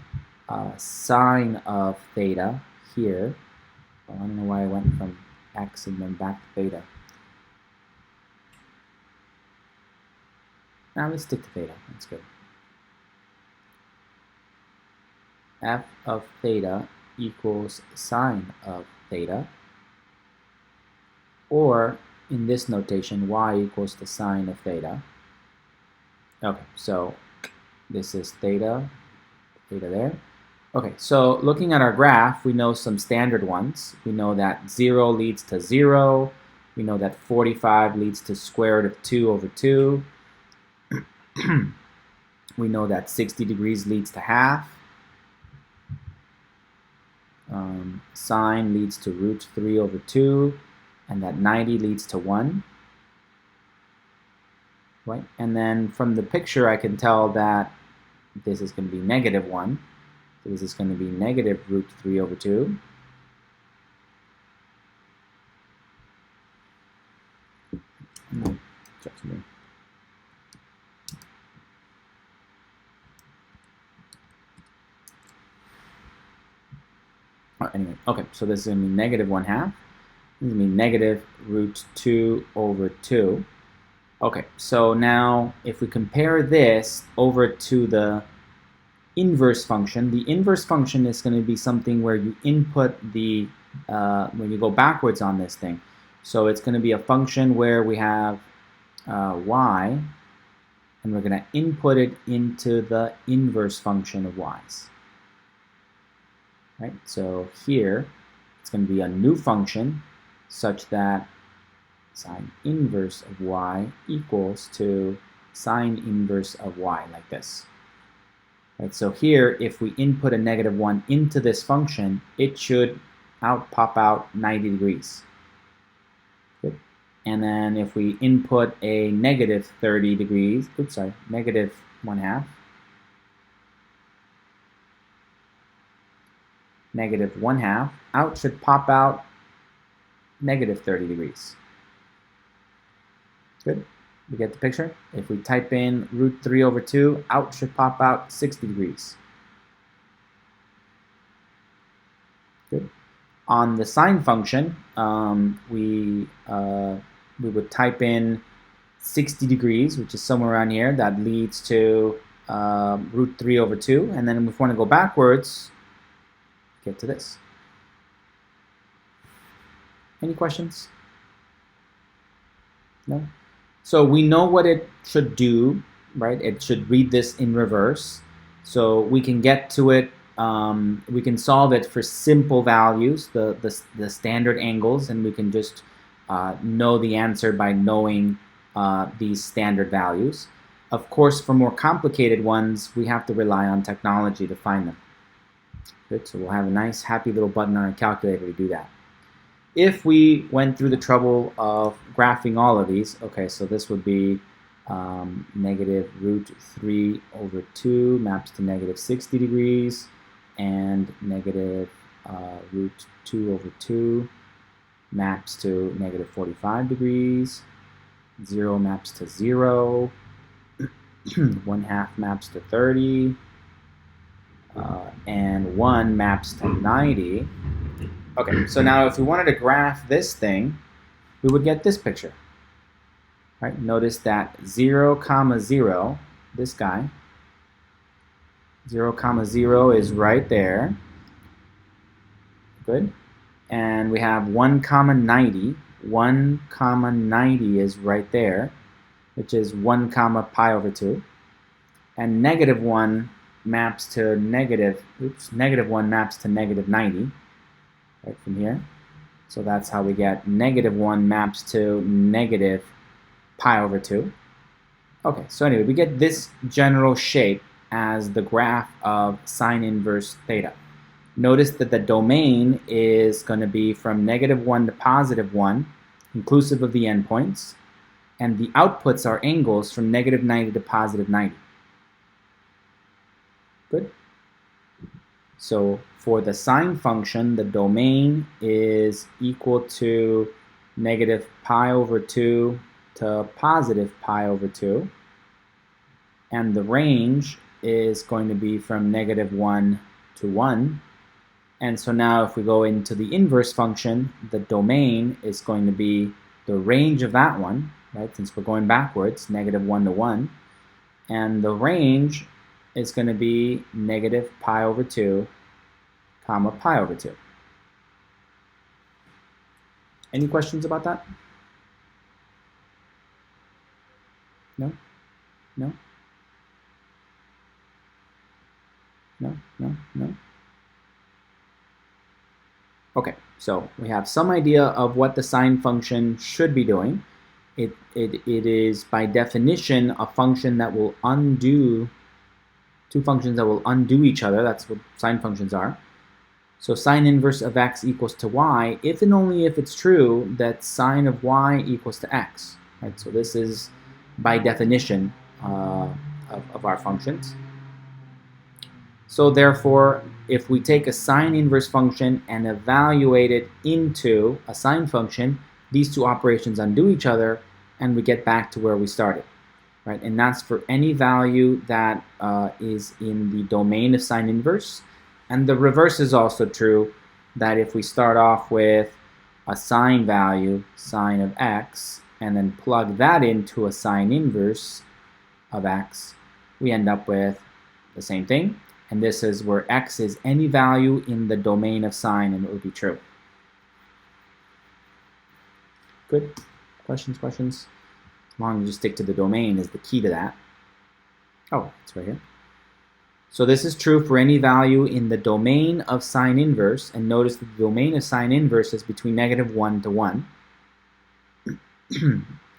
sine of theta here, well, I don't know why I went from x and then back to theta. Now let's stick to theta, that's good. F of theta equals sine of theta, or in this notation, y equals to sine of theta. Okay, so this is theta there. Okay, so looking at our graph, we know some standard ones. We know that 0 leads to 0. We know that 45 leads to square root of 2 over 2. We know that 60 degrees leads to half. Sine leads to root 3 over 2, and that 90 leads to 1. Right? And then from the picture, I can tell that this is going to be negative 1. So this is going to be negative root 3 over 2. Anyway, okay, so this is going to be negative 1/2. This is going to be negative root 2 over 2. Okay, so now if we compare this over to the inverse function, the inverse function is going to be something where you input the, when you go backwards on this thing. So it's going to be a function where we have y, and we're going to input it into the inverse function of y's. Right? So here, it's going to be a new function such that sine inverse of y equals to sine inverse of y, like this. Right? So here, if we input a negative 1 into this function, it should pop out 90 degrees. Good. And then if we input a negative 30 degrees, negative 1/2, negative 1/2, out should pop out negative 30 degrees. Good. We get the picture? If we type in root 3 over 2, out should pop out 60 degrees. Good. On the sine function, we would type in 60 degrees, which is somewhere around here. That leads to root 3 over 2. And then if we want to go backwards, get to this. Any questions? No? So we know what it should do, right? It should read this in reverse. So we can get to it, we can solve it for simple values, the standard angles, and we can just know the answer by knowing these standard values. Of course, for more complicated ones, we have to rely on technology to find them. Good, so we'll have a nice happy little button on our calculator to do that. If we went through the trouble of graphing all of these, okay, so this would be negative root 3 over 2 maps to negative 60 degrees, and negative root 2 over 2 maps to negative 45 degrees, 0 maps to 0, 1/2 maps to 30, and 1 maps to 90. Okay, so now if we wanted to graph this thing, we would get this picture. Right? Notice that 0, 0, this guy, 0, 0 is right there. Good. And we have 1, 90. 1, 90 is right there, which is 1, pi over 2. And negative 1 maps to negative 1 maps to negative 90. Right from here. So that's how we get negative 1 maps to negative pi over 2. Okay, so anyway, we get this general shape as the graph of sine inverse theta. Notice that the domain is going to be from negative 1 to positive 1, inclusive of the endpoints, and the outputs are angles from negative 90 to positive 90. Good. So for the sine function, the domain is equal to negative pi over 2 to positive pi over 2. And the range is going to be from negative 1 to 1. And so now if we go into the inverse function, the domain is going to be the range of that one, right? Since we're going backwards, negative 1 to 1. And the range is going to be negative pi over 2, comma pi over 2. Any questions about that? No? No? No? No? No? Okay, so we have some idea of what the sine function should be doing. It is, by definition, a function that will undo, two functions that will undo each other. That's what sine functions are. So sine inverse of x equals to y, if and only if it's true that sine of y equals to x. Right? So this is, by definition, of our functions. So therefore, if we take a sine inverse function and evaluate it into a sine function, these two operations undo each other, and we get back to where we started. Right? And that's for any value that is in the domain of sine inverse. And the reverse is also true, that if we start off with a sine value, sine of x, and then plug that into a sine inverse of x, we end up with the same thing. And this is where x is any value in the domain of sine, and it would be true. Good? Questions, questions? As long as you stick to the domain is the key to that. Oh, it's right here. So this is true for any value in the domain of sine inverse, and notice that the domain of sine inverse is between negative 1 to 1.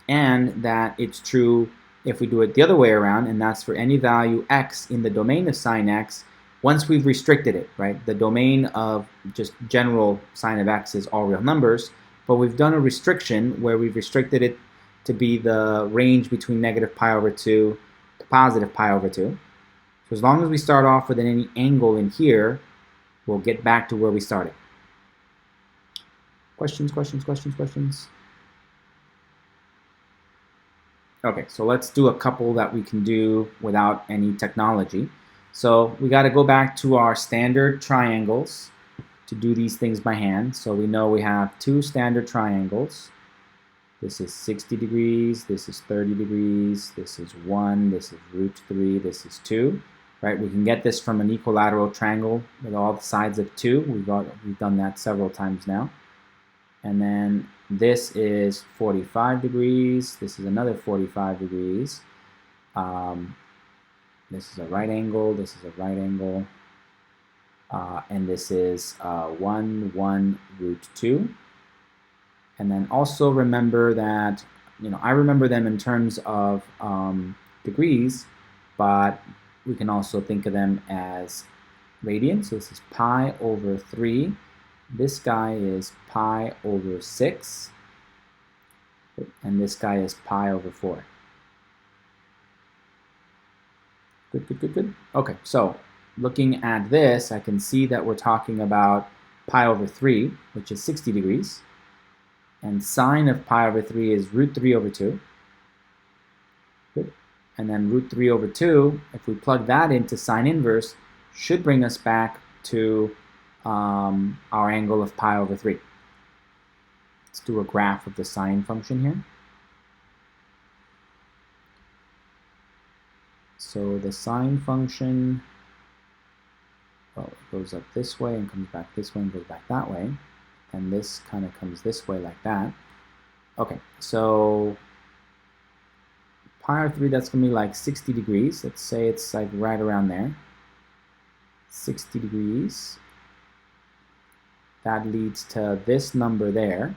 And that it's true if we do it the other way around, and that's for any value x in the domain of sine x, once we've restricted it, right? The domain of just general sine of x is all real numbers, but we've done a restriction where we've restricted it to be the range between negative pi over 2 to positive pi over 2. So as long as we start off with any angle in here, we'll get back to where we started. Questions, questions, questions, questions? Okay, so let's do a couple that we can do without any technology. So we got to go back to our standard triangles to do these things by hand. So we know we have two standard triangles. This is 60 degrees, this is 30 degrees, this is 1, this is root 3, this is 2. Right? We can get this from an equilateral triangle with all the sides of 2. We've done that several times now. And then this is 45 degrees. This is another 45 degrees. This is a right angle. This is a right angle. And this is 1, 1, root 2. And then also remember that, I remember them in terms of degrees, but we can also think of them as radians. So this is pi over 3. This guy is pi over 6, and this guy is pi over 4. Good, good, good, good. Okay, so looking at this, I can see that we're talking about pi over 3, which is 60 degrees, and sine of pi over 3 is root 3 over 2. Good. And then root 3 over 2, if we plug that into sine inverse, should bring us back to our angle of pi over 3. Let's do a graph of the sine function here. So the sine function, well, it goes up this way and comes back this way and goes back that way. And this kind of comes this way like that. Okay, so pi over 3, that's going to be like 60 degrees. Let's say it's like right around there. 60 degrees. That leads to this number there.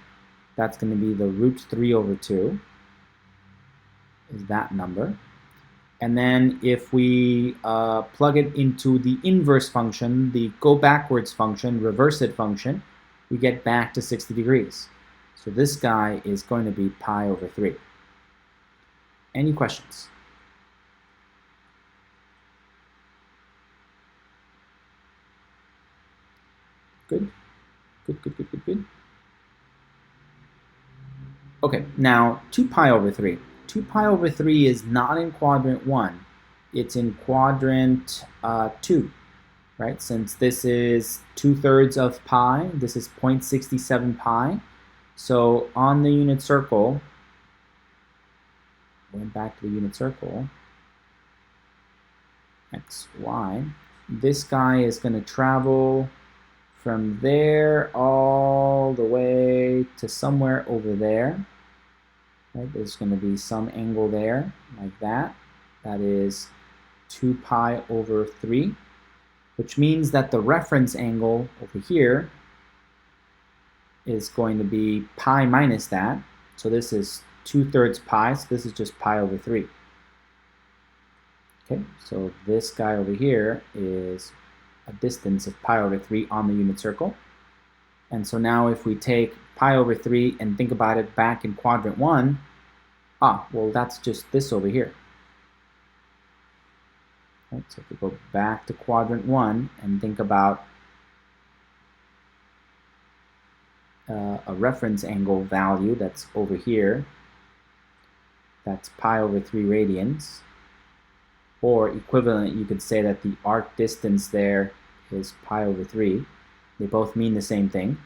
That's going to be the root 3 over 2 is that number. And then if we plug it into the inverse function, the go backwards function, reverse it function, we get back to 60 degrees. So this guy is going to be pi over 3. Any questions? Good. Good, good, good, good, good. Okay, now 2 pi over 3. 2 pi over 3 is not in quadrant 1. It's in quadrant 2, right? Since this is 2/3 of pi, this is 0.67 pi. So on the unit circle, going back to the unit circle, x, y, this guy is going to travel from there all the way to somewhere over there. Right? There's going to be some angle there, like that. That is 2 pi over 3, which means that the reference angle over here is going to be pi minus that. So this is 2/3 pi, so this is just pi over 3. Okay, so this guy over here is a distance of pi over 3 on the unit circle. And so now if we take pi over 3 and think about it back in quadrant 1, well, that's just this over here. Right, so if we go back to quadrant 1 and think about a reference angle value that's over here, that's pi over 3 radians. Or equivalent, you could say that the arc distance there is pi over 3. They both mean the same thing.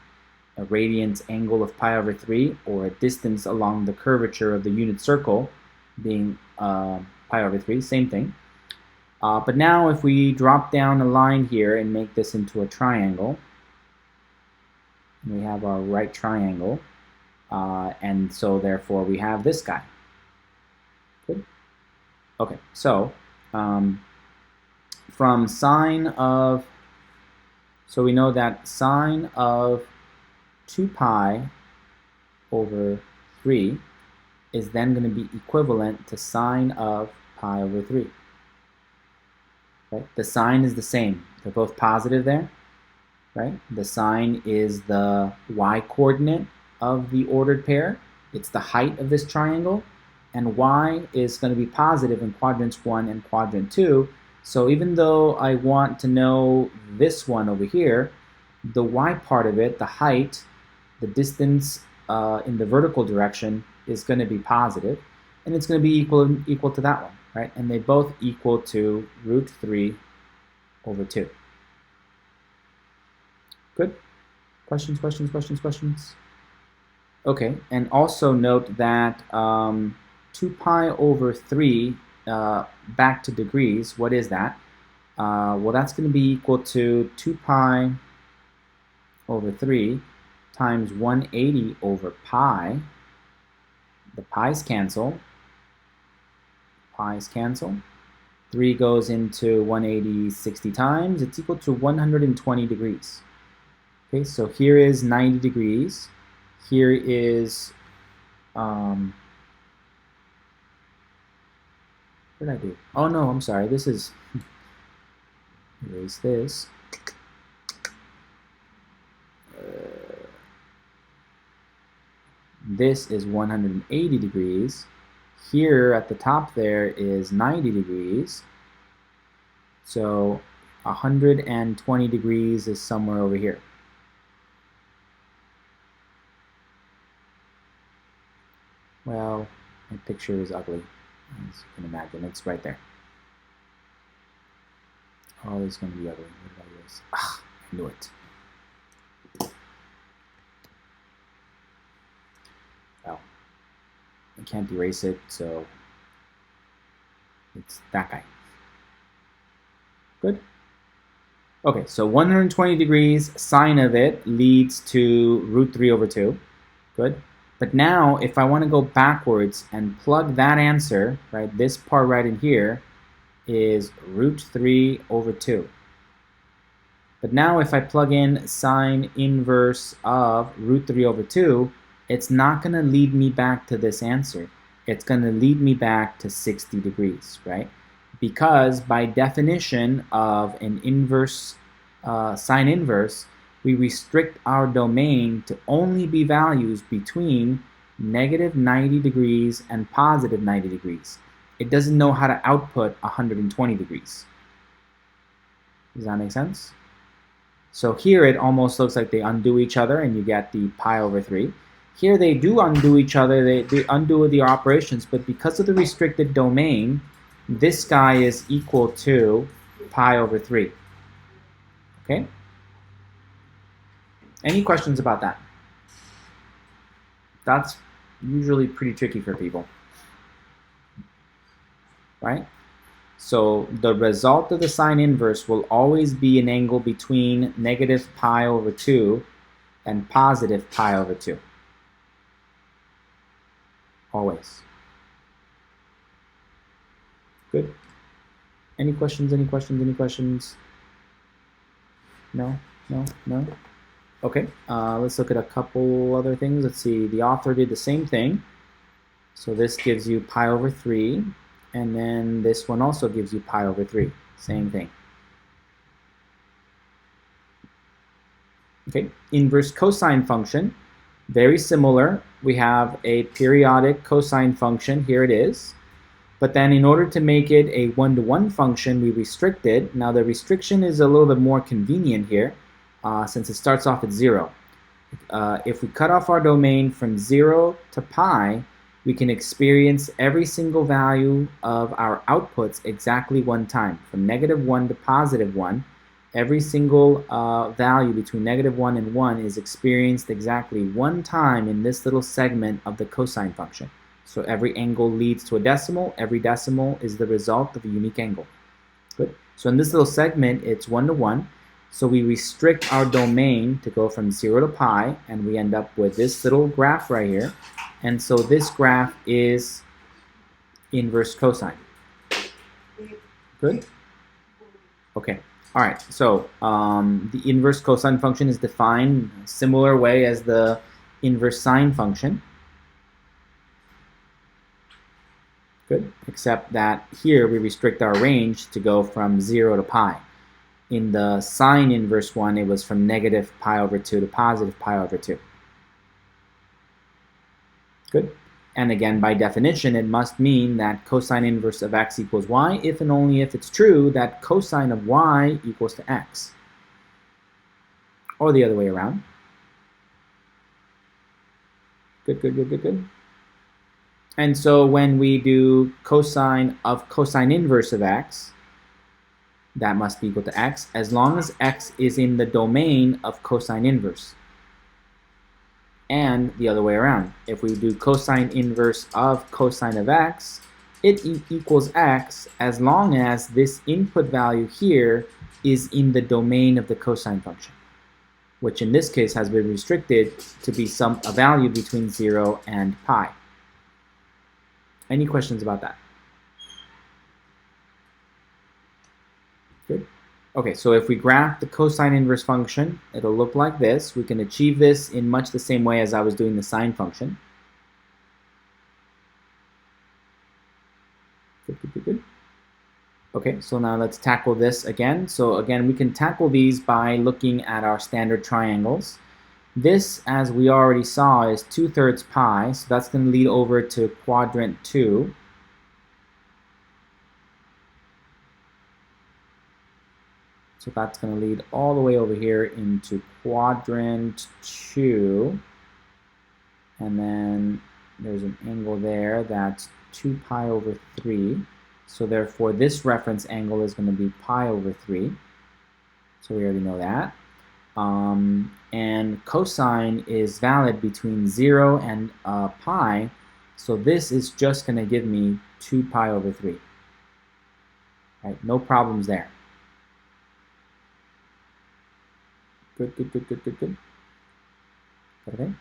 A radians angle of pi over 3, or a distance along the curvature of the unit circle being pi over 3, same thing. But now if we drop down a line here and make this into a triangle, we have our right triangle, and so therefore we have this guy. Good. Okay, so from sine of, so we know that sine of 2 pi over 3 is then going to be equivalent to sine of pi over 3. Right? The sign is the same. They're both positive there. Right? The sign is the y-coordinate of the ordered pair. It's the height of this triangle. And y is going to be positive in quadrants 1 and quadrant 2 So even though I want to know this one over here, the y part of it, the height, the distance in the vertical direction is going to be positive, and it's going to be equal to that one, right? And they both equal to root 3 over 2. Good? Questions, questions, questions, questions? Okay, and also note that 2 pi over 3 back to degrees, what is that? Well, that's going to be equal to 2 pi over 3 times 180 over pi. The pi's cancel. Pi's cancel. 3 goes into 180 60 times. It's equal to 120 degrees. Okay, so here is 90 degrees. Here is, what did I do? Oh no, I'm sorry. This is, erase this. This is 180 degrees. Here at the top there is 90 degrees. So 120 degrees is somewhere over here. Well, my picture is ugly, as you can imagine. It's right there. Oh, it's going to be ugly. What did I erase? Ah, I knew it. Well, I can't erase it, so it's that guy. Good? Okay, so 120 degrees, sine of it leads to root 3 over 2. Good? But now, if I want to go backwards and plug that answer, right, this part right in here is root 3 over 2. But now if I plug in sine inverse of root 3 over 2, it's not going to lead me back to this answer. It's going to lead me back to 60 degrees, right? Because by definition of an inverse, sine inverse, we restrict our domain to only be values between negative 90 degrees and positive 90 degrees. It doesn't know how to output 120 degrees. Does that make sense? So here it almost looks like they undo each other and you get the pi over 3. Here they do undo each other, they undo the operations, but because of the restricted domain, this guy is equal to pi over 3. Okay? Any questions about that? That's usually pretty tricky for people, right? So the result of the sine inverse will always be an angle between negative pi over 2 and positive pi over 2. Always. Good? Any questions, any questions, any questions? No, no, no? Okay, let's look at a couple other things. Let's see, the author did the same thing. So this gives you pi over 3, and then this one also gives you pi over 3. Same thing. Okay, inverse cosine function, very similar. We have a periodic cosine function, here it is. But then in order to make it a one-to-one function, we restrict it. Now the restriction is a little bit more convenient here. Since it starts off at 0. If we cut off our domain from 0 to pi, we can experience every single value of our outputs exactly one time. From negative 1 to positive 1, every single value between negative 1 and 1 is experienced exactly one time in this little segment of the cosine function. So every angle leads to a decimal. Every decimal is the result of a unique angle. Good. So in this little segment, it's 1 to 1. So we restrict our domain to go from 0 to pi, and we end up with this little graph right here. And so this graph is inverse cosine. Good? Okay. All right. So the inverse cosine function is defined a similar way as the inverse sine function. Good. Except that here we restrict our range to go from 0 to pi. In the sine inverse one, it was from negative pi over 2 to positive pi over 2. Good. And again, by definition, it must mean that cosine inverse of x equals y if and only if it's true that cosine of y equals to x. Or the other way around. Good, good, good, good, good. And so when we do cosine of cosine inverse of x, that must be equal to x, as long as x is in the domain of cosine inverse. And the other way around. If we do cosine inverse of cosine of x, it equals x as long as this input value here is in the domain of the cosine function, which in this case has been restricted to be a value between 0 and pi. Any questions about that? Good. Okay, so if we graph the cosine inverse function, it'll look like this. We can achieve this in much the same way as I was doing the sine function. Good, good, good, good. Okay, so now let's tackle this again. So again, we can tackle these by looking at our standard triangles. This, as we already saw, is 2/3 pi, so that's going to lead over to quadrant 2. So that's going to lead all the way over here into quadrant 2. And then there's an angle there that's 2 pi over 3. So therefore, this reference angle is going to be pi over 3. So we already know that. And cosine is valid between 0 and pi. So this is just going to give me 2 pi over 3. Right? No problems there. Good, good, good, good, good, good. Okay.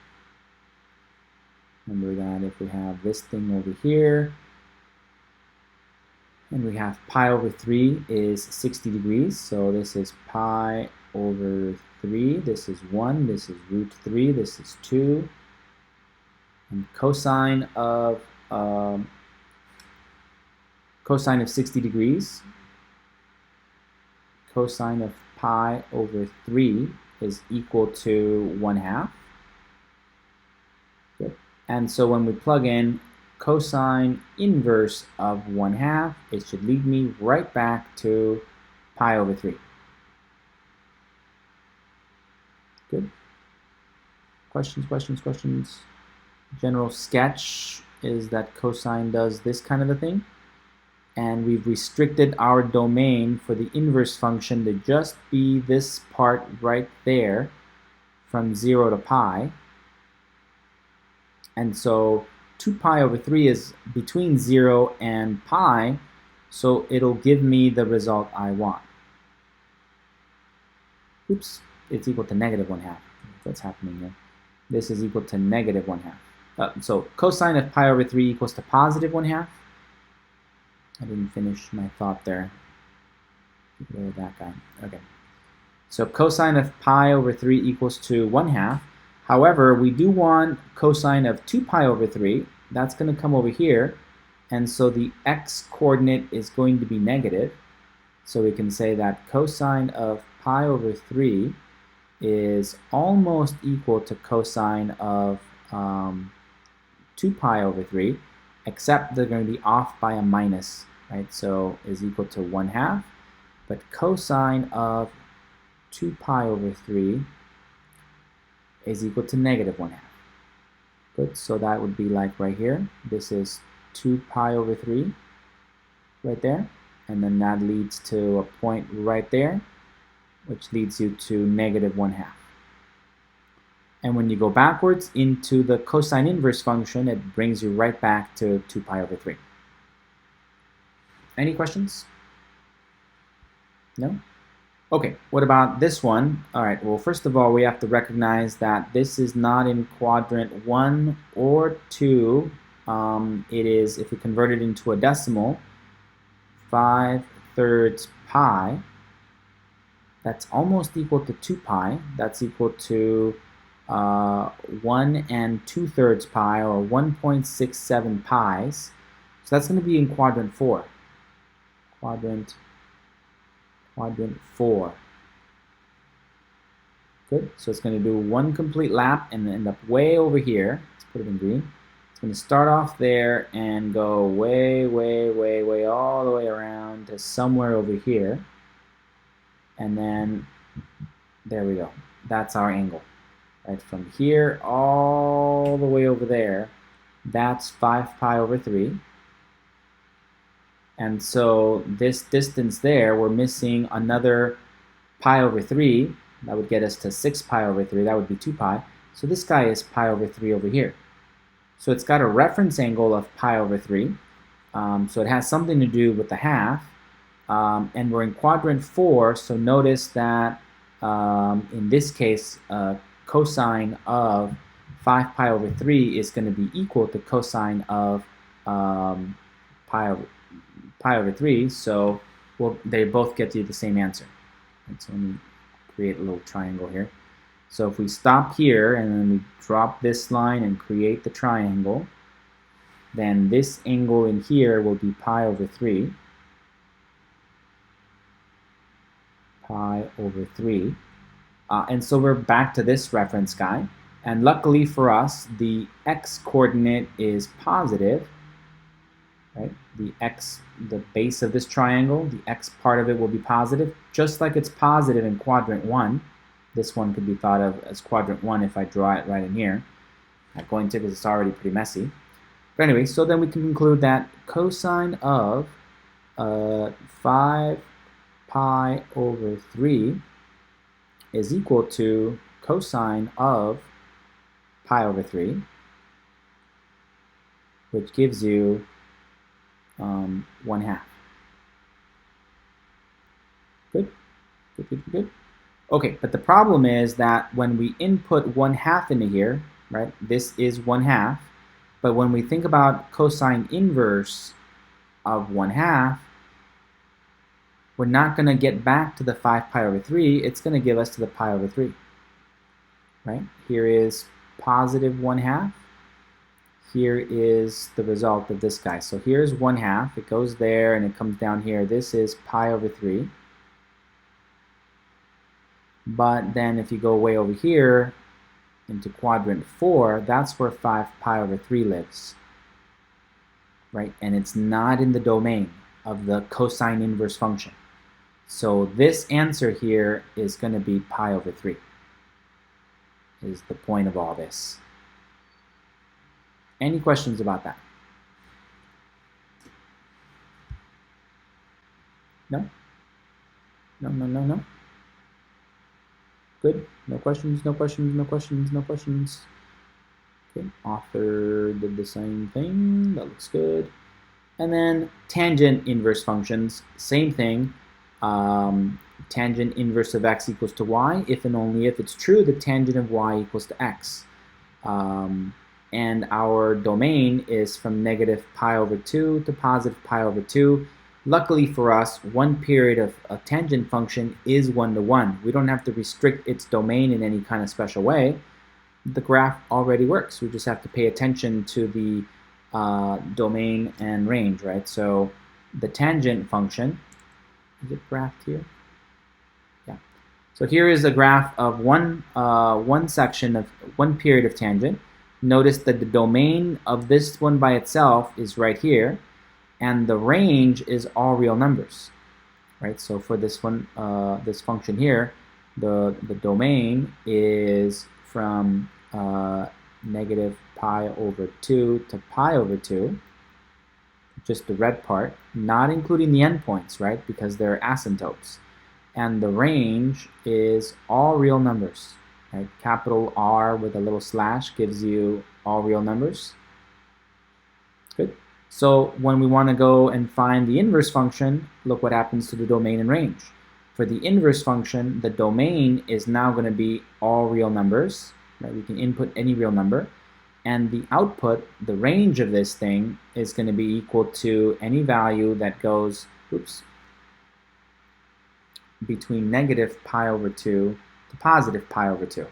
Remember that if we have this thing over here, and we have pi over 3 is 60 degrees, so this is pi over 3, this is 1, this is root 3, this is 2, and cosine of 60 degrees, cosine of pi over 3 is equal to 1/2. Good. And so when we plug in cosine inverse of 1/2, it should lead me right back to pi over 3. Good. Questions, questions, questions? General sketch is that cosine does this kind of a thing. And we've restricted our domain for the inverse function to just be this part right there from 0 to pi. And so 2 pi over 3 is between 0 and pi, so it'll give me the result I want. Oops, it's equal to negative 1/2. What's happening here? This is equal to negative 1/2. So cosine of pi over 3 equals to positive 1/2. I didn't finish my thought there. Get rid of that guy. Okay. So cosine of pi over 3 equals to 1/2. However, we do want cosine of 2 pi over 3. That's going to come over here. And so the x coordinate is going to be negative. So we can say that cosine of pi over 3 is almost equal to cosine of 2 pi over 3, except they're going to be off by a minus. Right, so is equal to 1/2, but cosine of 2 pi over 3 is equal to negative 1/2. Good, so that would be like right here. This is 2 pi over 3 right there, and then that leads to a point right there, which leads you to negative 1/2. And when you go backwards into the cosine inverse function, it brings you right back to 2 pi over 3. Any questions? No? Okay, what about this one? All right, well, first of all, we have to recognize that this is not in quadrant 1 or 2. It is, if we convert it into a decimal, 5/3 pi. That's almost equal to 2 pi. That's equal to 1 2/3 pi, or 1.67 pies. So that's going to be in quadrant 4. Quadrant 4. Good. So it's going to do one complete lap and end up way over here. Let's put it in green. It's going to start off there and go way, way, way, way all the way around to somewhere over here. And then, there we go. That's our angle. Right, from here all the way over there, that's 5 pi over 3. And so this distance there, we're missing another pi over 3. That would get us to 6 pi over 3. That would be 2 pi. So this guy is pi over 3 over here. So it's got a reference angle of pi over 3. So it has something to do with the half. And we're in quadrant 4, so notice that in this case, cosine of 5 pi over 3 is going to be equal to cosine of pi over 3. So they both get you the same answer. And so let me create a little triangle here. So if we stop here and then we drop this line and create the triangle, then this angle in here will be pi over 3. Pi over 3. And so we're back to this reference guy. And luckily for us, the x-coordinate is positive. Right? The base of this triangle, the x part of it will be positive, just like it's positive in quadrant 1. This one could be thought of as quadrant 1 if I draw it right in here. Not going to because it's already pretty messy. But anyway, so then we can conclude that cosine of 5 pi over 3 is equal to cosine of pi over 3, which gives you 1/2. Good? Good, good, good. Okay, but the problem is that when we input 1/2 into here, right, this is 1/2, but when we think about cosine inverse of 1/2, we're not going to get back to the 5 pi over 3, it's going to give us to the pi over 3. Right? Here is positive 1/2. Here is the result of this guy. So here's 1/2. It goes there and it comes down here. This is pi over 3. But then if you go way over here into quadrant 4, that's where 5 pi over 3 lives. Right? And it's not in the domain of the cosine inverse function. So this answer here is going to be pi over 3. Is the point of all this. Any questions about that? No? No, no, no, no? Good? No questions, no questions, no questions, no questions. Okay, author did the same thing. That looks good. And then tangent inverse functions, same thing. Tangent inverse of x equals to y if and only if it's true that tangent of y equals to x. And our domain is from negative pi over 2 to positive pi over 2. Luckily for us, one period of a tangent function is 1-to-1. We don't have to restrict its domain in any kind of special way. The graph already works. We just have to pay attention to the domain and range, right? So the tangent function, is it graphed here? Yeah. So here is a graph of one section of one period of tangent. Notice that the domain of this one by itself is right here, and the range is all real numbers, right? So for this one, this function here, the domain is from negative pi over 2 to pi over 2, just the red part, not including the endpoints, right? Because they're asymptotes. And the range is all real numbers, right? Capital R with a little slash gives you all real numbers. Good. So when we want to go and find the inverse function, look what happens to the domain and range. For the inverse function, the domain is now going to be all real numbers, right? We can input any real number. And the output, the range of this thing, is going to be equal to any value that goes, between negative pi over 2 to positive pi over 2.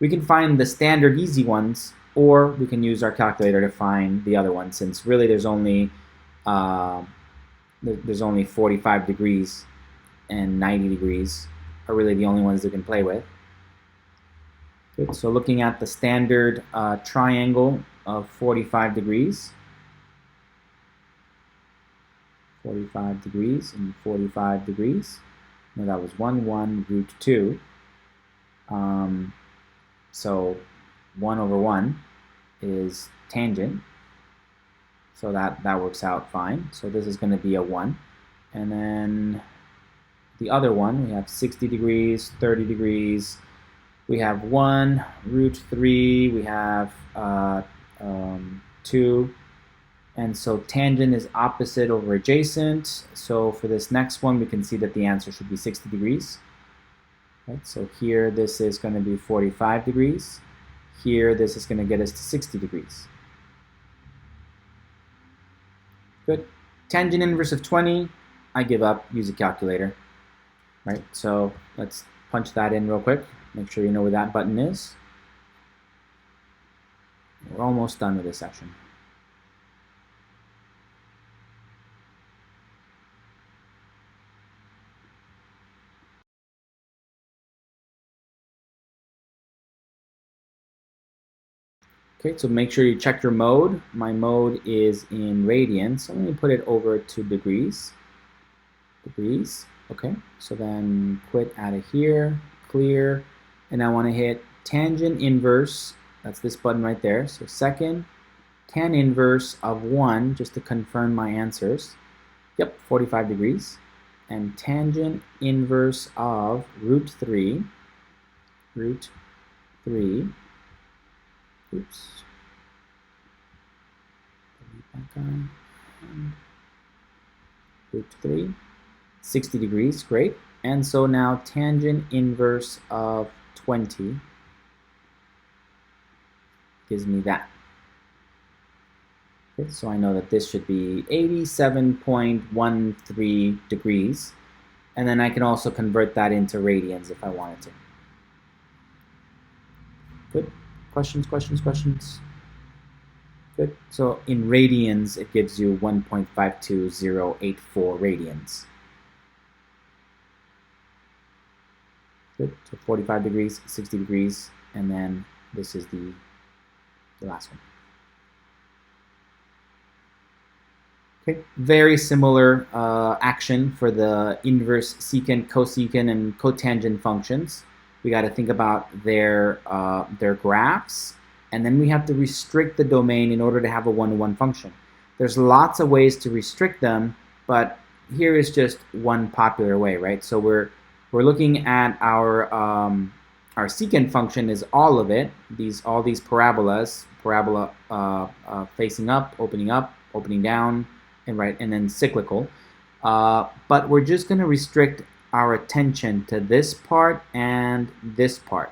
We can find the standard easy ones, or we can use our calculator to find the other one, since really there's only 45 degrees and 90 degrees are really the only ones we can play with. Good. So looking at the standard triangle of 45 degrees, 45 degrees and 45 degrees. No, that was 1 root 2. So 1 over 1 is tangent. So that works out fine. So this is going to be a 1. And then the other one, we have 60 degrees, 30 degrees. We have 1 root 3. We have 2. And so tangent is opposite over adjacent. So for this next one, we can see that the answer should be 60 degrees. Right, so here, this is going to be 45 degrees. Here, this is going to get us to 60 degrees. Good. Tangent inverse of 20, I give up, use a calculator. Right, so let's punch that in real quick. Make sure you know where that button is. We're almost done with this section. Okay, so make sure you check your mode. My mode is in radians. So let me put it over to degrees. Degrees. Okay, so then quit out of here, clear, and I want to hit tangent inverse. That's this button right there. So second, tan inverse of 1, just to confirm my answers. Yep, 45 degrees. And tangent inverse of root 3. Root 3. Oops. Back on. Root 3. 60 degrees, great. And so now tangent inverse of 20 gives me that. Okay, so I know that this should be 87.13 degrees. And then I can also convert that into radians if I wanted to. Good. Questions, questions, questions? Good. So in radians, it gives you 1.52084 radians. Good. So 45 degrees, 60 degrees, and then this is the last one. Okay. Very similar action for the inverse secant, cosecant, and cotangent functions. We got to think about their graphs, and then we have to restrict the domain in order to have a one-to-one function. There's lots of ways to restrict them, but here is just one popular way, right? So we're looking at our secant function is all of it. All these parabolas, parabola facing up, opening down, and right, and then cyclical. But we're just going to restrict our attention to this part and this part,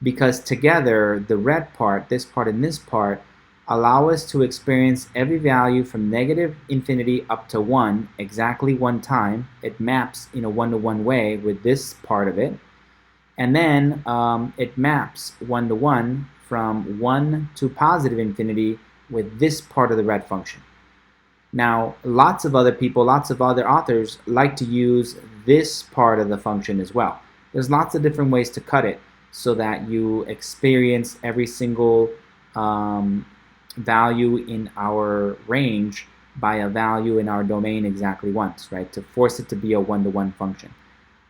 because together the red part, this part, and this part allow us to experience every value from negative infinity up to 1 exactly one time. It maps in a one-to-one way with this part of it, and then it maps one-to-one from 1 to positive infinity with this part of the red function. Now, lots of other people, lots of other authors like to use this part of the function as well. There's lots of different ways to cut it so that you experience every single value in our range by a value in our domain exactly once, right? To force it to be a one-to-one function.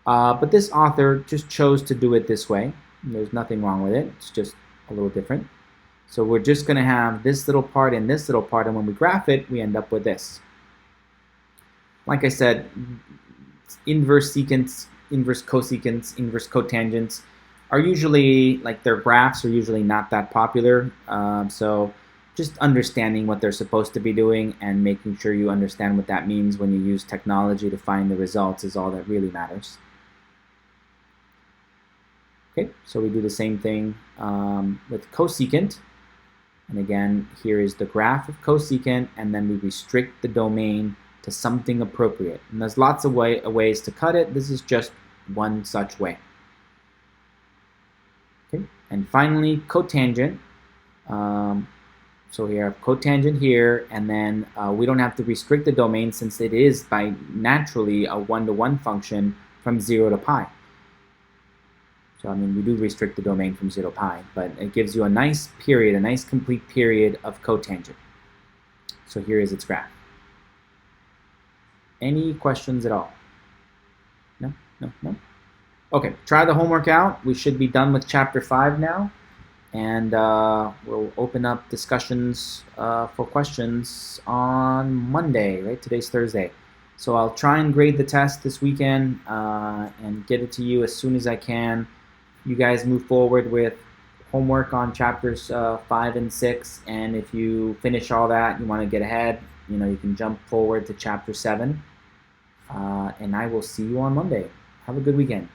But this author just chose to do it this way. There's nothing wrong with it. It's just a little different. So we're just going to have this little part and this little part, and when we graph it, we end up with this. Like I said, inverse secants, inverse cosecants, inverse cotangents are usually, like their graphs are usually not that popular. So just understanding what they're supposed to be doing and making sure you understand what that means when you use technology to find the results is all that really matters. Okay, so we do the same thing with cosecant. And again, here is the graph of cosecant, and then we restrict the domain to something appropriate. And there's lots of ways to cut it. This is just one such way. Okay, and finally, cotangent. So we have cotangent here, and then we don't have to restrict the domain since it is by naturally a one-to-one function from 0 to pi. So I mean, we do restrict the domain from 0 to pi, but it gives you a nice period, a nice complete period of cotangent. So here is its graph. Any questions at all? No? No? No? Okay, try the homework out. We should be done with chapter 5 now. And we'll open up discussions for questions on Monday, right? Today's Thursday. So I'll try and grade the test this weekend and get it to you as soon as I can. You guys move forward with homework on chapters 5 and 6, and if you finish all that, you want to get ahead, you can jump forward to chapter 7. And I will see you on Monday. Have a good weekend.